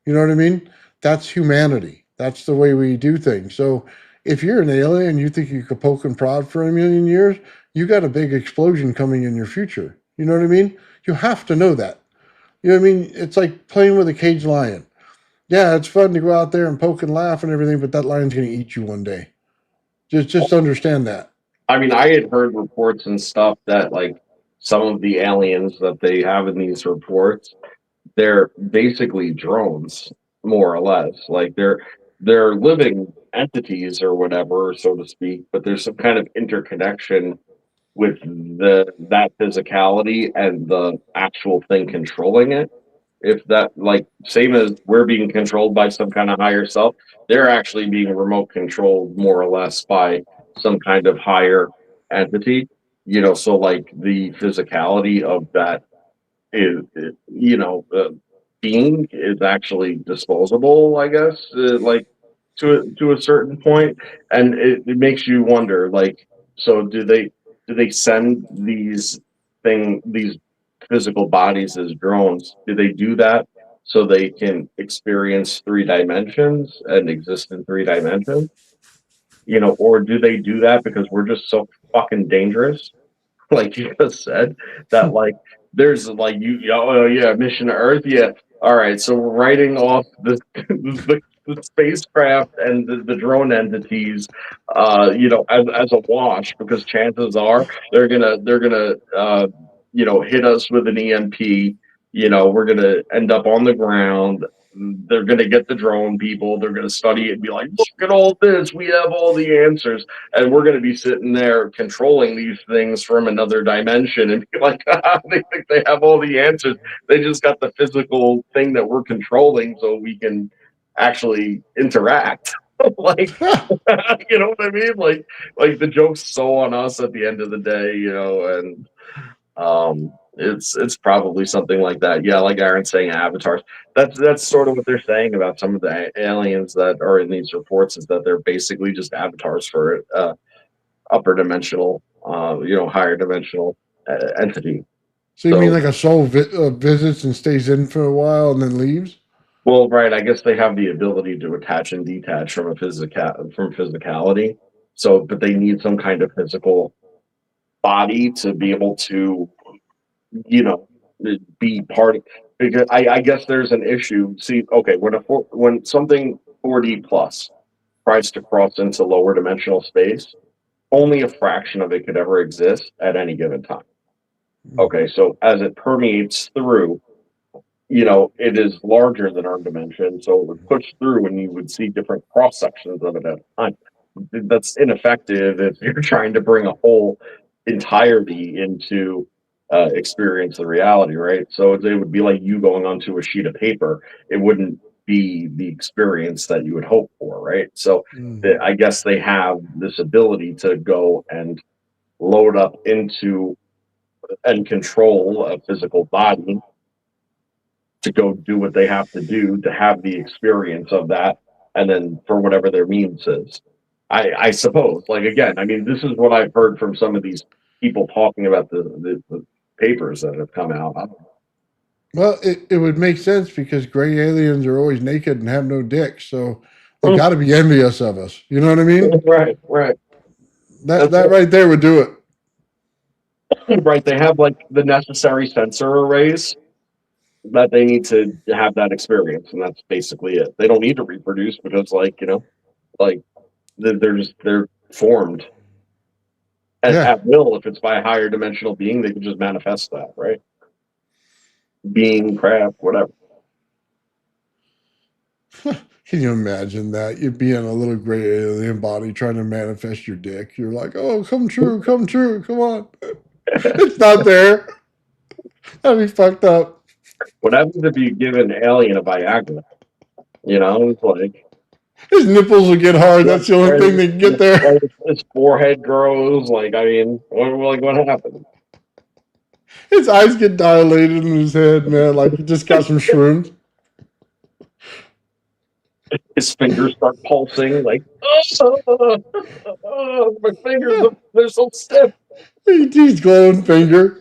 S2: You know what I mean? That's humanity. That's the way we do things. So if you're an alien and you think you could poke and prod for a million years, you got a big explosion coming in your future. You know what I mean? You have to know that. You know what I mean? It's like playing with a caged lion. Yeah, it's fun to go out there and poke and laugh and everything, but that lion's going to eat you one day. Just understand that.
S3: I mean, I had heard reports and stuff that like some of the aliens that they have in these reports, they're basically drones, more or less. Like they're living entities or whatever, so to speak, but there's some kind of interconnection with that physicality and the actual thing controlling it. If that, like, same as we're being controlled by some kind of higher self, they're actually being remote controlled more or less by some kind of higher entity. So like the physicality of that is being is actually disposable, I guess, like to a certain point, and it makes you wonder, like, so do they send these physical bodies as drones, do they do that so they can experience 3 dimensions and exist in 3 dimensions? Or do they do that because we're just so fucking dangerous, like you just said, that like there's like oh yeah, mission to Earth, yeah. All right, so we're writing off the spacecraft and the drone entities, as a wash, because chances are they're gonna hit us with an EMP. We're gonna end up on the ground. They're gonna get the drone people. They're gonna study it and be like, look at all this. We have all the answers, and we're going to be sitting there controlling these things from another dimension and be like, they think they have all the answers. They just got the physical thing that we're controlling so we can actually interact. Like, you know what I mean? Like the joke's so on us at the end of the day, and it's probably something like that. Yeah, like Aaron's saying, avatars. That's sort of what they're saying about some of the aliens that are in these reports, is that they're basically just avatars for upper dimensional, higher dimensional entity.
S2: So you mean like a soul visits and stays in for a while and then leaves?
S3: Well, right. I guess they have the ability to attach and detach from physicality. So, but they need some kind of physical body to be able to, you know, be part of. Because I guess there's an issue. See, okay, when something 4D plus tries to cross into lower dimensional space, only a fraction of it could ever exist at any given time. Okay, so as it permeates through, it is larger than our dimension, so it would push through and you would see different cross sections of it at a time. That's ineffective if you're trying to bring a whole entirety into experience the reality, right? So it would be like you going onto a sheet of paper. It wouldn't be the experience that you would hope for, right? So I guess they have this ability to go and load up into and control a physical body to go do what they have to do to have the experience of that, and then for whatever their means is. I suppose, like, again, I mean, this is what I've heard from some of these people talking about the papers that have come out.
S2: Well, it would make sense because gray aliens are always naked and have no dick, so they got to be envious of us. You know what I mean?
S3: Right.
S2: That right there would do
S3: it. Right. They have like the necessary sensor arrays that they need to have that experience, and that's basically it. They don't need to reproduce because, they're formed at will. If it's by a higher dimensional being, they can just manifest that, right? Being, craft, whatever.
S2: Can you imagine that? You'd be in a little gray alien body trying to manifest your dick. You're like, oh, come true, come on. It's not there. That'd be fucked up.
S3: What happens if you give an alien a Viagra? It's like
S2: his nipples will get hard. That's the only thing they can get there.
S3: His forehead grows. Like, I mean, what happened?
S2: His eyes get dilated in his head, man. Like he just got some shrooms.
S3: His fingers start pulsing. Like, my fingers, they're so stiff.
S2: He's glowing finger.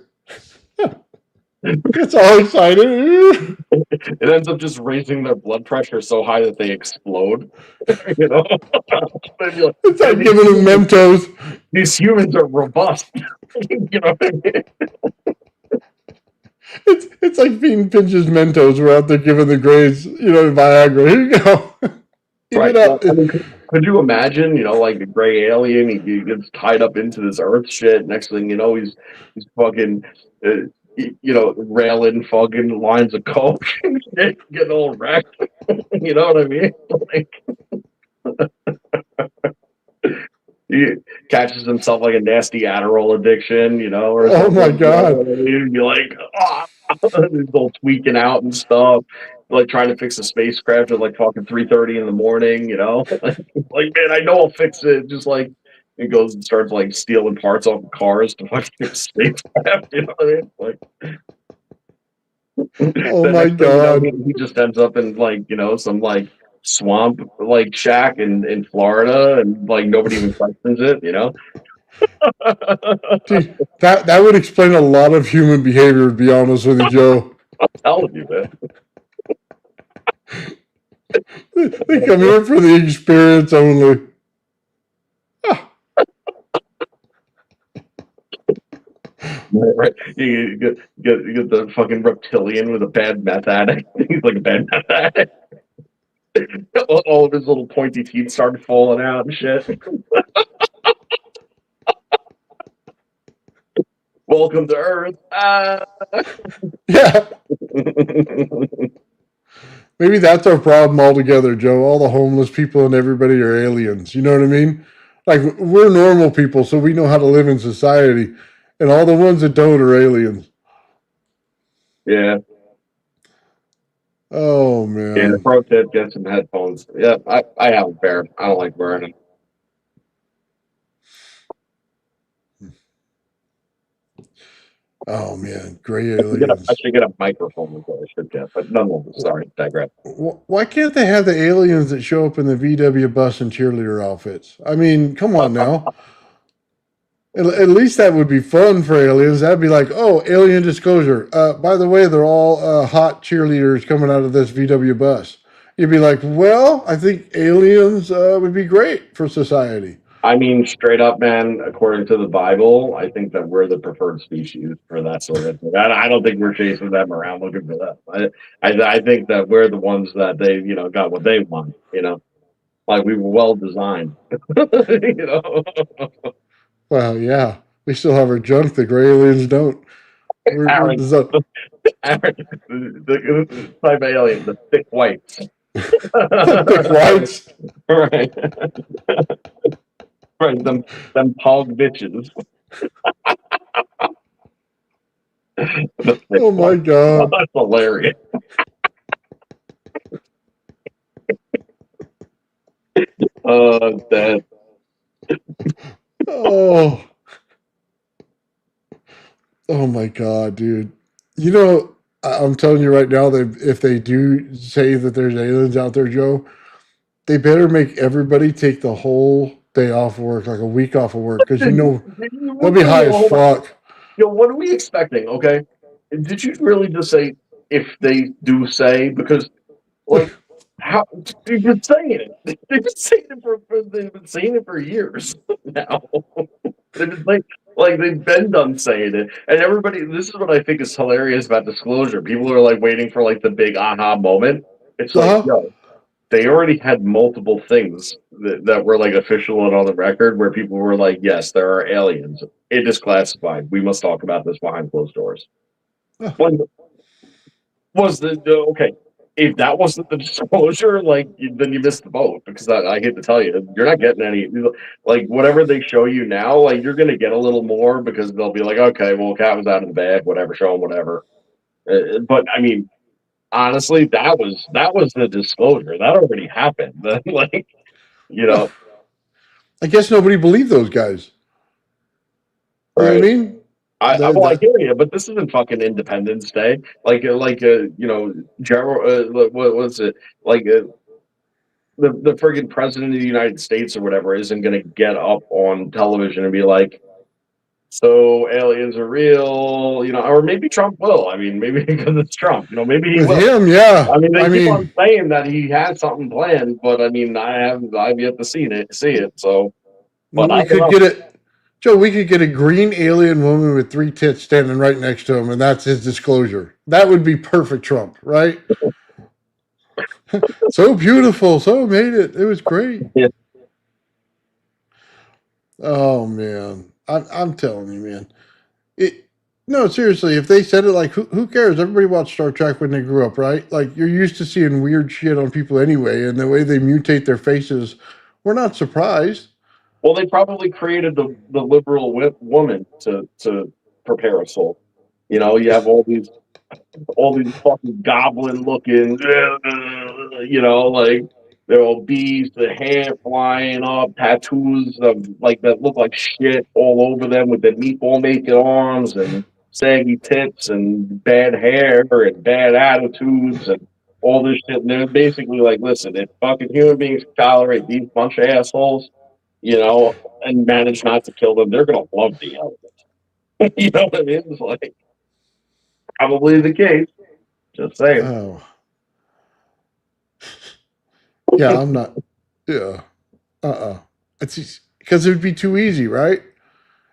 S2: It's all excited.
S3: It ends up just raising their blood pressure so high that they explode.
S2: It's like giving them Mentos.
S3: These humans are robust. You know what I mean?
S2: It's like feeding Pinch's Mentos. We're out there giving the Grays, Viagra. Here you go.
S3: Right. Well, I mean, could you imagine, like the gray alien, he gets tied up into this Earth shit. Next thing you know, he's fucking, railing fucking lines of coke and getting all wrecked. You know what I mean? He catches himself like a nasty Adderall addiction, or
S2: oh my god,
S3: he'd be like, he's all tweaking out and stuff, like trying to fix a spacecraft at like fucking 3:30 in the morning, like, man, I know I'll fix it. Just like he goes and starts like stealing parts off of cars to fucking fix spacecraft. You know what I mean? Like,
S2: oh my god,
S3: he just ends up in like some like swamp like shack in Florida, and like nobody even questions it.
S2: Dude, that would explain a lot of human behavior, to be honest with you, Joe.
S3: I'm telling you, man.
S2: They come here for the experience only.
S3: Right? You get the fucking reptilian with a bad meth addict. He's like a bad meth addict. All of his little pointy teeth started falling out and shit. Welcome to Earth.
S2: Yeah. Maybe that's our problem altogether, Joe. All the homeless people and everybody are aliens. You know what I mean? Like, we're normal people, so we know how to live in society. And all the ones that don't are aliens.
S3: Yeah.
S2: Oh,
S3: Yeah,
S2: man.
S3: pro tip, get some headphones. Yeah, I have a pair. I don't like wearing them.
S2: Oh, man. Gray
S3: I
S2: aliens.
S3: should get a microphone is what I should get, but nonetheless, sorry, digress.
S2: Why can't they have the aliens that show up in the VW bus and cheerleader outfits? I mean, come on now. At least that would be fun for aliens. That'd be like, oh, alien disclosure. By the way, they're all hot cheerleaders coming out of this VW bus. You'd be like, well, I think aliens would be great for society.
S3: I mean, straight up, man, according to the Bible, I think that we're the preferred species for that sort of thing. I don't think we're chasing them around looking for that. I think that we're the ones that they, got what they want, like we were well designed, you know.
S2: Well, yeah, we still have our junk. The gray aliens don't. We're
S3: Aaron,
S2: designed.
S3: Aaron, the type of alien, the thick whites.
S2: Thick whites.
S3: Right. Right, them pog bitches.
S2: Oh my god.
S3: That's hilarious. That.
S2: Oh. Oh my god, dude. You know, I'm telling you right now that if they do say that there's aliens out there, Joe, they better make everybody take the whole day off of work, like a week off of work, because they'll be high as fuck.
S3: What are we expecting? Okay, did you really just say if they do say? Because like, how they've been saying it? They've been saying it for years now. They've been like they've been done saying it, and everybody. This is what I think is hilarious about disclosure. People are like waiting for like the big aha moment. It's like, yo, they already had multiple things that were like official and on the record where people were like, yes, there are aliens. It is classified. We must talk about this behind closed doors. When was the okay? If that wasn't the disclosure, like then you missed the boat because I hate to tell you, you're not getting any like whatever they show you now. Like you're gonna get a little more because they'll be like, okay, well, cat was out of the bag, whatever, show them whatever. But I mean, honestly, that was the disclosure that already happened. Like,
S2: I guess nobody believed those guys. You know what I mean?
S3: I hear you, but this isn't fucking Independence Day. Gerald, what was it? Like the friggin' president of the United States or whatever isn't going to get up on television and be like, so aliens are real, or maybe Trump will. I mean, maybe because it's Trump, maybe he
S2: with
S3: will.
S2: him, yeah.
S3: I mean, they keep on saying that he has something planned, but I mean, I've yet to see it. So, but
S2: we could get it. Joe, we could get a green alien woman with 3 tits standing right next to him, and that's his disclosure. That would be perfect Trump, right? So beautiful. So made it. It was great.
S3: Yeah.
S2: Oh, man. I'm telling you, man. No, seriously, if they said it, like, who cares? Everybody watched Star Trek when they grew up, right? Like, you're used to seeing weird shit on people anyway, and the way they mutate their faces, we're not surprised.
S3: Well, they probably created the liberal woman to prepare us all. You have all these fucking goblin looking, like they're obese, the hair flying up, tattoos of like that look like shit all over them with the meatball making arms and saggy tits and bad hair and bad attitudes and all this shit. And they're basically like, listen, if fucking human beings tolerate these bunch of assholes, you know, and manage not to kill them, they're gonna love the aliens. You know what I mean? It's like probably the case. Just saying.
S2: Oh, yeah, I'm not. Yeah, It's because it would be too easy, right?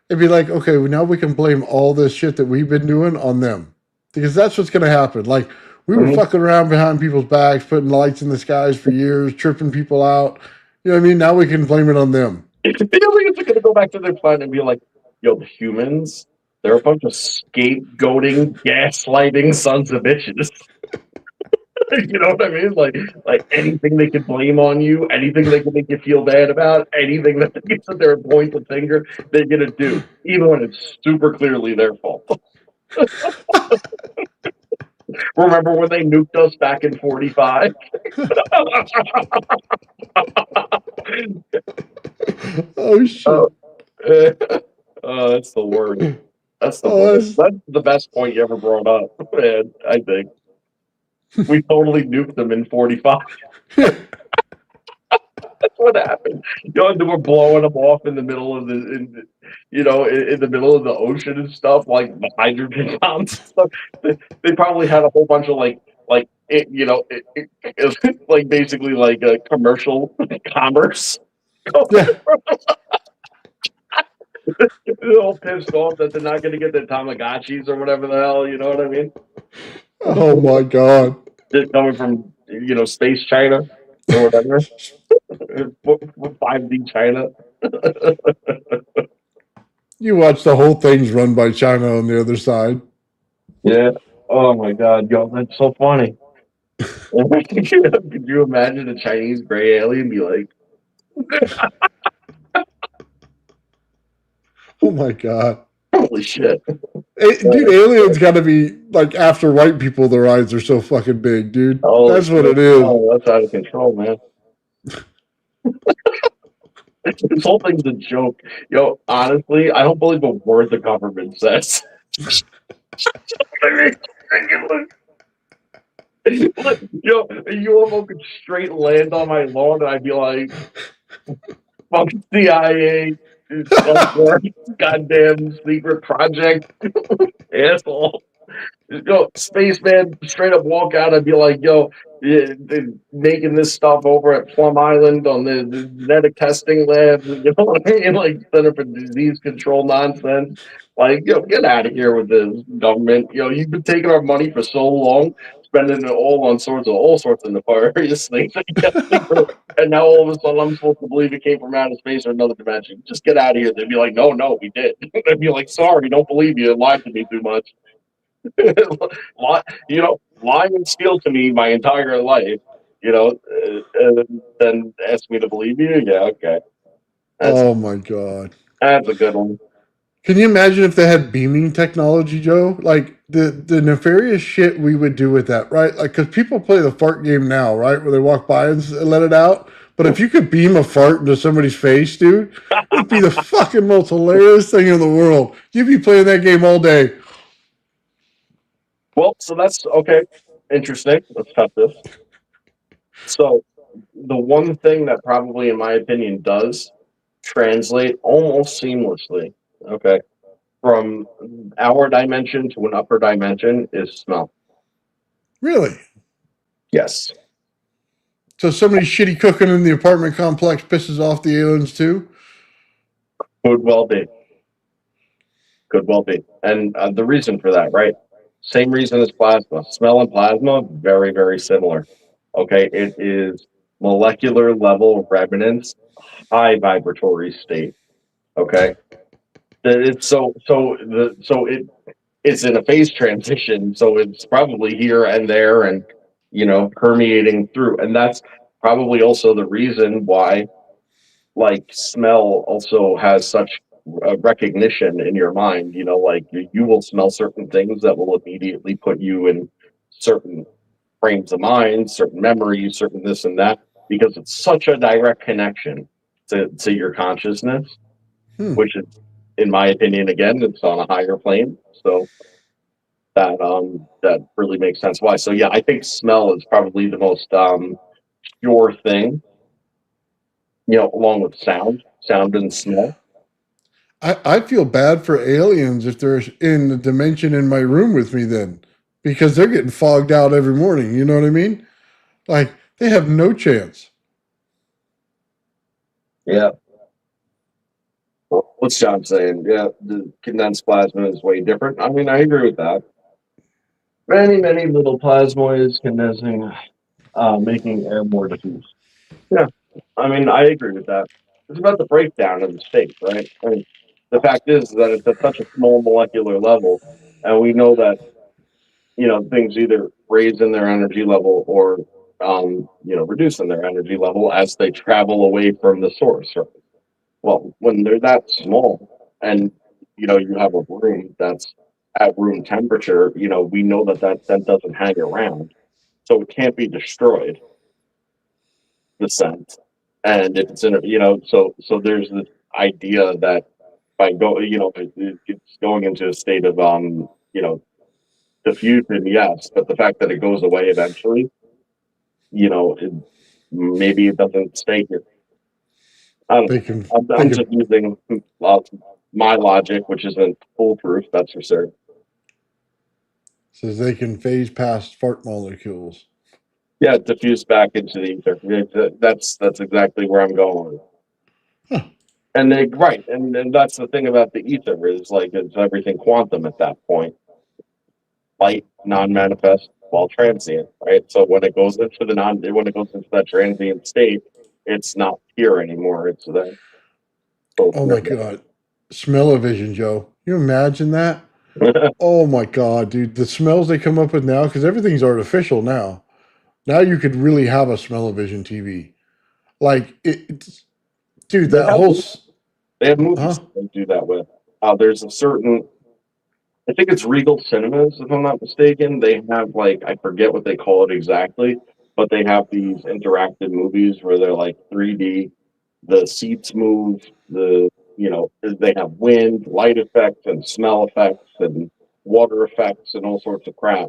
S2: It'd be like, okay, well, now we can blame all this shit that we've been doing on them, because that's what's going to happen. Like we were
S3: Mhm.
S2: fucking around behind people's backs, putting lights in the skies for years, tripping people out. You know what I mean? Now we can blame it on them.
S3: The aliens are gonna go back to their planet and be like, "Yo, the humans, they're a bunch of scapegoating, gaslighting sons of bitches." You know what I mean? Like anything they could blame on you, anything they can make you feel bad about, anything that they get to their point the finger, they're gonna do, even when it's super clearly their fault. Remember when they nuked us back in '45?
S2: Oh shit!
S3: Oh, oh, that's the worst. That's the
S2: Oh,
S3: worst. That's the best point you ever brought up, man. I think we totally nuked them in '45. That's what happened. You know, they were blowing them off in the middle of in the middle of the ocean and stuff, like the hydrogen bombs and stuff. They probably had a whole bunch of like basically like commercial commerce.
S2: yeah.
S3: They're all pissed off that they're not going to get their Tamagotchis or whatever the hell. You know what I mean?
S2: Oh my god!
S3: Just coming from space China or whatever. 5D China.
S2: You watch the whole thing's run by China on the other side.
S3: Yeah. Oh my God, yo, that's so funny. Could you imagine a Chinese gray alien be like,
S2: Oh my god!
S3: "Holy shit"?
S2: Dude, aliens got to be like after white people. Their eyes are so fucking big, dude.
S3: Holy
S2: That's what
S3: shit!
S2: it is.
S3: Oh, that's out of control, man. This whole thing's a joke. Yo, honestly, I don't believe a word the government says. I mean, yo, a UFO could straight land on my lawn, and I'd be like, "Fuck CIA, goddamn secret project, asshole." Yo, spaceman straight up walk out and be like, "Yo, yeah, they're making this stuff over at Plum Island on the genetic testing lab." You know what I mean? Like Center for Disease Control nonsense. Like, yo, get out of here with this government. Yo, you've been taking our money for so long, spending it all on all sorts of nefarious things. And now all of a sudden I'm supposed to believe it came from outer space or another dimension. Just get out of here. They'd be like, "No, no, we did." They'd be like, "Sorry, don't believe you. Lied to me too much." Lie and steal to me my entire life, and then ask me to believe you. Yeah, okay, that's
S2: Oh my god!
S3: that's a good one.
S2: Can you imagine if they had beaming technology, Joe? Like the nefarious shit we would do with that, right? Like, because people play the fart game now, right? Where they walk by and let it out. But if you could beam a fart into somebody's face, dude, it'd be the fucking most hilarious thing in the world. You'd be playing that game all day.
S3: Well, so that's okay. Interesting. Let's cut this. So the one thing that probably, in my opinion, does translate almost seamlessly, okay, from our dimension to an upper dimension is smell.
S2: Really?
S3: Yes.
S2: So somebody shitty cooking in the apartment complex pisses off the aliens too?
S3: Could well be. Could well be. And the reason for that, right? Same reason as plasma. Smell and plasma, very, very similar. Okay. It is molecular level resonance, high vibratory state. Okay. It's it's in a phase transition. So it's probably here and there and, permeating through. And that's probably also the reason why like smell also has such recognition in your mind. Like you will smell certain things that will immediately put you in certain frames of mind, certain memories, certain this and that, because it's such a direct connection to your consciousness,
S2: Hmm.
S3: which is, in my opinion, again, it's on a higher plane. So that really makes sense why. So yeah, I think smell is probably the most pure thing, along with sound. sound and smell.
S2: I feel bad for aliens if they're in the dimension in my room with me then, because they're getting fogged out every morning. You know what I mean? Like they have no chance.
S3: Yeah. What's John saying? Yeah, the condensed plasma is way different. I mean, I agree with that. Many little plasmoids condensing, making air more diffuse. Yeah, I mean, I agree with that. It's about the breakdown of the state, right? I mean, the fact is that it's at such a small molecular level, and we know that things either raise in their energy level or reduce in their energy level as they travel away from the source. Right? Well, when they're that small, and you have a room that's at room temperature, we know that doesn't hang around, so it can't be destroyed. The scent, and if it's in a, so there's this idea that by it's going into a state of diffusion, yes, but the fact that it goes away eventually, it, maybe it doesn't stay here. I don't
S2: They
S3: know.
S2: can they
S3: I'm just
S2: can
S3: using my logic, which isn't foolproof, that's for sure.
S2: says they can phase past fart molecules.
S3: Yeah, diffuse back into the ether. That's exactly where I'm going.
S2: Huh.
S3: And they right, and that's the thing about the ether is like it's everything quantum at that point. Light, non-manifest, while transient, right? So when it goes into when it goes into that transient state, it's not here anymore. It's there. So
S2: Oh my god, smell-o-vision, Joe. You imagine that?
S3: it's
S2: Oh my god, dude, the smells they come up with now because everything's artificial now. Now you could really have a smell-o-vision TV. Like it's dude,
S3: they
S2: that
S3: have
S2: whole
S3: they have movies
S2: huh?
S3: that they do that with. There's a certain, I think it's Regal Cinemas, if I'm not mistaken. They have like I forget what they call it exactly, but they have these interactive movies where they're like 3D. The seats move. They have wind, light effects, and smell effects, and water effects, and all sorts of crap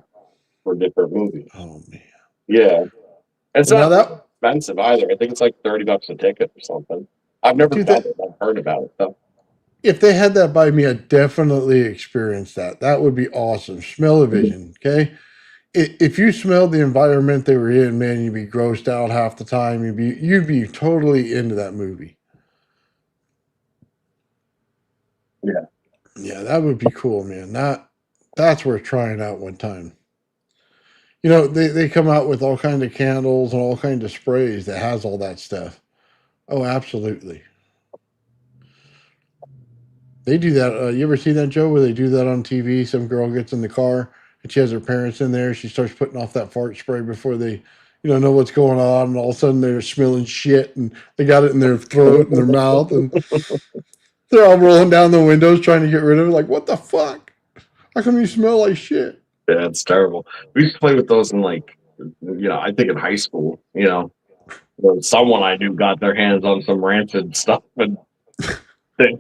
S3: for different movies.
S2: Oh man.
S3: Yeah, it's
S2: Now
S3: not
S2: that
S3: expensive either. I think it's like $30 a ticket or something. I've never
S2: dude,
S3: done
S2: that
S3: it. I've heard about it though.
S2: if they had that by me, I'd definitely experience that. That would be awesome. Smell-o-vision, okay? If you smelled the environment they were in, man, you'd be grossed out half the time. You'd be totally into that movie.
S3: Yeah.
S2: Yeah, that would be cool, man. That's worth trying out one time. They come out with all kind of candles and all kind of sprays that has all that stuff. Oh, absolutely. They do that. You ever see that, Joe, where they do that on TV? Some girl gets in the car and she has her parents in there. She starts putting off that fart spray before they, know what's going on. And all of a sudden they're smelling shit and they got it in their throat and their mouth. And they're all rolling down the windows trying to get rid of it. Like, what the fuck? How come you smell like shit?
S3: Yeah, it's terrible. We used to play with those in like, I think in high school. When someone I knew got their hands on some rancid stuff, and they,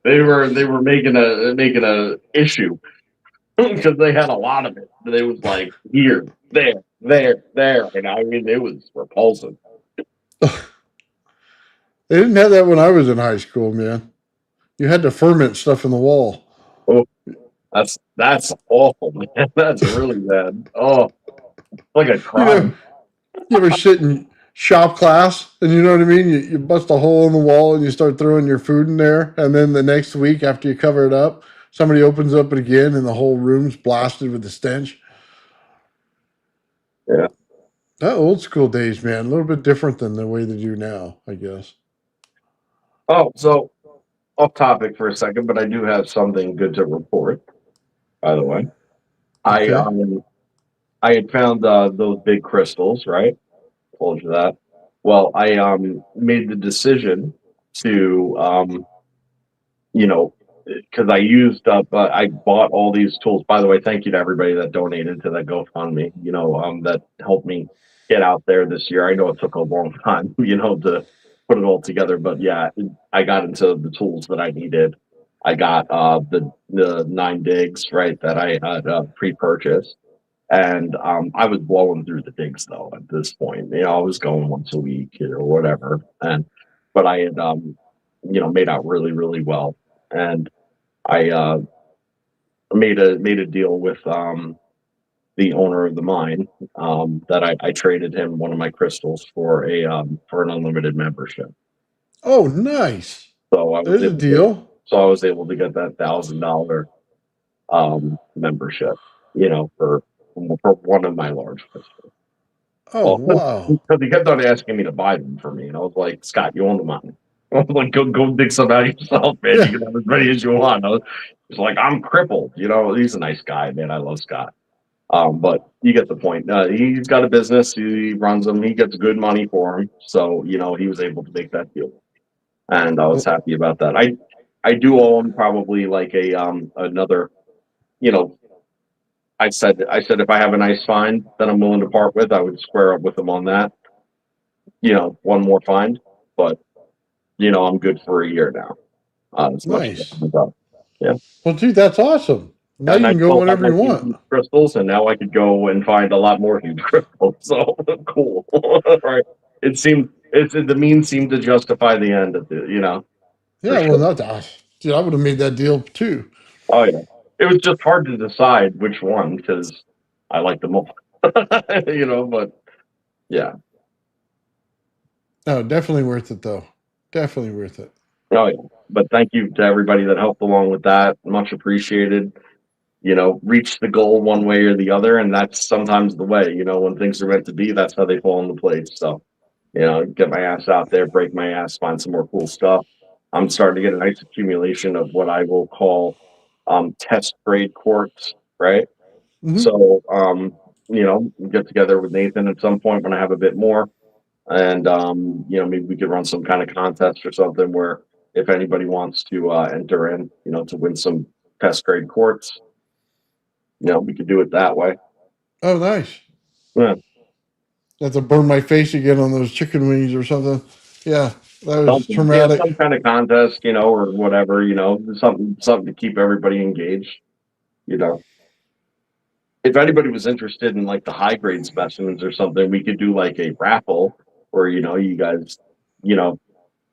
S3: they were making a issue because they had a lot of it. But it was like here, there, and I mean it was repulsive.
S2: They didn't have that when I was in high school, man. You had to ferment stuff in the wall.
S3: Oh, that's awful, man. That's really bad. Oh, like a
S2: You know,
S3: crime.
S2: you ever sit in shop class and you know what I mean? You bust a hole in the wall and you start throwing your food in there. And then the next week, after you cover it up, somebody opens up it again and the whole room's blasted with the stench.
S3: Yeah.
S2: That old school days, man, a little bit different than the way they do now, I guess.
S3: Oh, so off topic for a second, but I do have something good to report. By the way, I
S2: Okay.
S3: I had found those big crystals, right? Told you that. Well, I made the decision to you know because I used up I bought all these tools. By the way, thank you to everybody that donated to that GoFundMe. That helped me get out there this year. I know it took a long time, to put it all together, but yeah, I got into the tools that I needed. I got the 9 digs right that I had pre-purchased. And I was blowing through the digs though at this point. I was going once a week or whatever. And but I had made out really really well, and I made a deal with the owner of the mine, that I traded him one of my crystals for an unlimited membership.
S2: Oh, nice.
S3: So I was
S2: There's a
S3: able to,
S2: deal.
S3: get that $1,000 membership, for one of my large crystals.
S2: Oh,
S3: Well,
S2: wow.
S3: because he kept on asking me to buy them for me, and I was like, Scott, you own the mine. I was like, go dig some out yourself, man.
S2: Yeah.
S3: You can have as many as you want. He's like, I'm crippled. He's a nice guy, man. I love Scott. But you get the point. He's got a business. He runs them. He gets good money for him. So, he was able to make that deal. And I was happy about that. I do owe him probably like another, you know, I said if I have a nice find that I'm willing to part with, I would square up with him on that. One more find. But, I'm good for a year now. As much as
S2: Nice.
S3: I go. Yeah.
S2: Well, dude, that's awesome. Now you
S3: And I
S2: can go
S3: still have
S2: whenever
S3: my
S2: you
S3: huge
S2: want.
S3: crystals, and now I could go and find a lot more huge crystals. So cool, right? The means seemed to justify the end of it, for
S2: Yeah, well,
S3: sure.
S2: not that. Dude, I would have made that deal too.
S3: Oh yeah, it was just hard to decide which one because I like them all, But yeah,
S2: No, definitely worth it though. Definitely worth it.
S3: oh yeah. But thank you to everybody that helped along with that. Much appreciated. Reach the goal one way or the other, and that's sometimes the way. When things are meant to be, that's how they fall into place. So. Get my ass out there, break my ass, find some more cool stuff. I'm starting to get a nice accumulation of what I will call test grade quartz, right?
S2: Hmm.
S3: So, get together with Nathan at some point when I have a bit more, and maybe we could run some kind of contest or something where if anybody wants to enter in, to win some test grade quartz, we could do it that way.
S2: Oh, nice.
S3: Yeah.
S2: I have to burn my face again on those chicken wings or something. Yeah, that was
S3: Something, yeah,
S2: traumatic.
S3: some kind of contest, or whatever, something to keep everybody engaged, you know. If anybody was interested in like the high grade specimens or something, we could do like a raffle where, you guys, you know,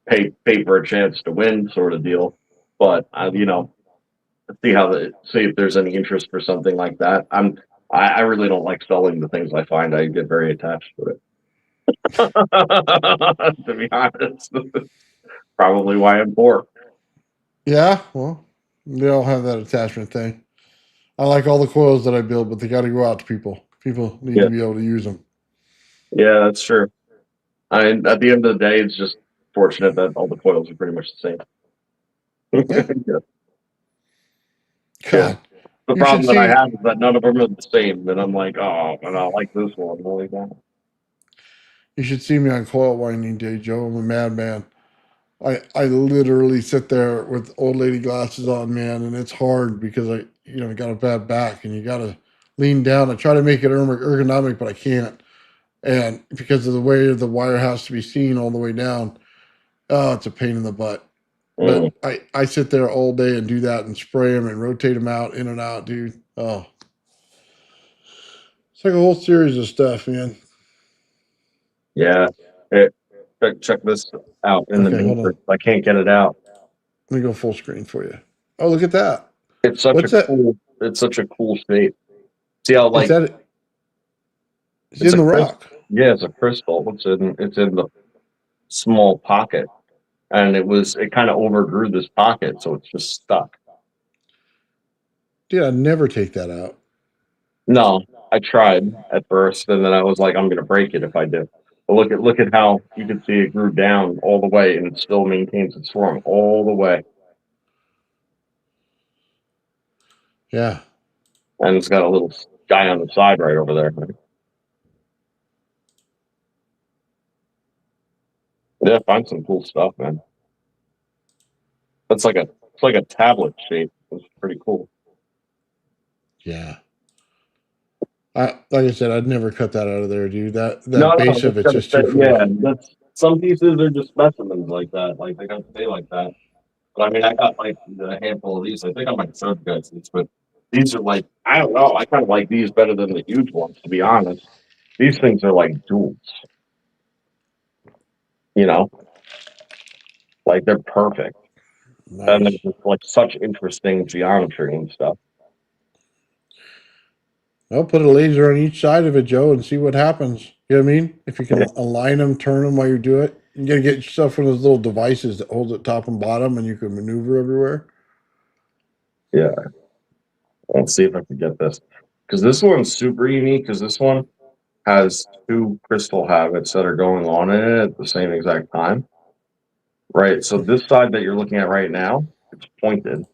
S3: pay for a chance to win sort of deal. But see if there's any interest for something like that. I really don't like selling the things I find. I get very attached to it. To be honest. Probably why I'm poor.
S2: Yeah, well, they all have that attachment thing. I like all the coils that I build, but they got to go out to people. People need
S3: Yeah.
S2: to be able to use them.
S3: Yeah, that's true. I mean, at the end of the day, it's just fortunate that all the coils are pretty much the same.
S2: Yeah.
S3: Yeah.
S2: God,
S3: The
S2: you should
S3: problem that I
S2: see.
S3: have is that none of them are the same. And I'm like, oh, and I like this one. Really bad.
S2: You should see me on coil winding day, Joe. I'm a madman. I literally sit there with old lady glasses on, man, and it's hard because I got a bad back and you got to lean down. I try to make it ergonomic, but I can't. And because of the way the wire has to be seen all the way down, oh, it's a pain in the butt. But I sit there all day and do that and spray them and rotate them out, in and out, dude. Oh, it's like a whole series of stuff, man.
S3: Yeah. Hey, check this out in the
S2: Okay, hold on.
S3: matrix. I can't get it out.
S2: Let me go full screen for you. Oh, look at that.
S3: It's such
S2: What's that?
S3: it's such a cool shape. See how
S2: Is
S3: like
S2: that? It's
S3: it's
S2: in
S3: a
S2: the
S3: crystal.
S2: rock.
S3: Yeah, it's a crystal. It's in the small pocket. And it kind of overgrew this pocket, so it's just stuck.
S2: Dude, I'd never take that out.
S3: No, I tried at first, and then I was like, I'm gonna break it if I do. But look at how you can see it grew down all the way, and it still maintains its form all the way,
S2: Yeah.
S3: and it's got a little guy on the side right over there. Yeah, find some cool stuff, man. It's like a tablet shape. It's pretty cool.
S2: Yeah. Like I said, I'd never cut that out of there, dude. That
S3: No,
S2: base
S3: that's
S2: of it's
S3: gonna
S2: just
S3: say,
S2: too full.
S3: yeah. That's some pieces are just specimens like that. Like they got to stay like that. But I mean, I got like a handful of these. I think I might show you guys these, but these are like, I don't know. I kind of like these better than the huge ones, to be honest. These things are like jewels, you know? Like they're perfect. And
S2: Nice.
S3: there's like such interesting geometry and stuff.
S2: Well, put a laser on each side of it, Joe, and see what happens. You know what I mean? If you can
S3: Yeah.
S2: align them, turn them while you do it, you gotta get yourself one of those little devices that hold it top and bottom, and you can maneuver everywhere.
S3: Yeah. Let's see if I can get this. Because this one's super unique, because this one has two crystal habits that are going on in it at the same exact time. Right. So this side that you're looking at right now, it's pointed.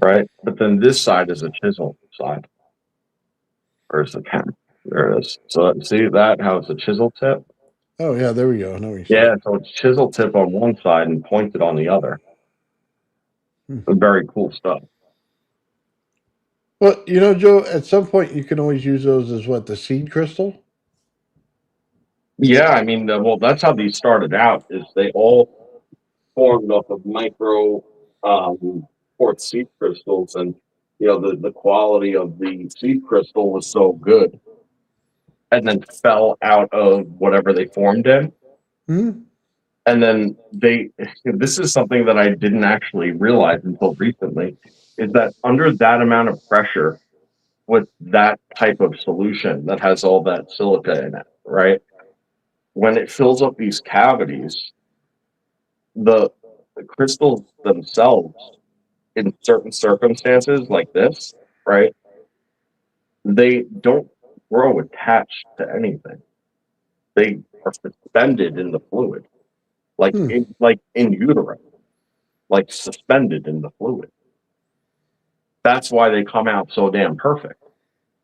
S3: Right. But then this side is a chisel side. Where's the pen? There it is. So see that how it's a chisel tip?
S2: Oh yeah, there we go. Now we see
S3: Yeah,
S2: it.
S3: so it's chisel tip on one side and pointed on the other.
S2: Hmm.
S3: Very cool stuff.
S2: Well, you know, Joe, at some point you can always use those as what, the seed crystal?
S3: Yeah, I mean, well, that's how these started out. Is they all formed off of micro quartz seed crystals, and the quality of the seed crystal was so good, and then fell out of whatever they formed in.
S2: Hmm?
S3: And then this is something that I didn't actually realize until recently, is that under that amount of pressure with that type of solution that has all that silica in it, right? When it fills up these cavities, the, the crystals themselves, in certain circumstances like this, right, they don't grow attached to anything. They are suspended in the fluid,
S2: Hmm.
S3: like in utero, like suspended in the fluid. That's why they come out so damn perfect.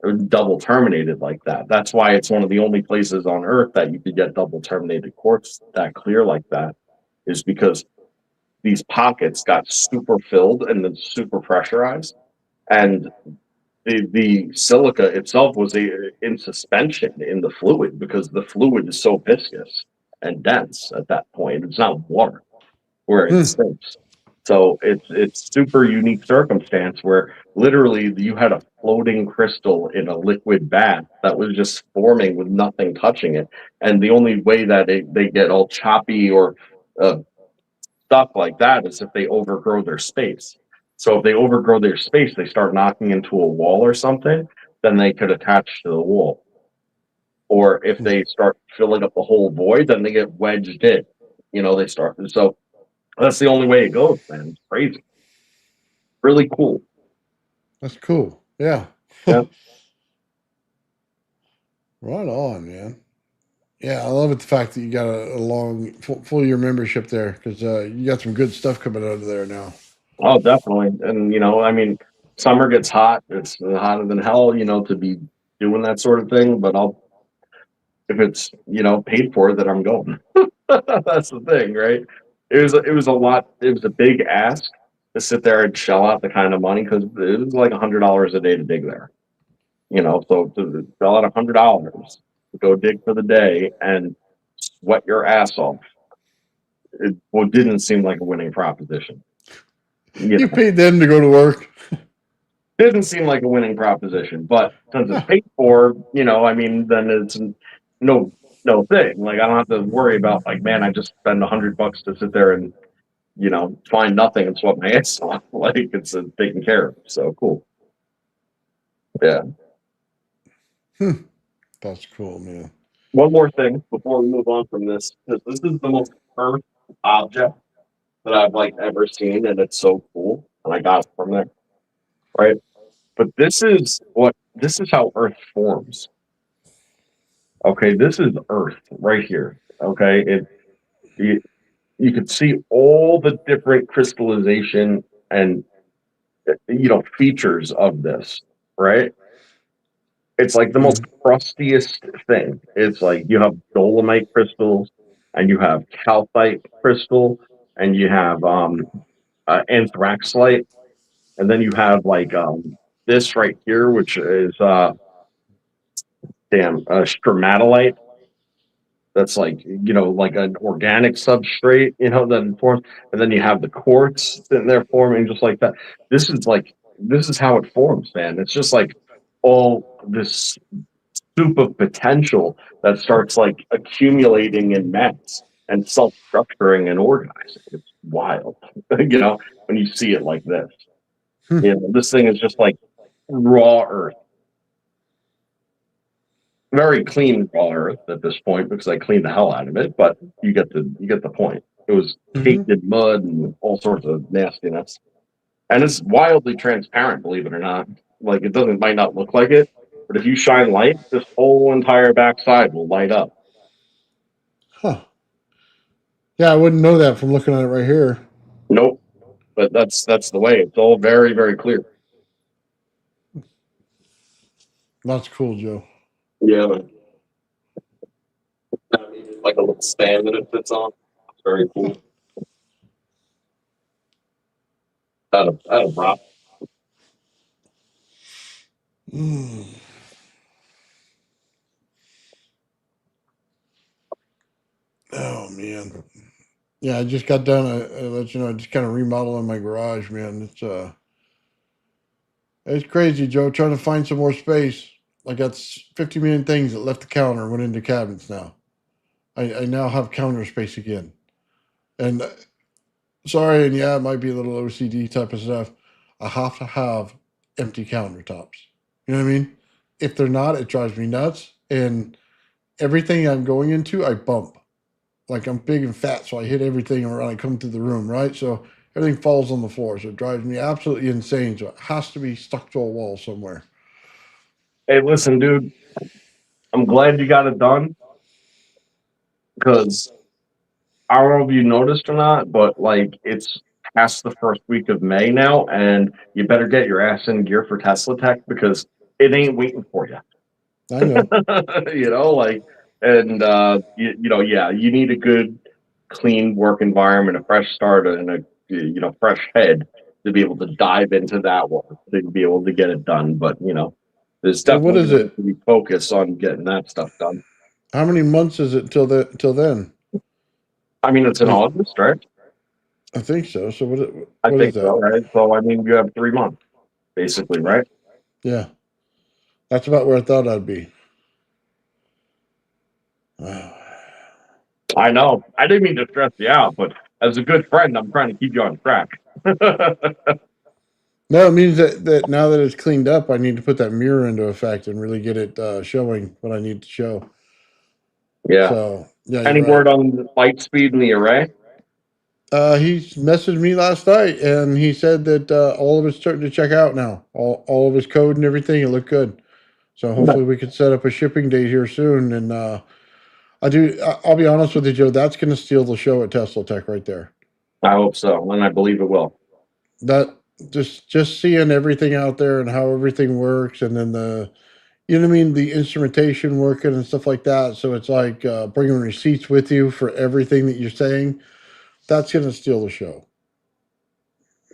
S3: Or double terminated like that. That's why it's one of the only places on Earth that you could get double terminated quartz that clear like that, is because these pockets got super filled and then super pressurized, and the silica itself was in suspension in the fluid because the fluid is so viscous and dense at that point. It's not water where it
S2: Hmm.
S3: sinks. So it's super unique circumstance where literally you had a floating crystal in a liquid bath that was just forming with nothing touching it, and the only way that they get all choppy or uh, stuff like that is if they overgrow their space. So if they overgrow their space, they start knocking into a wall or something, then they could attach to the wall. Or if they start filling up the whole void, then they get wedged in. They start. So that's the only way it goes, man. It's crazy. Really cool.
S2: That's cool. Yeah.
S3: Yeah.
S2: Right on, man. Yeah, I love it, the fact that you got a long full year membership there, because you got some good stuff coming out of there now.
S3: Oh, definitely. And I mean, summer gets hot. It's hotter than hell, to be doing that sort of thing. But if it's paid for, then I'm going. That's the thing, right? It was a lot. It was a big ask to sit there and shell out the kind of money, because it was like $100 a day to dig there. So to shell out $100 to go dig for the day and sweat your ass off, didn't seem like a winning proposition.
S2: You paid them to go to work.
S3: Didn't seem like a winning proposition, but since it's paid for, I mean, then it's no thing. Like I don't have to worry about, like, man, I just spend $100 to sit there and find nothing and sweat my ass off. Like it's taken care of. So cool. Yeah.
S2: That's cool, man.
S3: One more thing before we move on from this, because this is the most Earth object that I've like ever seen, and it's so cool, and I got it from there, right? But this is how Earth forms. Okay, this is Earth right here. Okay, you, you can see all the different crystallization and features of this, right? It's like the most
S2: Mhm.
S3: crustiest thing. It's like you have dolomite crystals, and you have calcite crystal, and you have anthraxite, and then you have like this right here, which is stromatolite. That's like like an organic substrate, that forms, and then you have the quartz sitting there forming just like that. This is how it forms, man. It's just like all this soup of potential that starts like accumulating in mass. and self-structuring and organizing. It's wild, you know, when you see it like this.
S2: Hmm.
S3: You know, this thing is just like raw earth, very clean raw earth at this point because I cleaned the hell out of it. But you get the point. It was
S2: Hmm.
S3: caked in mud and all sorts of nastiness, and it's wildly transparent. Believe it or not, like it doesn't might not look like it, but if you shine light, this whole entire backside will light up.
S2: Huh. Yeah, I wouldn't know that from looking at it right here.
S3: Nope, but that's the way. It's all very very clear.
S2: That's cool, Joe.
S3: Yeah, man. Like a little stand that it fits on. It's very cool. Out of rock.
S2: Mm. Oh man. Yeah, I just got done. I let you know, just kind of remodeling my garage, man. It's crazy, Joe. Trying to find some more space. I got 50 million things that left the counter and went into cabinets now. I now have counter space again. And sorry, and yeah, it might be a little OCD type of stuff. I have to have empty countertops. You know what I mean? If they're not, it drives me nuts. And everything I'm going into, I bump. Like I'm big and fat, so I hit everything when I come through the room, right? So everything falls on the floor. So it drives me absolutely insane. So it has to be stuck to a wall somewhere.
S3: Hey, listen, dude. I'm glad you got it done because I don't know if you noticed or not, but like it's past the first week of May now, and you better get your ass in gear for Tesla Tech because it ain't waiting for you.
S2: I know.
S3: You know, like, and you know, yeah, you need a good, clean work environment, a fresh start, and a fresh head to be able to dive into that work to be able to get it done. But you know, there's
S2: Well, what
S3: definitely
S2: is
S3: going to
S2: it?
S3: have to be focus on getting that stuff done.
S2: How many months is it till then?
S3: I mean, it's in
S2: Like
S3: August, right?
S2: I think so. So
S3: I
S2: what is
S3: think
S2: that?
S3: so, right? So I mean, you have 3 months basically, right?
S2: Yeah, that's about where I thought I'd be. Wow.
S3: I know. I didn't mean to stress you out, but as a good friend, I'm trying to keep you on track.
S2: No, it means that now that it's cleaned up, I need to put that mirror into effect and really get it showing what I need to show.
S3: Yeah.
S2: So yeah, you're
S3: Any
S2: right.
S3: word on the light speed in the array?
S2: He messaged me last night and he said that all of it's starting to check out now. All of his code and everything, it looked good. So hopefully we could set up a shipping date here soon. And I'll be honest with you, Joe. That's going to steal the show at Tesla Tech right there.
S3: I hope so, and I believe it will.
S2: That just seeing everything out there and how everything works, and then you know what I mean, the instrumentation working and stuff like that. So it's like bringing receipts with you for everything that you're saying. That's going to steal the show.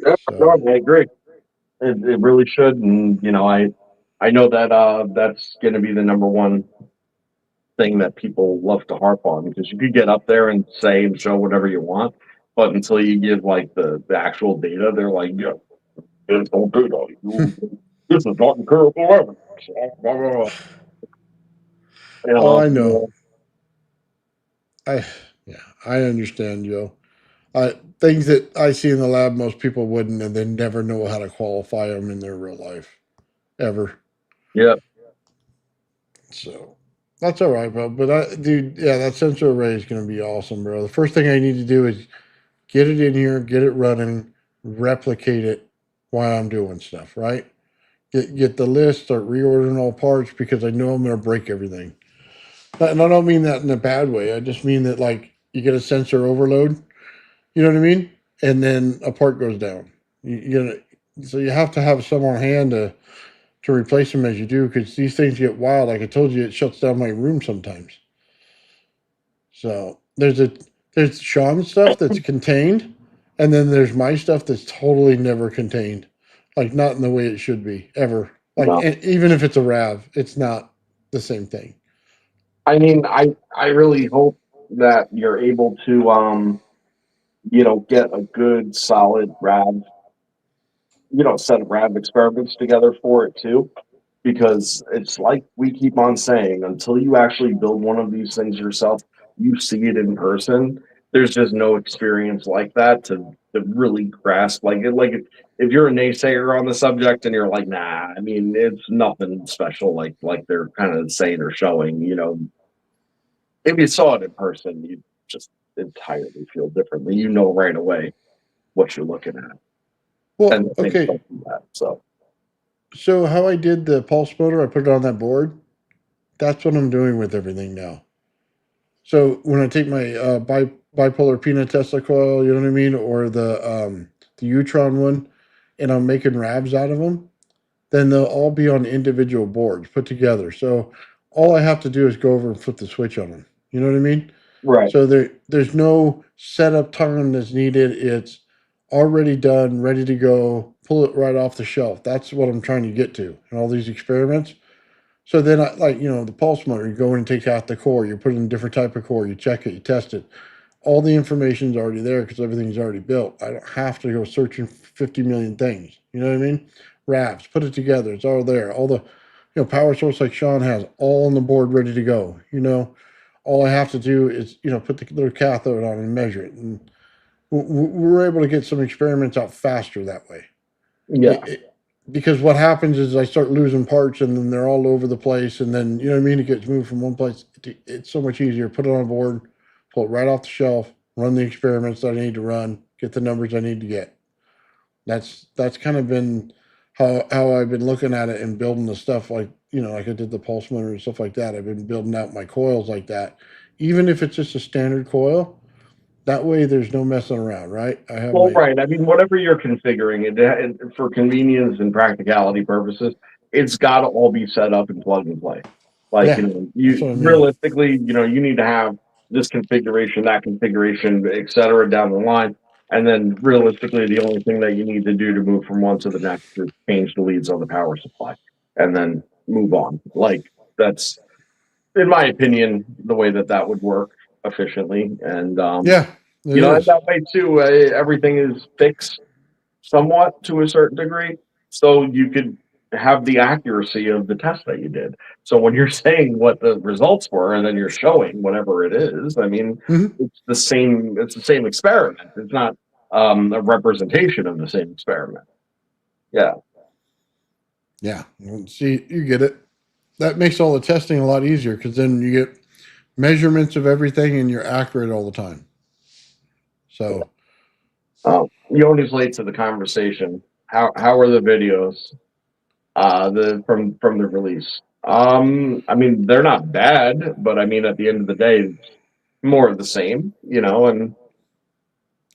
S3: Yeah,
S2: So
S3: no, I agree. It really should, and you know, I know that that's going to be the number one thing that people love to harp on because you could get up there and say and show whatever you want, but until you give like the actual data, they're like, yeah, it's all data. This is not empirical evidence. Blah, blah, blah. You
S2: oh,
S3: know,
S2: I know.
S3: yeah.
S2: I yeah, I understand, Joe. Things that I see in the lab, most people wouldn't, and they never know how to qualify them in their real life ever.
S3: Yeah.
S2: So that's all right, bro. But dude, yeah, that sensor array is going to be awesome, bro. The first thing I need to do is get it in here, get it running, replicate it while I'm doing stuff, right? Get the list, start reordering all parts because I know I'm going to break everything. And I don't mean that in a bad way. I just mean that like you get a sensor overload, you know what I mean, and then a part goes down. You know, so you have to have some on hand to replace them as you do because these things get wild. Like I told you, it shuts down my room sometimes. So there's Sean's stuff that's contained, and then there's my stuff that's totally never contained, like not in the way it should be ever. Like
S3: No.
S2: even if it's a Rav, it's not the same thing.
S3: I mean, I really hope that you're able to get a good solid RAV, set of RAV experiments together for it too. Because it's like we keep on saying, until you actually build one of these things yourself, you see it in person, there's just no experience like that to really grasp. If you're a naysayer on the subject and you're like, nah, I mean, it's nothing special like they're kind of saying or showing. If you saw it in person, you just entirely feel differently. You know right away what you're looking at,
S2: Well,
S3: and things
S2: okay.
S3: don't do that. So
S2: So how I did the pulse motor, I put it on that board. That's what I'm doing with everything now. So when I take my bipolar peanut Tesla coil, you know what I mean, or the Utron one, and I'm making rabs out of them, then they'll all be on individual boards put together. So all I have to do is go over and flip the switch on them. You know what I mean?
S3: right,
S2: So there's no setup time that's needed. It's already done, ready to go. Pull it right off the shelf. That's what I'm trying to get to in all these experiments. So then, the pulse motor, you go in and take out the core, you put in a different type of core, you check it, you test it. All the information's already there because everything's already built. I don't have to go searching for 50 million things. You know what I mean? Wraps, put it together. It's all there. All the, power source like Sean has, all on the board ready to go. All I have to do is, put the little cathode on and measure it. And we're able to get some experiments out faster that way.
S3: yeah.
S2: Because what happens is I start losing parts and then they're all over the place. And then, you know what I mean? It gets moved from one place. It's so much easier. Put it on a board, pull it right off the shelf, run the experiments that I need to run, get the numbers I need to get. That's kind of been how I've been looking at it and building the stuff like I did the pulse motor and stuff like that. I've been building out my coils like that. Even if it's just a standard coil, that way there's no messing around, right? I have
S3: Well,
S2: my
S3: right. I mean, whatever you're configuring, for convenience and practicality purposes, it's got to all be set up and plug and play. Like,
S2: yeah, that's
S3: you
S2: what I mean.
S3: realistically, you need to have this configuration, that configuration, et cetera, down the line. And then realistically, the only thing that you need to do to move from one to the next is change the leads on the power supply and then move on. Like, that's, in my opinion, the way that would work efficiently. And,
S2: Yeah, it
S3: and
S2: is.
S3: that way too, everything is fixed somewhat to a certain degree, so you could have the accuracy of the test that you did. So when you're saying what the results were, and then you're showing whatever it is, I mean,
S2: Hmm.
S3: it's the same. It's the same experiment. It's not a representation of the same experiment. Yeah.
S2: Yeah. Well, see, you get it. That makes all the testing a lot easier because then you get measurements of everything and you're accurate all the time. So,
S3: You always late to the conversation. How are the videos? The from the release. I mean, they're not bad, but I mean, at the end of the day, it's more of the same, and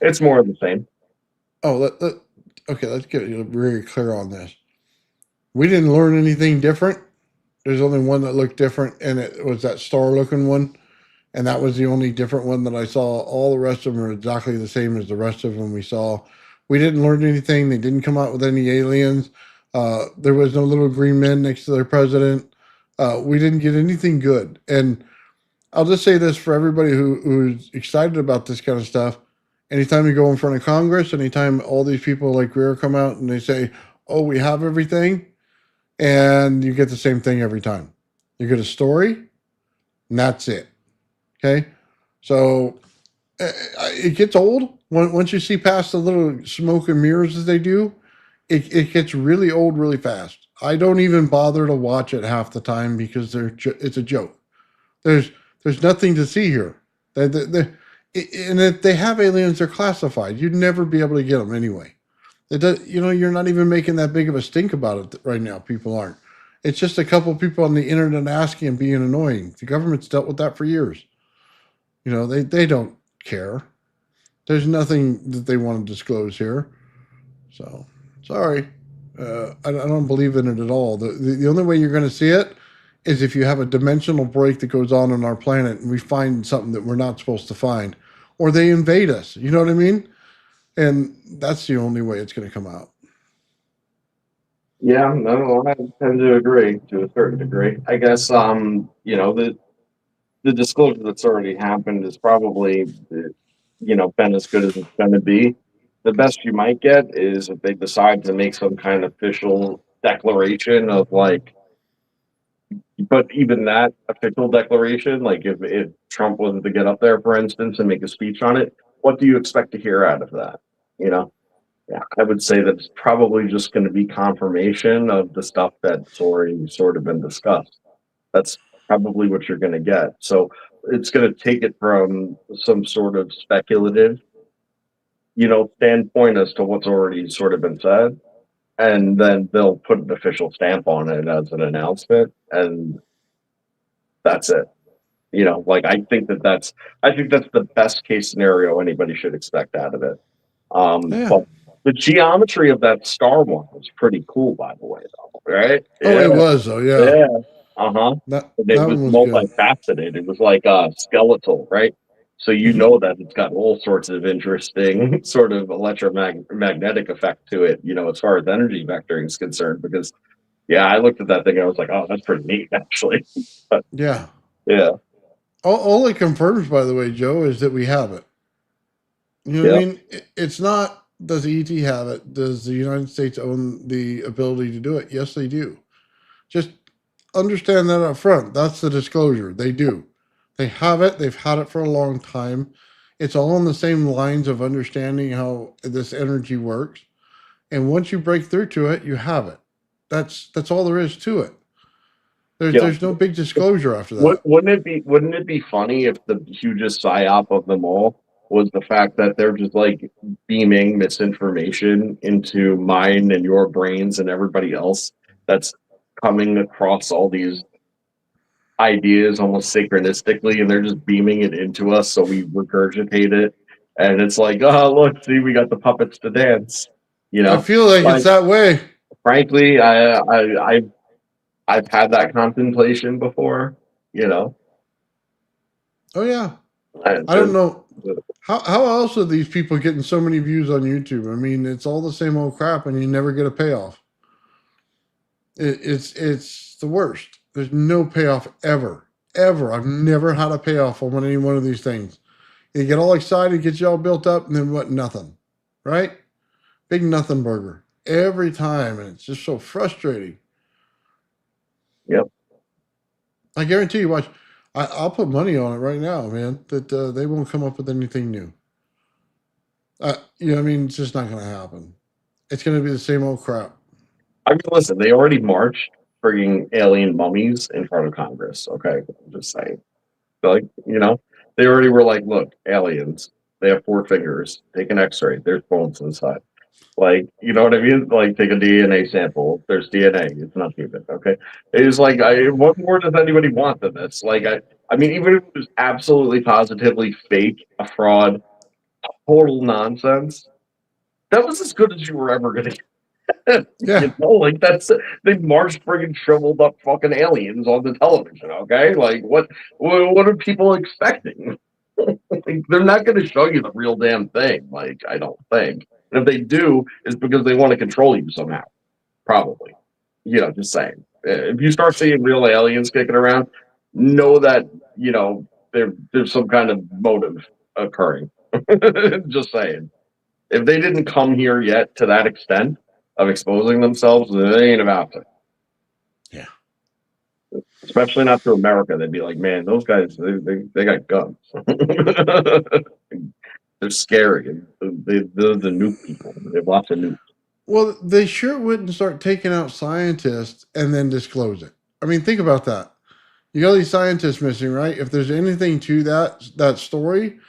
S3: it's more of the same.
S2: oh, okay, let's get very clear on this. We didn't learn anything different. There's only one that looked different, and it was that star looking one. And that was the only different one that I saw. All the rest of them are exactly the same as the rest of them we saw. We didn't learn anything. They didn't come out with any aliens. There was no little green men next to their president. We didn't get anything good. And I'll just say this for everybody who's excited about this kind of stuff. Anytime you go in front of Congress, anytime all these people like Greer come out and they say, oh, we have everything, and you get the same thing every time. You get a story, and that's it. Okay, so it gets old once you see past the little smoke and mirrors as they do. It gets really old really fast. I don't even bother to watch it half the time because it's a joke. There's there's nothing to see here. And if they have aliens, they're classified. You'd never be able to get them anyway. You're not even making that big of a stink about it right now. People aren't. It's just a couple of people on the internet asking and being annoying. The government's dealt with that for years. They don't care. There's nothing that they want to disclose here. So, sorry. I don't believe in it at all. The only way you're going to see it is if you have a dimensional break that goes on our planet and we find something that we're not supposed to find, or they invade us. You know what I mean? And that's the only way it's going to come out.
S3: Yeah, no, I tend to agree to a certain degree. I guess, the disclosure that's already happened is probably, been as good as it's going to be. The best you might get is if they decide to make some kind of official declaration of like, But even that official declaration, like if Trump was to get up there, for instance, and make a speech on it, what do you expect to hear out of that? You know, yeah, I would say that it's probably just going to be confirmation of the stuff that's already sort of been discussed. That's probably what you're going to get. So it's going to take it from some sort of speculative, standpoint as to what's already sort of been said, and then they'll put an official stamp on it as an announcement, and that's it. Like I think that's the best case scenario anybody should expect out of it.
S2: Yeah.
S3: But the geometry of that star one was pretty cool, by the way, though, right?
S2: Oh,
S3: Yeah,
S2: it was though. Yeah.
S3: yeah, uh-huh.
S2: That
S3: It was
S2: one was good.
S3: multifaceted. It was like skeletal, right? So
S2: Mhm.
S3: that it's got all sorts of interesting sort of electromagnetic effect to it, as far as energy vectoring is concerned. Because yeah, I looked at that thing and I was like, oh, that's pretty neat, actually. But
S2: Yeah.
S3: yeah,
S2: All it confirms, by the way, Joe, is that we have it. You know what I
S3: yeah,
S2: mean? It's not, does ET have it? Does the United States own the ability to do it? Yes, they do. Just understand that up front. That's the disclosure. They do. They have it. They've had it for a long time. It's all on the same lines of understanding how this energy works. And once you break through to it, you have it. That's all there is to it.
S3: yeah.
S2: There's no big disclosure after that.
S3: Wouldn't it be funny if the hugest psyop of them all was the fact that they're just like beaming misinformation into mine and your brains and everybody else that's coming across all these ideas almost synchronistically, and they're just beaming it into us so we regurgitate it, and it's like, oh, look, see, we got the puppets to dance,
S2: I feel like it's
S3: like,
S2: that way.
S3: frankly, I've had that contemplation before, you know.
S2: Oh yeah.
S3: And
S2: I don't know how else are these people getting so many views on YouTube. I mean, it's all the same old crap, and you never get a payoff. It's the worst. There's no payoff ever, ever. I've never had a payoff on any one of these things. You get all excited, get you all built up, and then what? Nothing, right? Big nothing burger every time, and it's just so frustrating.
S3: yep.
S2: I guarantee you. Watch. I'll put money on it right now, man. That they won't come up with anything new. I mean, it's just not going to happen. It's going to be the same old crap.
S3: I mean, listen, they already marched frigging alien mummies in front of Congress. Okay, I'm just saying. Like, they already were like, look, aliens. They have 4 fingers. Take an X-ray. There's bones inside. Like, you know what I mean? Like, take a DNA sample. There's DNA. It's not human. Okay. It's like, what more does anybody want than this? Like, I mean, even if it was absolutely positively fake, a fraud, total nonsense, that was as good as you were ever going to get.
S2: Yeah.
S3: Like they marched friggin' shriveled up fucking aliens on the television. Okay. Like, what are people expecting? Like, they're not going to show you the real damn thing. Like, I don't think. And if they do, it's because they want to control you somehow. Probably. Just saying. If you start seeing real aliens kicking around, know that, there's some kind of motive occurring. Just saying. If they didn't come here yet to that extent of exposing themselves, they ain't about to.
S2: Yeah.
S3: Especially not to America. They'd be like, man, those guys, they got guns. They're scary. They're the nuke people. They have lots of nukes.
S2: Well, they sure wouldn't start taking out scientists and then disclose it. I mean, think about that. You got these scientists missing, right? If there's anything to that story,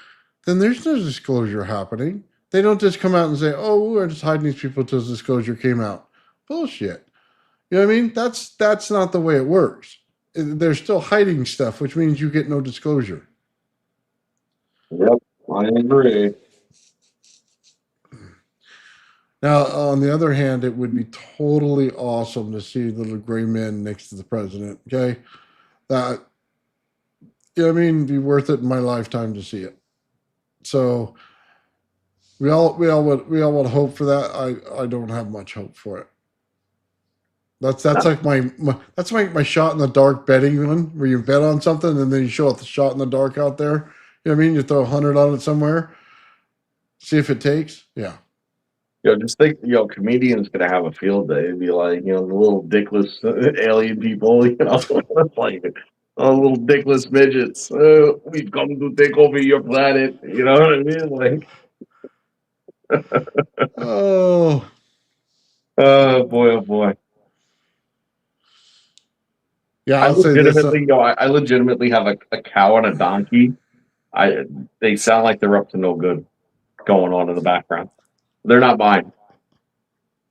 S2: then there's no disclosure happening. They don't just come out and say, "Oh, we're just hiding these people until disclosure came out." Bullshit. You know what I mean? That's not the way it works. They're still hiding stuff, which means you get no disclosure.
S3: Yep, I agree.
S2: Now, on the other hand, it would be totally awesome to see little gray men next to the president. Okay, that I mean, be worth it in my lifetime to see it. So we all would hope for that. I don't have much hope for it. That's like my shot in the dark betting one, where you bet on something and then you show up the shot in the dark out there. You know what I mean? You throw 100 on it somewhere, see if it takes. Yeah.
S3: Just think, comedians gonna have a field day. It'd be like, the little dickless alien people, like little dickless midgets. We've come to take over your planet. You know what I mean? Like,
S2: Oh,
S3: oh boy, oh boy.
S2: yeah.
S3: I
S2: I'll say this.
S3: legitimately, I legitimately have a cow and a donkey. They sound like they're up to no good going on in the background. They're not mine.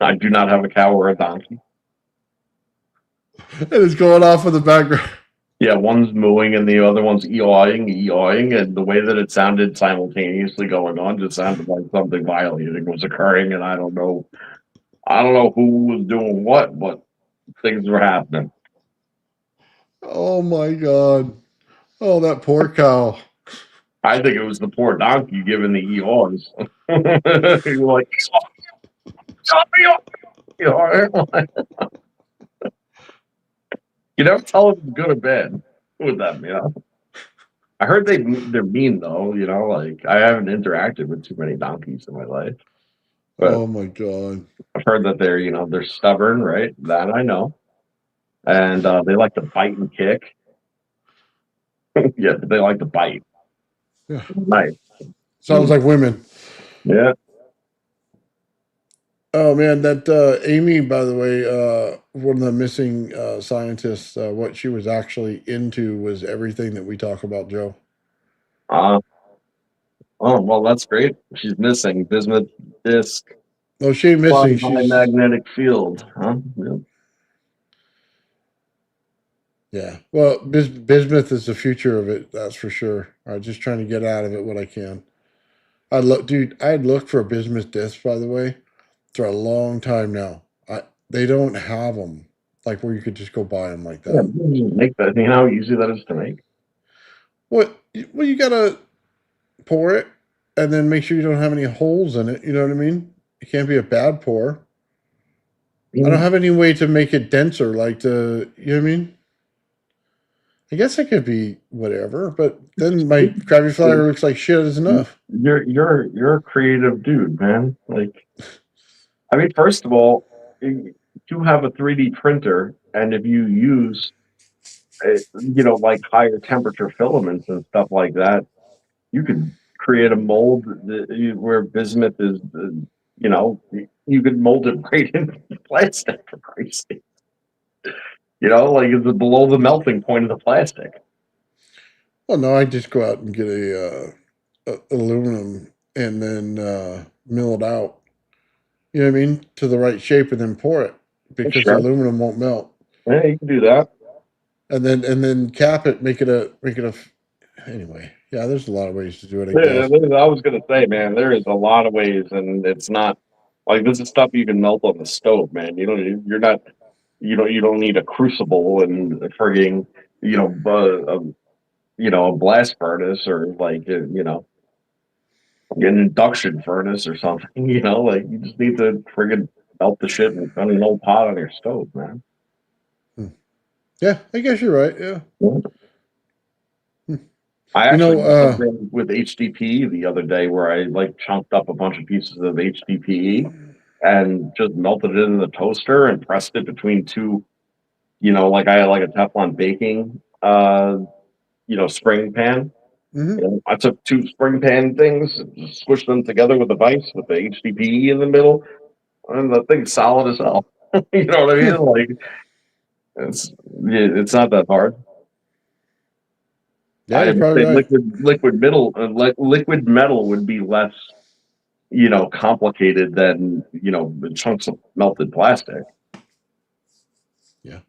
S3: I do not have a cow or a donkey.
S2: It is going off in the background.
S3: Yeah, one's mooing and the other one's eawing, and the way that it sounded simultaneously going on just sounded like something violating was occurring, and I don't know who was doing what, but things were happening.
S2: Oh my god. Oh, that poor cow.
S3: I think it was the poor donkey giving the eaws. You're like, you never tell if it's good or bad with them. I heard they're mean though. Like I haven't interacted with too many donkeys in my life, but
S2: Oh my god.
S3: I've heard that they're stubborn, right? That I know, and they like to bite and kick. Yeah, they like to bite.
S2: Yeah.
S3: Nice.
S2: Sounds like women.
S3: Yeah.
S2: Oh man, that Amy, by the way, one of the missing scientists, what she was actually into was everything that we talk about, Joe.
S3: Oh well, that's great. She's missing bismuth disc,
S2: Oh, she ain't missing.
S3: high
S2: She's
S3: magnetic field, huh? Yeah.
S2: yeah. Well, bismuth is the future of it. That's for sure. I'm just trying to get out of it what I can. Dude. I'd looked for a bismuth disc, by the way, for a long time now. They don't have them like where you could just go buy them like
S3: Yeah,
S2: that.
S3: make that. You know how easy that is to make.
S2: What? Well, you gotta pour it and then make sure you don't have any holes in it. You know what I mean? It can't be a bad pour. I don't have any way to make it denser, like you know what I mean? I guess it could be whatever, but then my Krabby Flyer looks like shit is enough.
S3: You're a creative dude, man. Like, I mean, first of all, you have a 3D printer, and if you use, like higher temperature filaments and stuff like that, you could create a mold where bismuth is, you could mold it right into plastic for Christ's sake. Like it's below the melting point of the plastic.
S2: Well, no, I just go out and get a aluminum and then mill it out. You know what I mean? To the right shape and then pour it because the
S3: Sure.
S2: aluminum won't melt.
S3: Yeah, you can do that.
S2: And then cap it, make it a anyway. Yeah, there's a lot of ways to do it, I
S3: Yeah,
S2: guess.
S3: I was gonna say, man, there is a lot of ways, and it's not like this is stuff you can melt on the stove, man. You don't need a crucible and a frigging, a blast furnace or like, an induction furnace or something. Like you just need to friggin' melt the shit in an old pot on your stove, man.
S2: Yeah, I guess you're right. Yeah.
S3: I
S2: You
S3: actually
S2: know,
S3: did something with HDPE the other day where I like chunked up a bunch of pieces of HDPE and just melted it in the toaster and pressed it between two, like I had like a Teflon baking, spring pan.
S2: mhm.
S3: I took two spring pan things, squished them together with a vise with the HDPE in the middle, and the thing's solid as hell. You know what I mean? Like it's not that hard.
S2: Yeah,
S3: I
S2: you're
S3: would
S2: probably
S3: say
S2: right.
S3: liquid metal would be less, complicated than chunks of melted plastic.
S2: Yeah.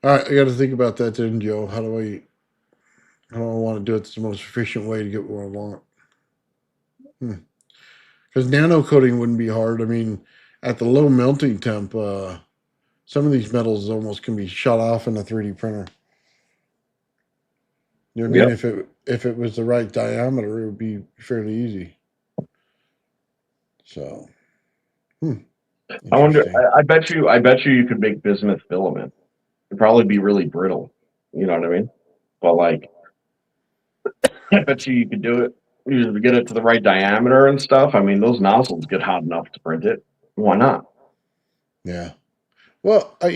S2: All right, I got to think about that then, Joe. How do I want to do it the most efficient way to get what I want? Because nano coating wouldn't be hard. I mean, at the low melting temp, some of these metals almost can be shut off in a 3D printer. You know what I mean?
S3: Yep.
S2: If it was the right diameter, it would be fairly easy. So,
S3: I wonder.
S2: interesting.
S3: I bet you could make bismuth filament. It'd probably be really brittle. You know what I mean? But like, I bet you could do it. You get it to the right diameter and stuff. I mean, those nozzles get hot enough to print it. Why not?
S2: Yeah. Well, I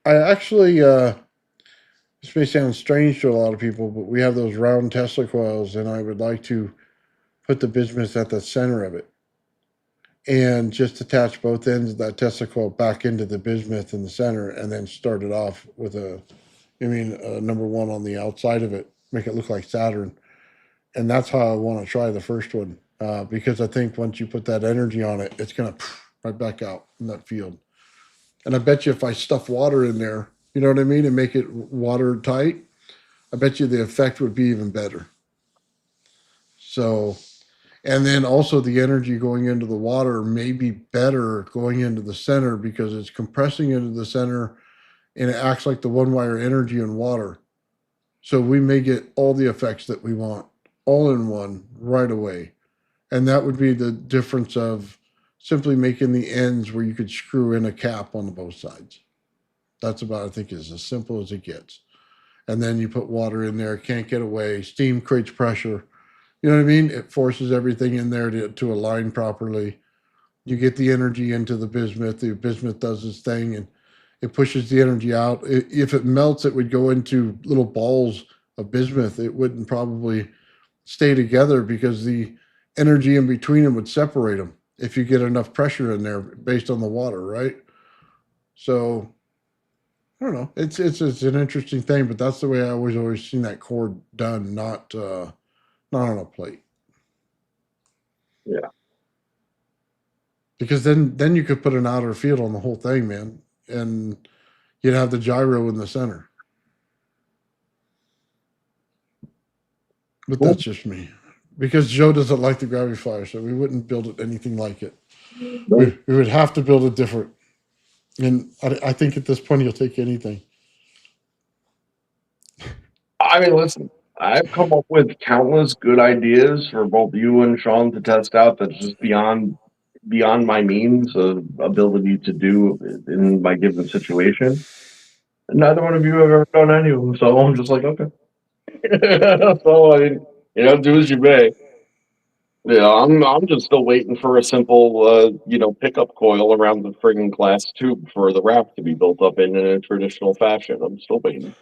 S2: actually, this may sound strange to a lot of people, but we have those round Tesla coils, and I would like to put the bismuth at the center of it and just attach both ends of that Tesla coil back into the bismuth in the center, and then start it off with number one on the outside of it, make it look like Saturn. And that's how I want to try the first one, because I think once you put that energy on it, it's going to right back out in that field. And I bet you if I stuff water in there, you know what I mean, and make it watertight, I bet you the effect would be even better. So, and then also the energy going into the water may be better going into the center because it's compressing into the center and it acts like the one wire energy in water. So we may get all the effects that we want all in one right away. And that would be the difference of simply making the ends where you could screw in a cap on both sides. That's about, I think, is as simple as it gets. And then you put water in there, can't get away. Steam creates pressure. You know what I mean? It forces everything in there to align properly. You get the energy into the bismuth. The bismuth does its thing and it pushes the energy out. If it melts, it would go into little balls of bismuth. It wouldn't probably stay together because the energy in between them would separate them if you get enough pressure in there based on the water, right? So I don't know. It's an interesting thing, but that's the way I always seen that core done, not on a plate.
S3: Yeah.
S2: Because then you could put an outer field on the whole thing, man, and you'd have the gyro in the center. But that's just me. Because Joe doesn't like the gravity flyer, so we wouldn't build it anything like it. We would have to build it different. And I think at this point he'll take anything.
S3: I mean, listen, I've come up with countless good ideas for both you and Sean to test out that's just beyond my means of ability to do in my given situation. And neither one of you have ever done any of them, so I'm just like, okay. So I mean, do as you may. Yeah, I'm just still waiting for a simple, pickup coil around the friggin' glass tube for the wrap to be built up in a traditional fashion. I'm still waiting.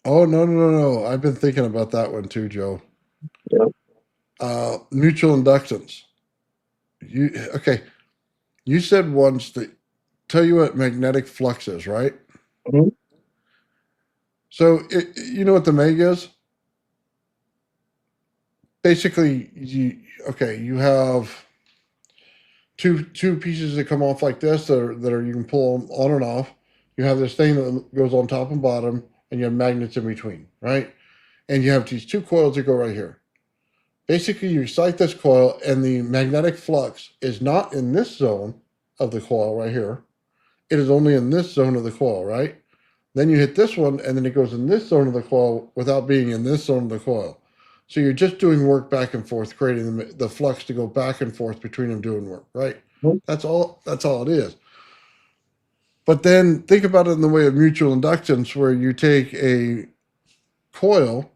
S2: Oh no! I've been thinking about that one too, Joe.
S3: Yeah.
S2: Mutual inductance. You said once that tell you what magnetic flux is, right?
S3: Mhm.
S2: So you know what the meg is? Basically, you have two pieces that come off like this that are you can pull them on and off. You have this thing that goes on top and bottom, and you have magnets in between, right? And you have these two coils that go right here. Basically, you excite this coil, and the magnetic flux is not in this zone of the coil right here. It is only in this zone of the coil, right? Then you hit this one, and then it goes in this zone of the coil without being in this zone of the coil. So you're just doing work back and forth, creating the flux to go back and forth between them doing work, right?
S3: Mhm.
S2: That's all it is. But then think about it in the way of mutual inductance, where you take a coil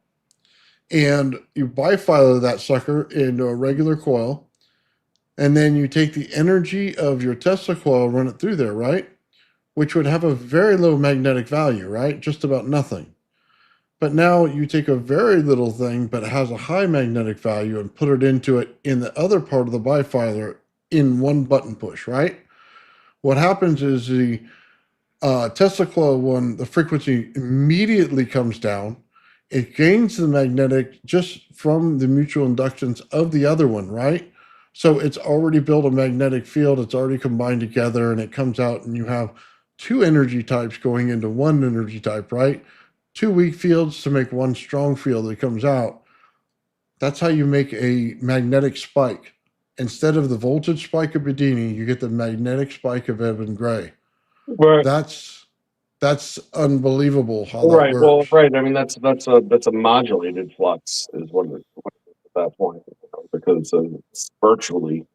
S2: and you bifilar that sucker into a regular coil, and then you take the energy of your Tesla coil, run it through there, right? Which would have a very low magnetic value, right? Just about nothing. But now you take a very little thing, but it has a high magnetic value, and put it into it in the other part of the bifilar in one button push, right? What happens is the Tesla coil one, the frequency immediately comes down. It gains the magnetic just from the mutual inductance of the other one, right? So it's already built a magnetic field. It's already combined together, and it comes out, and you have two energy types going into one energy type, right? Two weak fields to make one strong field that comes out. That's how you make a magnetic spike. Instead of the voltage spike of Bedini, you get the magnetic spike of Eben Gray.
S3: Right.
S2: That's unbelievable how that
S3: Right. Well,
S2: works.
S3: right. I mean, that's a modulated flux is what it is at that point, because it's virtually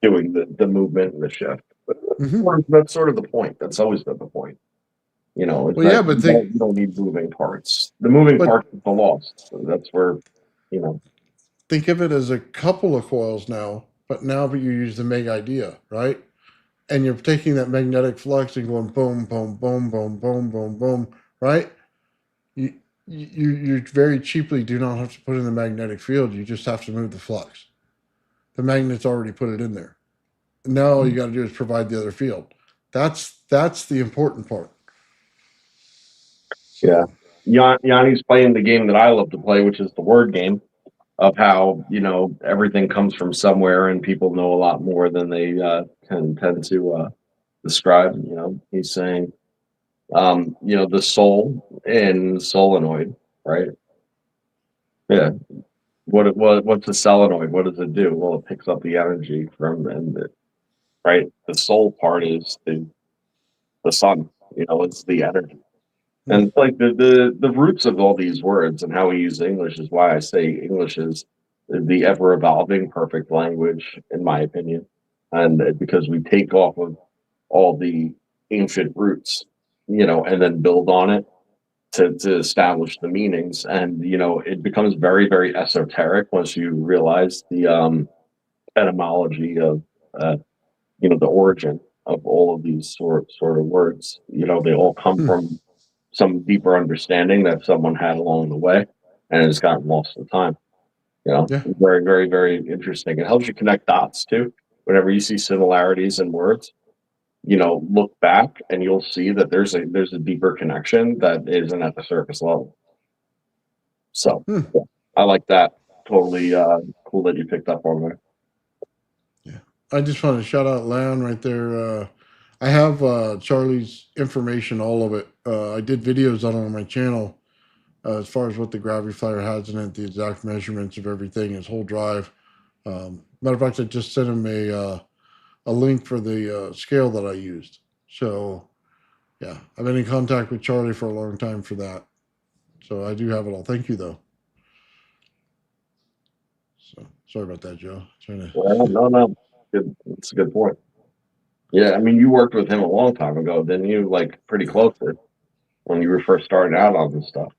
S3: doing the movement and the shift. But
S2: Hmm
S3: that's sort of the point. That's always been the point. You know, it's
S2: Well, yeah,
S3: that
S2: but
S3: you don't need moving parts. The moving
S2: but
S3: parts is the lost. So that's where, you know,
S2: think of it as a couple of coils now, but now you use the Meg idea, right? And you're taking that magnetic flux and going boom, boom, boom, boom, boom, boom, boom, right? You you very cheaply do not have to put in the magnetic field. You just have to move the flux. The magnet's already put it in there. Now all you got to do is provide the other field. That's the important part.
S3: yeah. Yanni's playing the game that I love to play, which is the word game of how, you know, everything comes from somewhere and people know a lot more than they tend to describe. You know, he's saying, you know, the soul in solenoid, right? Yeah. What's a solenoid? What does it do? Well, it picks up the energy from right. The soul part is the sun. You know, it's the energy. And like the roots of all these words and how we use English is why I say English is the ever evolving perfect language, in my opinion. And because we take off of all the ancient roots, you know, and then build on it to establish the meanings. And, you know, it becomes very, very esoteric once you realize the etymology of, you know, the origin of all of these sort of words. You know, they all come from some deeper understanding that someone had along the way and has gotten lost in time. You know,
S2: Yeah.
S3: very, very, very interesting. It helps you connect dots too. Whenever you see similarities in words, you know, look back and you'll see that there's a deeper connection that isn't at the surface level. So
S2: Hmm.
S3: yeah, I like that. Totally cool that you picked up on that.
S2: Yeah. I just want to shout out Lan right there. I have Charlie's information, all of it. I did videos on my channel as far as what the gravity flyer has in it, the exact measurements of everything, his whole drive. Matter of fact, I just sent him a link for the scale that I used. So, yeah, I've been in contact with Charlie for a long time for that. So I do have it all. Thank you, though. So sorry about that, Joe.
S3: Well, no, good. It's a good point. Yeah, I mean, you worked with him a long time ago, didn't you? Like pretty closely when you were first starting out on this stuff.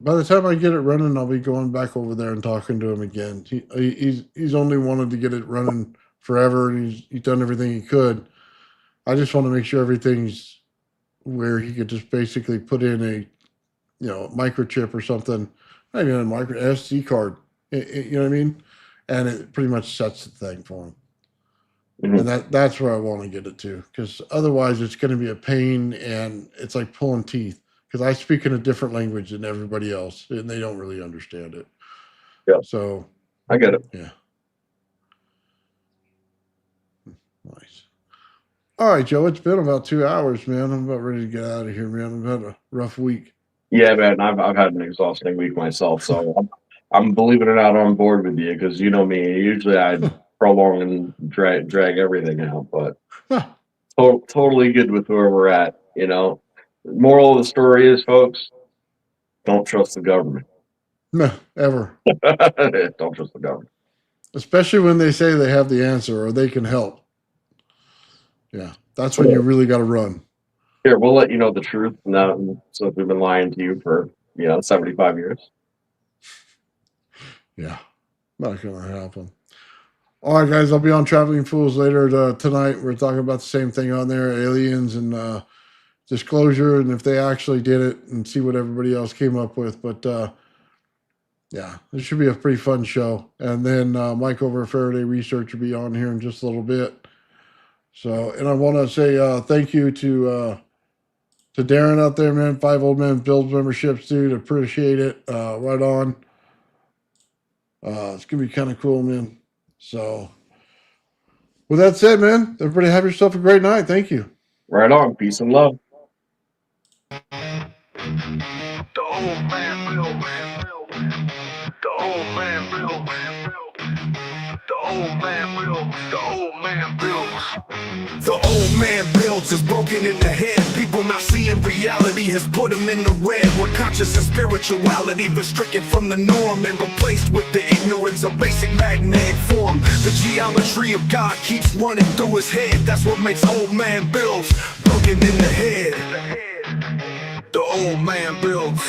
S2: By the time I get it running, I'll be going back over there and talking to him again. He's only wanted to get it running forever, and he's done everything he could. I just want to make sure everything's where he could just basically put in a microchip or something, not even a micro SD card. You know what I mean? And it pretty much sets the thing for him.
S3: Mm-hmm.
S2: And that's where I want to get it to, because otherwise it's going to be a pain, and it's like pulling teeth. Because I speak in a different language than everybody else, and they don't really understand it.
S3: Yeah.
S2: So
S3: I get it.
S2: Yeah. Nice. All right, Joe. It's been about 2 hours, man. I'm about ready to get out of here, man. I've had a rough week.
S3: Yeah, man. I've had an exhausting week myself, so I'm believe it or not on board with you because you know me. Usually I prolong and drag everything out, but totally good with where we're at. You know, moral of the story is, folks, don't trust the government.
S2: No, ever.
S3: Don't trust the government,
S2: Especially when they say they have the answer or they can help. Yeah, that's when you really got to run.
S3: Here, we'll let you know the truth now, since we've been lying to you for 75 years.
S2: Yeah, not gonna happen. All right, guys. I'll be on Traveling Fools later tonight. We're talking about the same thing on there: aliens and disclosure, and if they actually did it, and see what everybody else came up with. But yeah, this should be a pretty fun show. And then Mike over at Faraday Research will be on here in just a little bit. So, and I want to say thank you to Darren out there, man. 5 Old Men Builds memberships, dude. Appreciate it. Right on. It's gonna be kind of cool, man. So, with that said, man, everybody have yourself a great night. Thank you.
S3: Right on. Peace and love.
S1: The old man real, the old man real, the old man real, the old man builds. The old man builds is broken in the head. People not seeing reality has put them in the red. Where conscious and spirituality was stricken from the norm and replaced with the ignorance of basic magnetic form. The geometry of God keeps running through his head. That's what makes old man builds broken in the head. old man builds.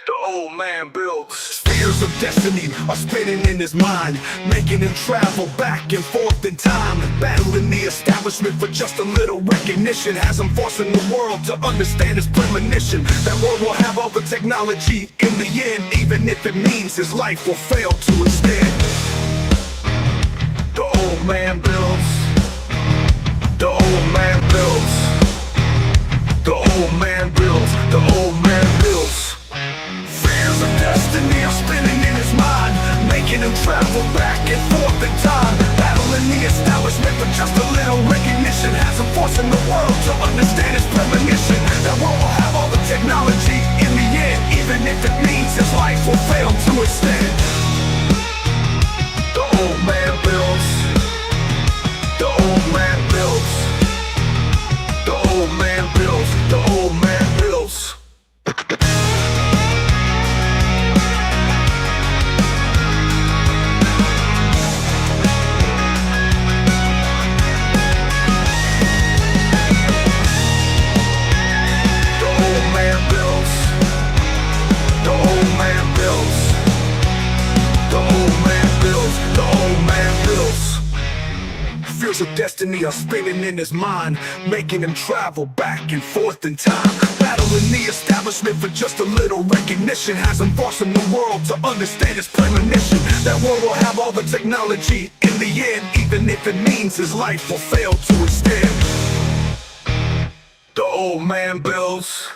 S1: The old man builds. Spheres of destiny are spinning in his mind, making him travel back and forth in time, battling the establishment for just a little recognition, has him forcing the world to understand his premonition. That world will have all the technology in the end, even if it means his life will fail to extend. The old man builds. The old man builds. The old man builds. The old man builds. Fears of destiny are spinning in his mind, making him travel back and forth in time, battling the establishment for just a little recognition, has him forcing the world to understand his premonition. That world will have all the technology in the end, even if it means his life will fail to extend. The old man builds. The old man builds. The old man builds. The old man builds. Fears of destiny are spinning in his mind, making him travel back and forth in time, battling the establishment for just a little recognition, has him forcing the world to understand his premonition. That world will have all the technology in the end, even if it means his life will fail to extend. The old man builds.